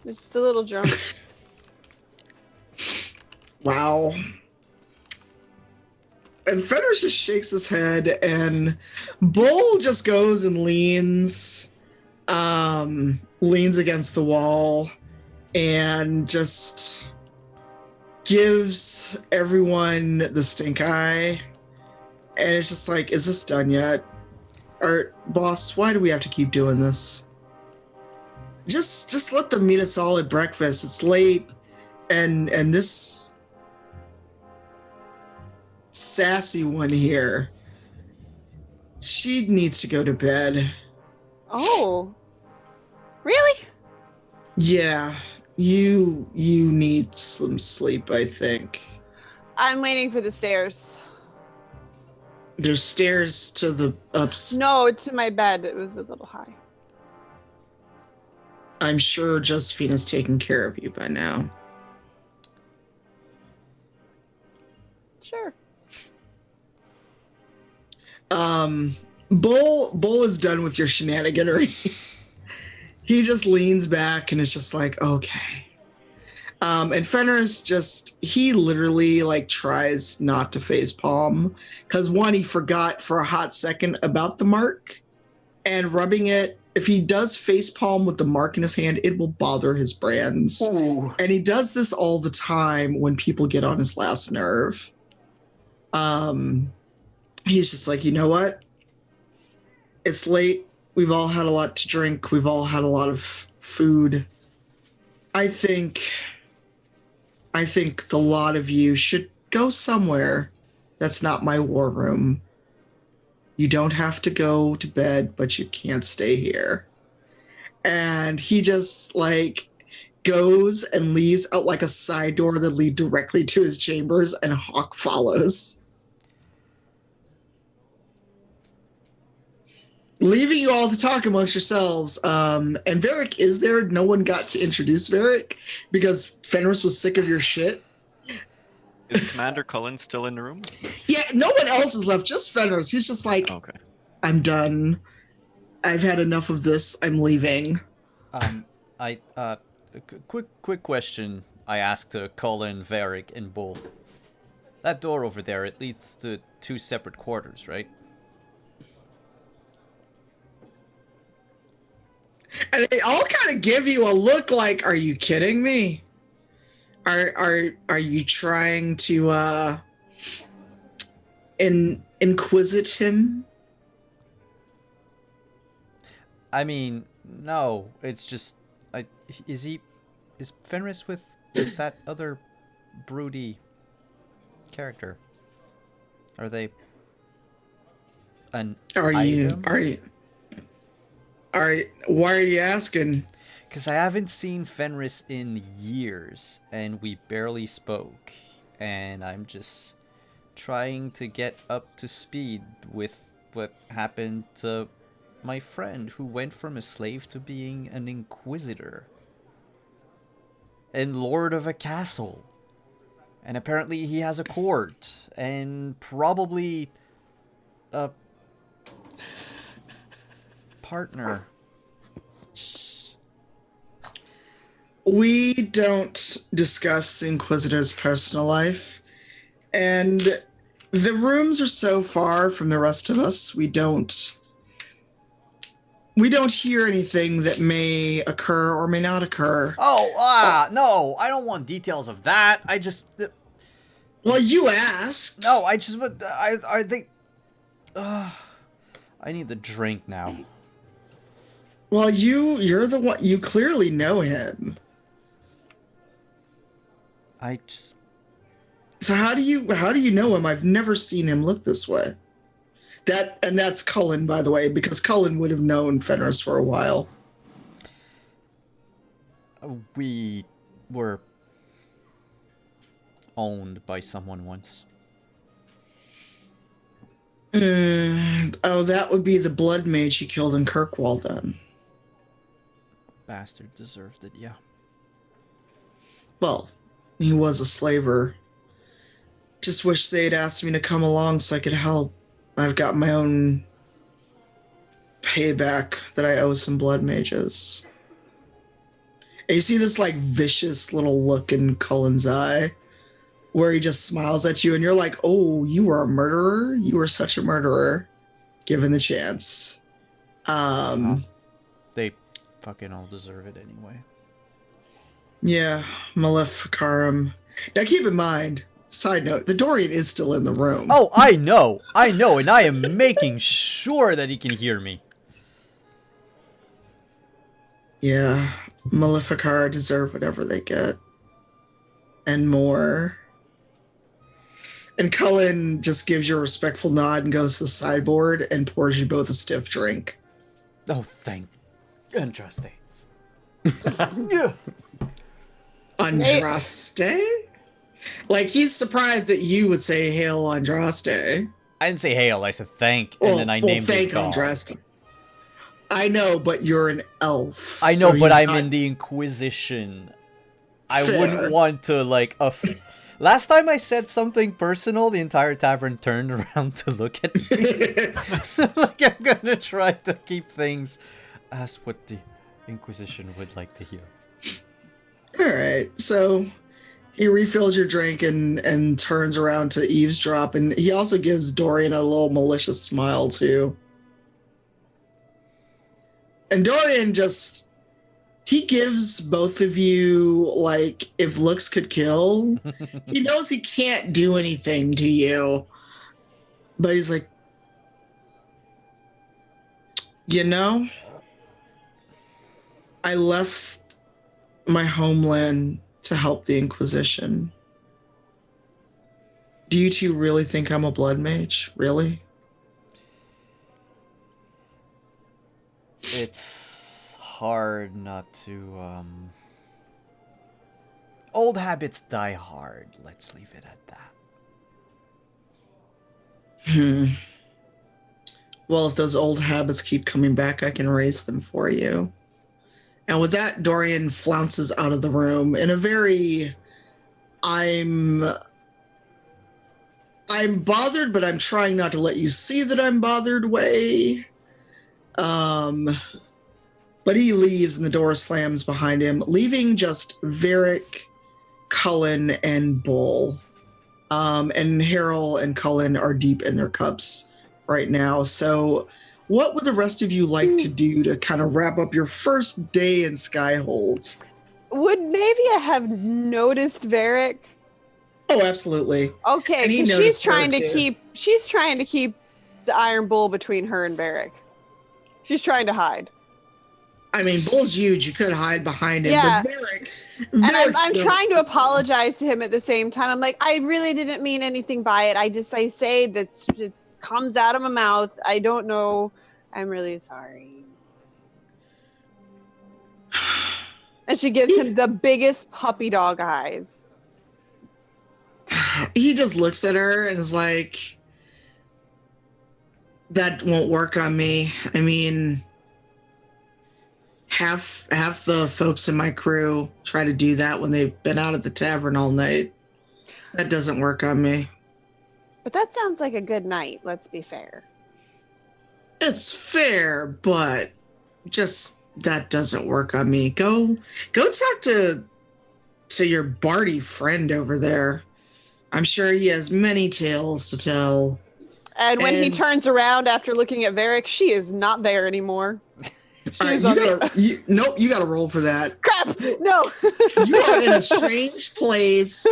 Just a little drunk. Wow. And Fenris just shakes his head, and Bull just goes and leans against the wall and just gives everyone the stink eye. And it's just like, is this done yet? Or, boss, why do we have to keep doing this? Just let them meet us all at breakfast. It's late, and this sassy one here, she needs to go to bed. Oh. Really? Yeah, you need some sleep, I think. I'm waiting for the stairs. There's stairs to the ups. No, to my bed. It was a little high. I'm sure Josephina's taking care of you by now. Sure. Bull is done with your shenaniganery. He just leans back and is just like, okay. And Fenris he literally like tries not to facepalm because one, he forgot for a hot second about the mark and rubbing it. If he does facepalm with the mark in his hand, it will bother his brands. Ooh. And he does this all the time when people get on his last nerve. He's just like, you know what? It's late. We've all had a lot to drink. We've all had a lot of food. I think the lot of you should go somewhere that's not my war room. You don't have to go to bed, but you can't stay here. And he just like goes and leaves out like a side door that lead directly to his chambers, and Hawk follows. Leaving you all to talk amongst yourselves. And Varric is there. No one got to introduce Varric because Fenris was sick of your shit. Is Commander Cullen still in the room? Yeah, no one else is left. Just Fenris. He's just like, Okay. I'm done. I've had enough of this. I'm leaving. Quick question. I asked Cullen, Varric, and Bull. That door over there, it leads to 2 separate quarters, right? And they all kind of give you a look like, are you kidding me? Are you trying to inquisit him? I mean, no. It's just, is Fenris with that other broody character? Are they an item? Why are you asking? Because I haven't seen Fenris in years, and we barely spoke, and I'm just trying to get up to speed with what happened to my friend who went from a slave to being an Inquisitor and Lord of a castle. And apparently he has a court, and probably a partner. We don't discuss Inquisitor's personal life, and the rooms are so far from the rest of us, we don't hear anything that may occur or may not occur. No, I don't want details of that. I just... Well, you asked. No, I think... I need the drink now. Well, you're the one, you clearly know him. So how do you know him? I've never seen him look this way. That's Cullen, by the way, because Cullen would have known Fenris for a while. We were owned by someone once. Oh, that would be the blood mage you killed in Kirkwall, then. Bastard deserved it, yeah. Well, he was a slaver. Just wish they'd asked me to come along so I could help. I've got my own payback that I owe some blood mages. And you see this like vicious little look in Cullen's eye where he just smiles at you and you're like, oh, you were a murderer? You were such a murderer, given the chance. They fucking all deserve it anyway. Yeah, Maleficarum. Now keep in mind, side note, the Dorian is still in the room. Oh, I know, and I am making sure that he can hear me. Yeah, Maleficar deserve whatever they get. And more. And Cullen just gives you a respectful nod and goes to the sideboard and pours you both a stiff drink. Oh, thank Interesting. Yeah. Andraste? Like, he's surprised that you would say hail Andraste. I didn't say hail, I said thank, and Well, then I named thank it God. Andraste. I know, but you're an elf. I know, so but he's I'm not in the Inquisition. I fair. wouldn't want to, like, last time I said something personal, the entire tavern turned around to look at me. So, like, I'm gonna try to keep things as what the Inquisition would like to hear. All right, so he refills your drink and turns around to eavesdrop, and he also gives Dorian a little malicious smile too. And Dorian he gives both of you, like, if looks could kill. He knows he can't do anything to you, but he's like, you know, I left my homeland to help the Inquisition. Do you two really think I'm a blood mage? Really? It's hard not to, old habits die hard. Let's leave it at that. Well, if those old habits keep coming back, I can erase them for you. And with that, Dorian flounces out of the room in a very, I'm bothered, but I'm trying not to let you see that I'm bothered way. But he leaves and the door slams behind him, leaving just Varric, Cullen, and Bull. And Harold and Cullen are deep in their cups right now. So what would the rest of you like to do to kind of wrap up your first day in Skyhold? Would Mavia have noticed Varric? Oh, absolutely. Okay, And he because noticed her, too. she's trying to keep the Iron Bull between her and Varric. She's trying to hide. I mean, Bull's huge. You could hide behind him. Yeah. But Varric, And I'm Varric's trying to apologize to him at the same time. I'm like, I really didn't mean anything by it. I say that just comes out of my mouth. I don't know. I'm really sorry. And she gives him the biggest puppy dog eyes. He just looks at her and is like, that won't work on me. I mean, half the folks in my crew try to do that when they've been out at the tavern all night. That doesn't work on me. But that sounds like a good night, let's be fair. It's fair, but just that doesn't work on me. Go talk to your Barty friend over there. I'm sure he has many tales to tell. And when he turns around after looking at Varric, she is not there anymore. All right, you gotta roll for that. Crap! No! You are in a strange place.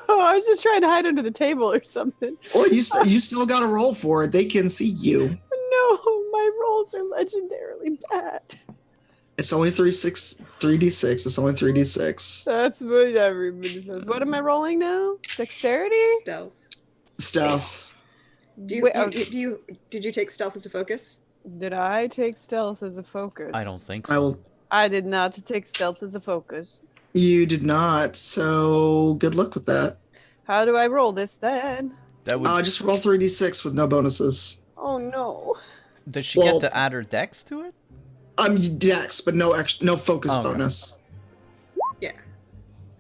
I was just trying to hide under the table or something. Well, you still gotta roll for it. They can see you. No, my rolls are legendarily bad. It's only 3d6. It's only 3d6. That's what everybody says. What am I rolling now? Dexterity? Stuff. Did you take stealth as a focus? Did I take stealth as a focus? I don't think so. I did not take stealth as a focus. You did not, so good luck with that. How do I roll this then? That would. Just roll 3d6 with no bonuses. Oh no. Does she get to add her dex to it? Dex, but no focus bonus. Yeah.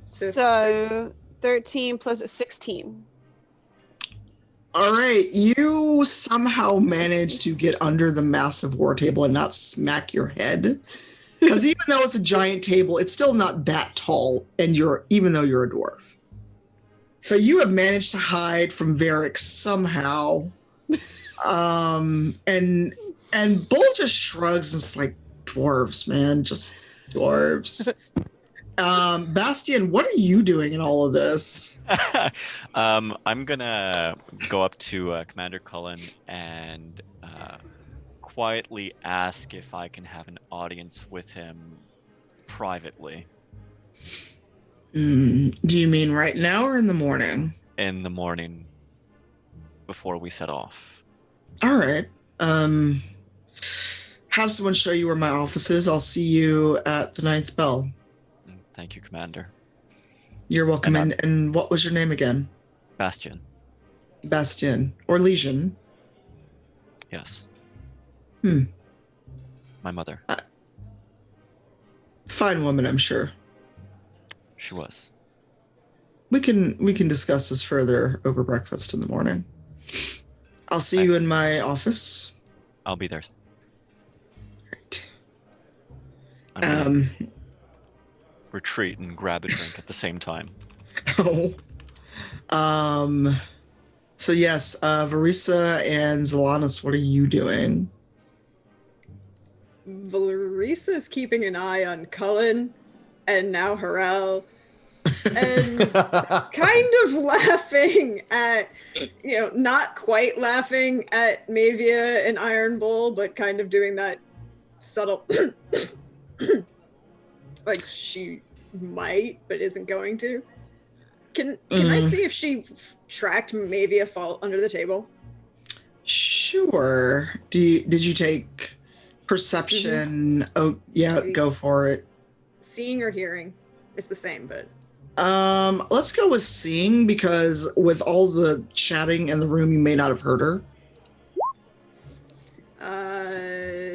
So 13 plus 16. All right, you somehow managed to get under the massive war table and not smack your head. Because even though it's a giant table, it's still not that tall, and even though you're a dwarf. So you have managed to hide from Varric somehow. And Bull just shrugs and it's like, dwarves, man, just dwarves. Bastian, what are you doing in all of this? I'm gonna go up to Commander Cullen and quietly ask if I can have an audience with him privately. Do you mean right now or in the morning? In the morning, before we set off. All right. have someone show you where my office is. I'll see you at the 9th bell. Thank you, Commander. You're welcome. And And what was your name again? Bastion. Bastion or Legion? Yes. Hmm. My mother. Fine woman, I'm sure. She was. We can discuss this further over breakfast in the morning. I'll see you in my office. I'll be there. Right. I'm gonna retreat and grab a drink at the same time. Oh. So yes, Varisa and Zelanis, what are you doing? Valerisa's keeping an eye on Cullen and now Harel, and kind of laughing at, not quite laughing at Mavia and Iron Bull, but kind of doing that subtle, like she might, but isn't going to. Can I see if she tracked Mavia fall under the table? Sure. Did you take perception? Mm-hmm. Oh, yeah, go for it. Seeing or hearing is the same, but let's go with seeing, because with all the chatting in the room, you may not have heard her.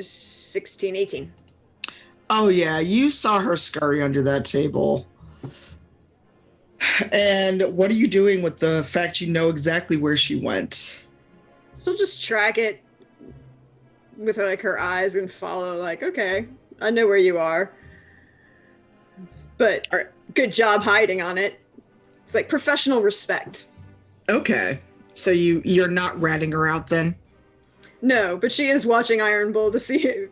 16, 18. Oh yeah, you saw her scurry under that table. And what are you doing with the fact you know exactly where she went? She'll just track it with like her eyes and follow, like, okay, I know where you are. But good job hiding on it. It's like professional respect. Okay. So you're not ratting her out then? No, but she is watching Iron Bull to see,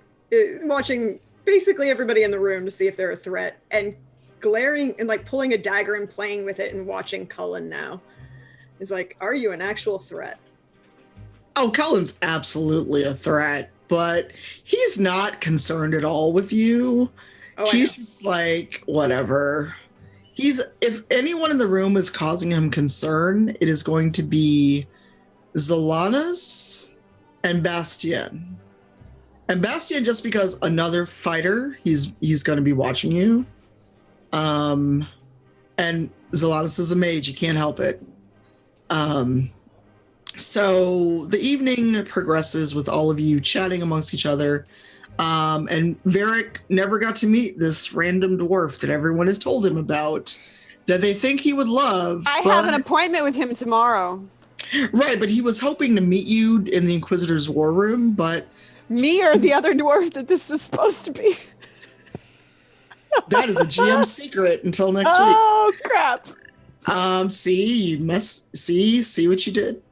watching basically everybody in the room to see if they're a threat, and glaring and like pulling a dagger and playing with it and watching Cullen now. Is like, are you an actual threat? Oh, Cullen's absolutely a threat, but he's not concerned at all with you. Oh, he's just like, whatever. If anyone in the room is causing him concern, it is going to be Zelanis and Bastion. And Bastion, just because another fighter, he's going to be watching you. And Zelanis is a mage, you can't help it. So the evening progresses with all of you chatting amongst each other. And Varric never got to meet this random dwarf that everyone has told him about, that they think he would love. I have an appointment with him tomorrow. Right, but he was hoping to meet you in the Inquisitor's war room, but... Me or the other dwarf that this was supposed to be? That is a GM secret until next week. Oh, crap. See, you must see what you did.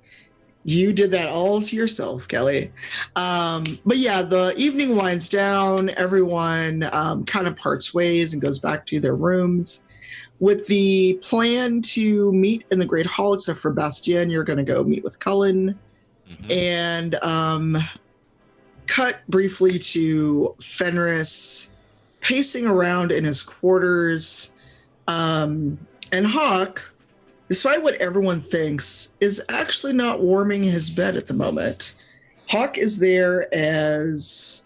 You did that all to yourself, Kelly. But yeah, the evening winds down. Everyone kind of parts ways and goes back to their rooms with the plan to meet in the Great Hall, except for Bastien. You're going to go meet with Cullen. Mm-hmm. And cut briefly to Fenris pacing around in his quarters. And Hawk, despite what everyone thinks, is actually not warming his bed at the moment. Hawk is there as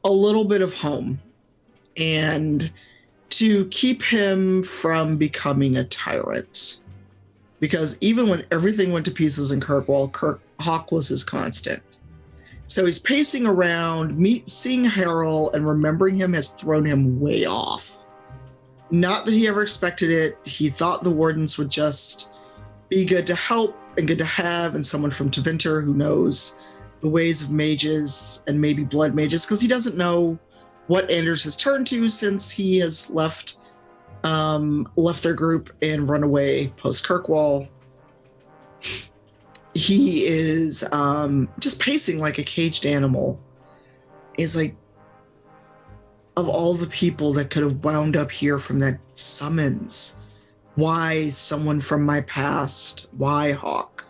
a little bit of home and to keep him from becoming a tyrant. Because even when everything went to pieces in Kirkwall, Hawk was his constant. So he's pacing around, seeing Harold, and remembering him has thrown him way off. Not that he ever expected it. He thought the wardens would just be good to help and good to have, and someone from Tevinter who knows the ways of mages and maybe blood mages, because he doesn't know what Anders has turned to since he has left their group and run away post Kirkwall. He is just pacing like a caged animal. Is like, of all the people that could have wound up here from that summons, why someone from my past? Why Hawk?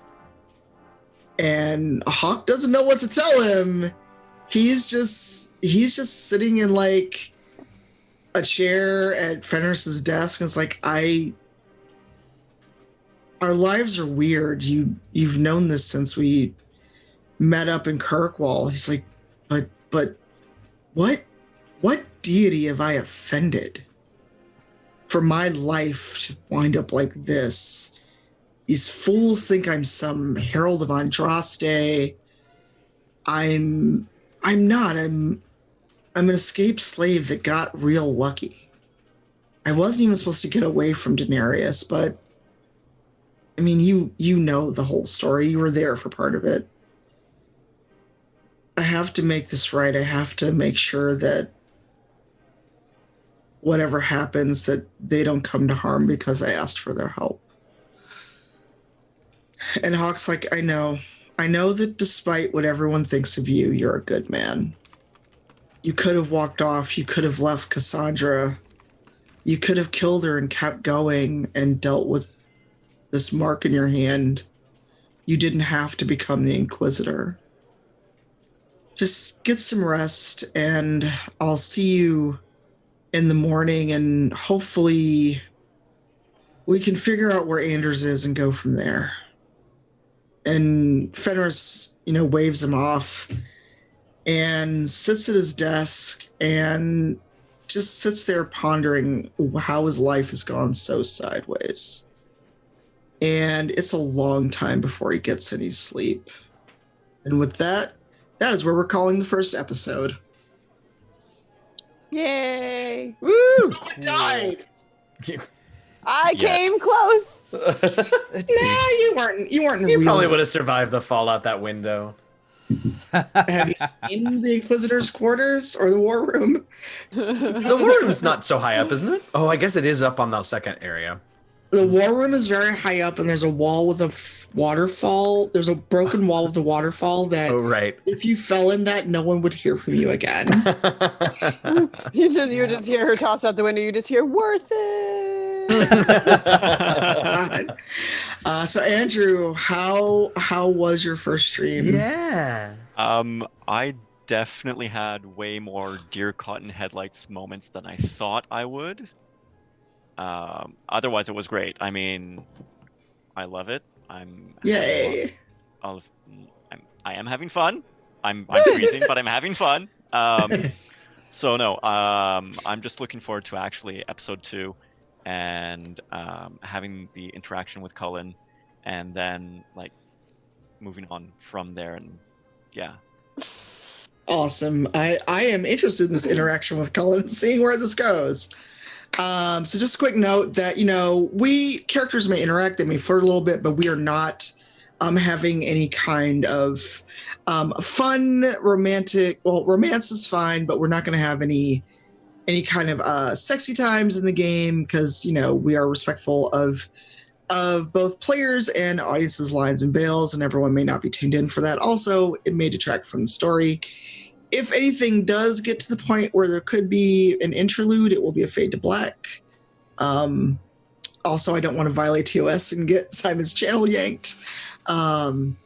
And Hawk doesn't know what to tell him. He's just sitting in like a chair at Fenris's desk, and it's like, our lives are weird. You've known this since we met up in Kirkwall. He's like, but what deity have I offended for my life to wind up like this? These fools think I'm some herald of Andraste. I'm not. I'm an escaped slave that got real lucky. I wasn't even supposed to get away from Daenerys, but I mean, you know the whole story. You were there for part of it. I have to make this right. I have to make sure that whatever happens, that they don't come to harm because I asked for their help. And Hawk's like, I know that despite what everyone thinks of you, you're a good man. You could have walked off. You could have left Cassandra. You could have killed her and kept going and dealt with this mark in your hand. You didn't have to become the Inquisitor. Just get some rest, and I'll see you in the morning, and hopefully we can figure out where Anders is and go from there. And Fenris, waves him off and sits at his desk and just sits there pondering how his life has gone so sideways. And it's a long time before he gets any sleep. And with that is where we're calling the first episode. Yay! Woo! I died. I came close. Nah, you weren't. You You probably would have survived the fall out that window. Have you seen the Inquisitor's quarters or the War Room? The War Room's not so high up, isn't it? Oh, I guess it is up on the second area. The War Room is very high up, and there's a wall with a waterfall. There's a broken wall with a waterfall that, Oh, right. if you fell in that, no one would hear from you again. You just hear her tossed out the window. You just hear worth it. So Andrew, how was your first stream? Yeah. I definitely had way more deer caught in headlights moments than I thought I would. Otherwise, it was great. I mean, I love it. Yay! I am having fun. I'm freezing, but I'm having fun. So no, I'm just looking forward to actually episode 2 and having the interaction with Cullen, and then like moving on from there. And yeah. Awesome. I am interested in this interaction with Cullen and seeing where this goes. So just a quick note that, we characters may interact, they may flirt a little bit, but we are not having any kind of fun, romantic, well, romance is fine, but we're not going to have any kind of sexy times in the game because, we are respectful of both players and audience's lines and veils, and everyone may not be tuned in for that. Also, it may detract from the story. If anything does get to the point where there could be an interlude, it will be a fade to black. Also, I don't want to violate TOS and get Simon's channel yanked. So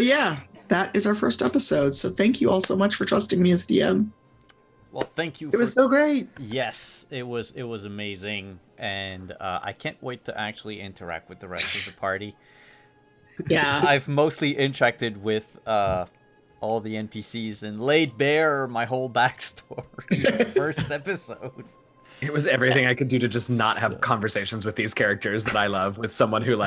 yeah, that is our first episode. So thank you all so much for trusting me as DM. Well, thank you. It was so great. Yes, it was amazing, and I can't wait to actually interact with the rest of the party. Yeah, I've mostly interacted with all the NPCs and laid bare my whole backstory in the first episode. It was everything I could do to just not have conversations with these characters that I love, with someone who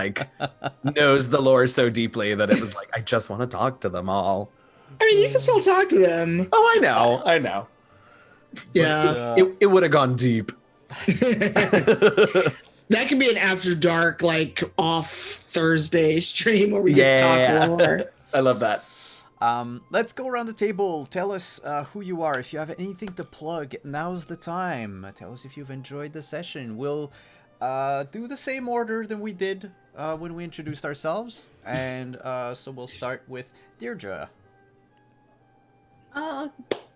knows the lore so deeply that it was like, I just want to talk to them all. I mean, you can still talk to them. Oh, I know. Yeah. But, it would have gone deep. That can be an after dark, off Thursday stream where we just talk lore. I love that. Let's go around the table. Tell us who you are. If you have anything to plug, now's the time. Tell us if you've enjoyed the session. We'll do the same order than we did when we introduced ourselves. And so we'll start with Deirdre.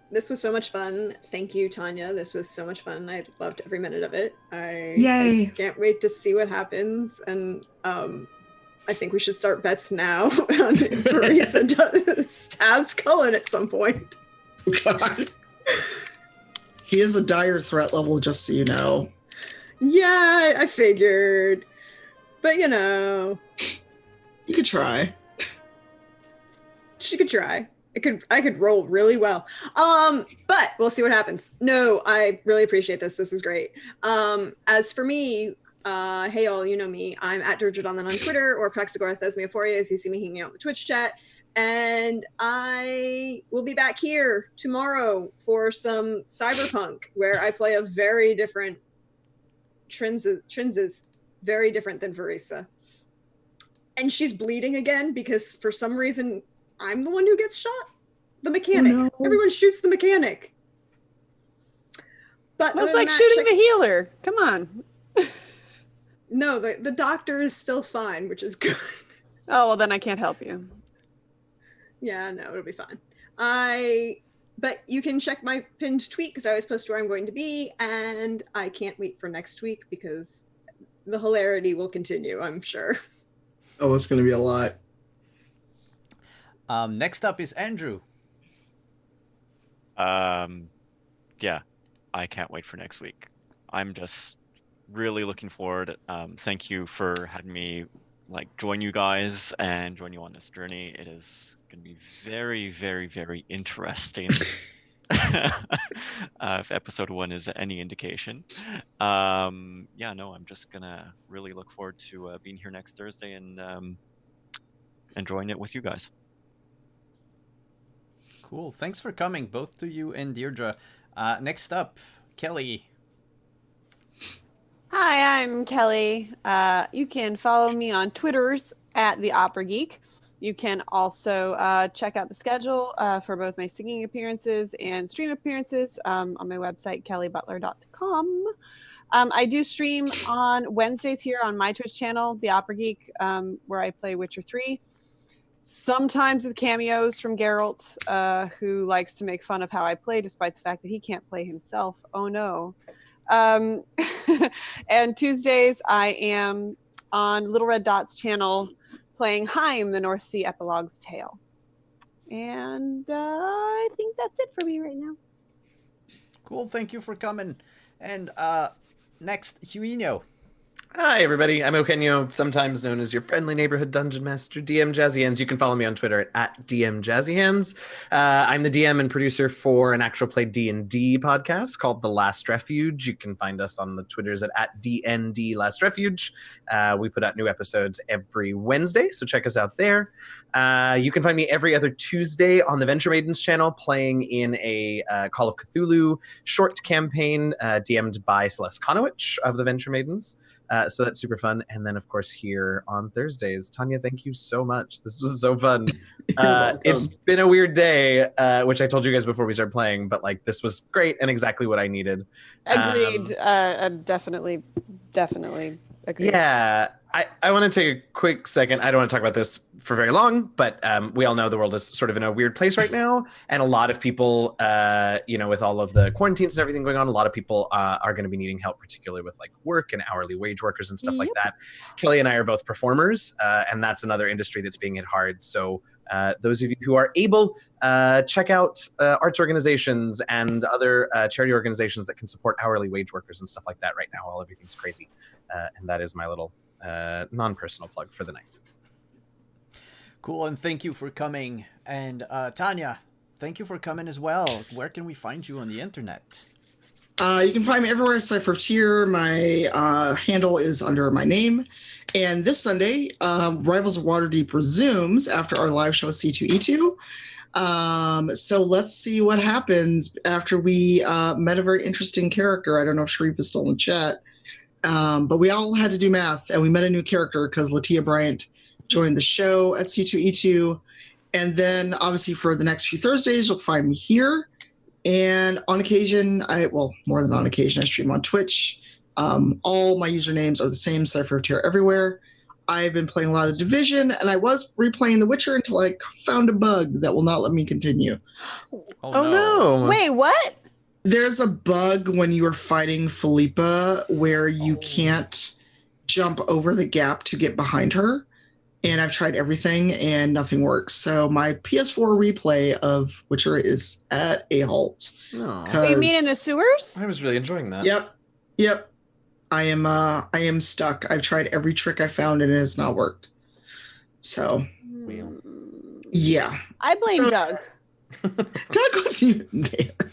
This was so much fun. Thank you, Tanya. This was so much fun. I loved every minute of it. Yay. I can't wait to see what happens. And I think we should start bets now. Marisa stabs Cullen at some point. God. He is a dire threat level, just so you know. Yeah, I figured. But You could try. she could try. I could roll really well. But we'll see what happens. No, I really appreciate this. This is great. As for me, hey all, you know me. I'm at Dirgedonan on Twitter or Praxagorth Thesmiophoria as you see me hanging out in the Twitch chat. And I will be back here tomorrow for some Cyberpunk, where I play a very different Trinz, very different than Verisa. And she's bleeding again because for some reason I'm the one who gets shot. The mechanic. Oh, no. Everyone shoots the mechanic. But That's like shooting the healer. Come on. No, the doctor is still fine, which is good. Oh, well, then I can't help you. Yeah, no, it'll be fine. But you can check my pinned tweet because I always post where I'm going to be, and I can't wait for next week because the hilarity will continue, I'm sure. Oh, it's going to be a lot. Next up is Andrew. Yeah, I can't wait for next week. I'm just really looking forward. Thank you for having me join you guys and join you on this journey. It is going to be very, very, very interesting. If episode 1 is any indication. Yeah, no, I'm just gonna really look forward to being here next Thursday and enjoying it with you guys. Cool. Thanks for coming, both to you and Deirdre. Next up, Kelly. Hi, I'm Kelly. You can follow me on Twitters at The Opera Geek. You can also check out the schedule for both my singing appearances and stream appearances on my website, kellybutler.com. I do stream on Wednesdays here on my Twitch channel, The Opera Geek, where I play Witcher 3. Sometimes with cameos from Geralt, who likes to make fun of how I play despite the fact that he can't play himself. Oh no. And Tuesdays I am on Little Red Dot's channel playing Haim, the North Sea Epilogue's Tale. And I think that's it for me right now. Cool, thank you for coming. And next, Huino. Hi, everybody. I'm Eugenio, sometimes known as your friendly neighborhood dungeon master, DM Jazzy Hands. You can follow me on Twitter at DM Jazzy Hands. I'm the DM and producer for an actual play D&D podcast called The Last Refuge. You can find us on the Twitters at DND Last Refuge. We put out new episodes every Wednesday, so check us out there. You can find me every other Tuesday on the Venture Maidens channel, playing in a Call of Cthulhu short campaign DM'd by Celeste Konowich of the Venture Maidens. So that's super fun. And then, of course, here on Thursdays. Tanya, thank you so much. This was so fun. It's been a weird day, which I told you guys before we started playing, but this was great and exactly what I needed. Agreed. Definitely agreed. Yeah. I want to take a quick second. I don't want to talk about this for very long, but we all know the world is sort of in a weird place right now. And a lot of people, with all of the quarantines and everything going on, a lot of people are going to be needing help, particularly with work and hourly wage workers and stuff like that. Kelly and I are both performers, and that's another industry that's being hit hard. So those of you who are able, check out arts organizations and other charity organizations that can support hourly wage workers and stuff like that right now while everything's crazy. And that is my little non-personal plug for the night. Cool, and thank you for coming. And Tanya, thank you for coming as well. Where can we find you on the internet? You can find me everywhere aside from here. My handle is under my name. And this Sunday, Rivals of Waterdeep resumes after our live show C2E2. So let's see what happens after we met a very interesting character. I don't know if Sharif is still in the chat. But we all had to do math, and we met a new character because Latia Bryant joined the show at C2E2. And then, obviously, for the next few Thursdays, you'll find me here. And on occasion, more than on occasion, I stream on Twitch. All my usernames are the same, Cypher of Terror everywhere. I've been playing a lot of Division, and I was replaying The Witcher until I found a bug that will not let me continue. Oh no. Wait, what? There's a bug when you are fighting Philippa where you can't jump over the gap to get behind her. And I've tried everything and nothing works. So my PS4 replay of Witcher is at a halt. Oh, you mean in the sewers? I was really enjoying that. Yep. I am stuck. I've tried every trick I found and it has not worked. So, yeah. I blame Doug. Doug wasn't even there.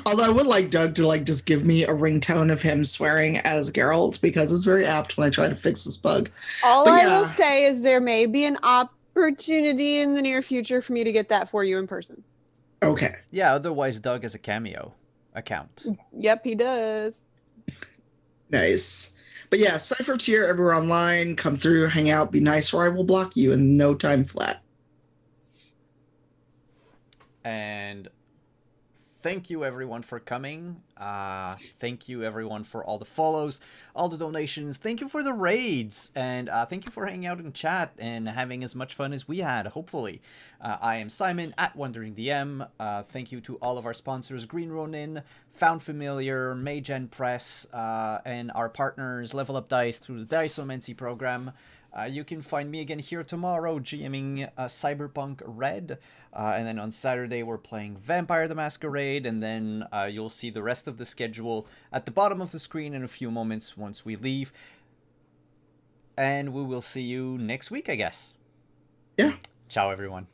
Although I would like Doug to like just give me a ringtone of him swearing as Geralt because it's very apt when I try to fix this bug. All But I yeah. will say is there may be an opportunity in the near future for me to get that for you in person. Okay. Yeah, otherwise Doug has a Cameo account. Yep, he does. Nice. But yeah, Cypher tier everywhere online. Come through, hang out, be nice, or I will block you in no time flat. And thank you everyone for coming. Thank you everyone for all the follows, all the donations. Thank you for the raids, and thank you for hanging out in chat and having as much fun as we had, hopefully. I am Simon at Wandering DM. Thank you to all of our sponsors, Green Ronin, Found Familiar, Magen Press, and our partners, Level Up Dice through the Diceomancy program. You can find me again here tomorrow, GMing Cyberpunk Red. And then on Saturday, we're playing Vampire the Masquerade. And then you'll see the rest of the schedule at the bottom of the screen in a few moments once we leave. And we will see you next week, I guess. Yeah. Ciao, everyone.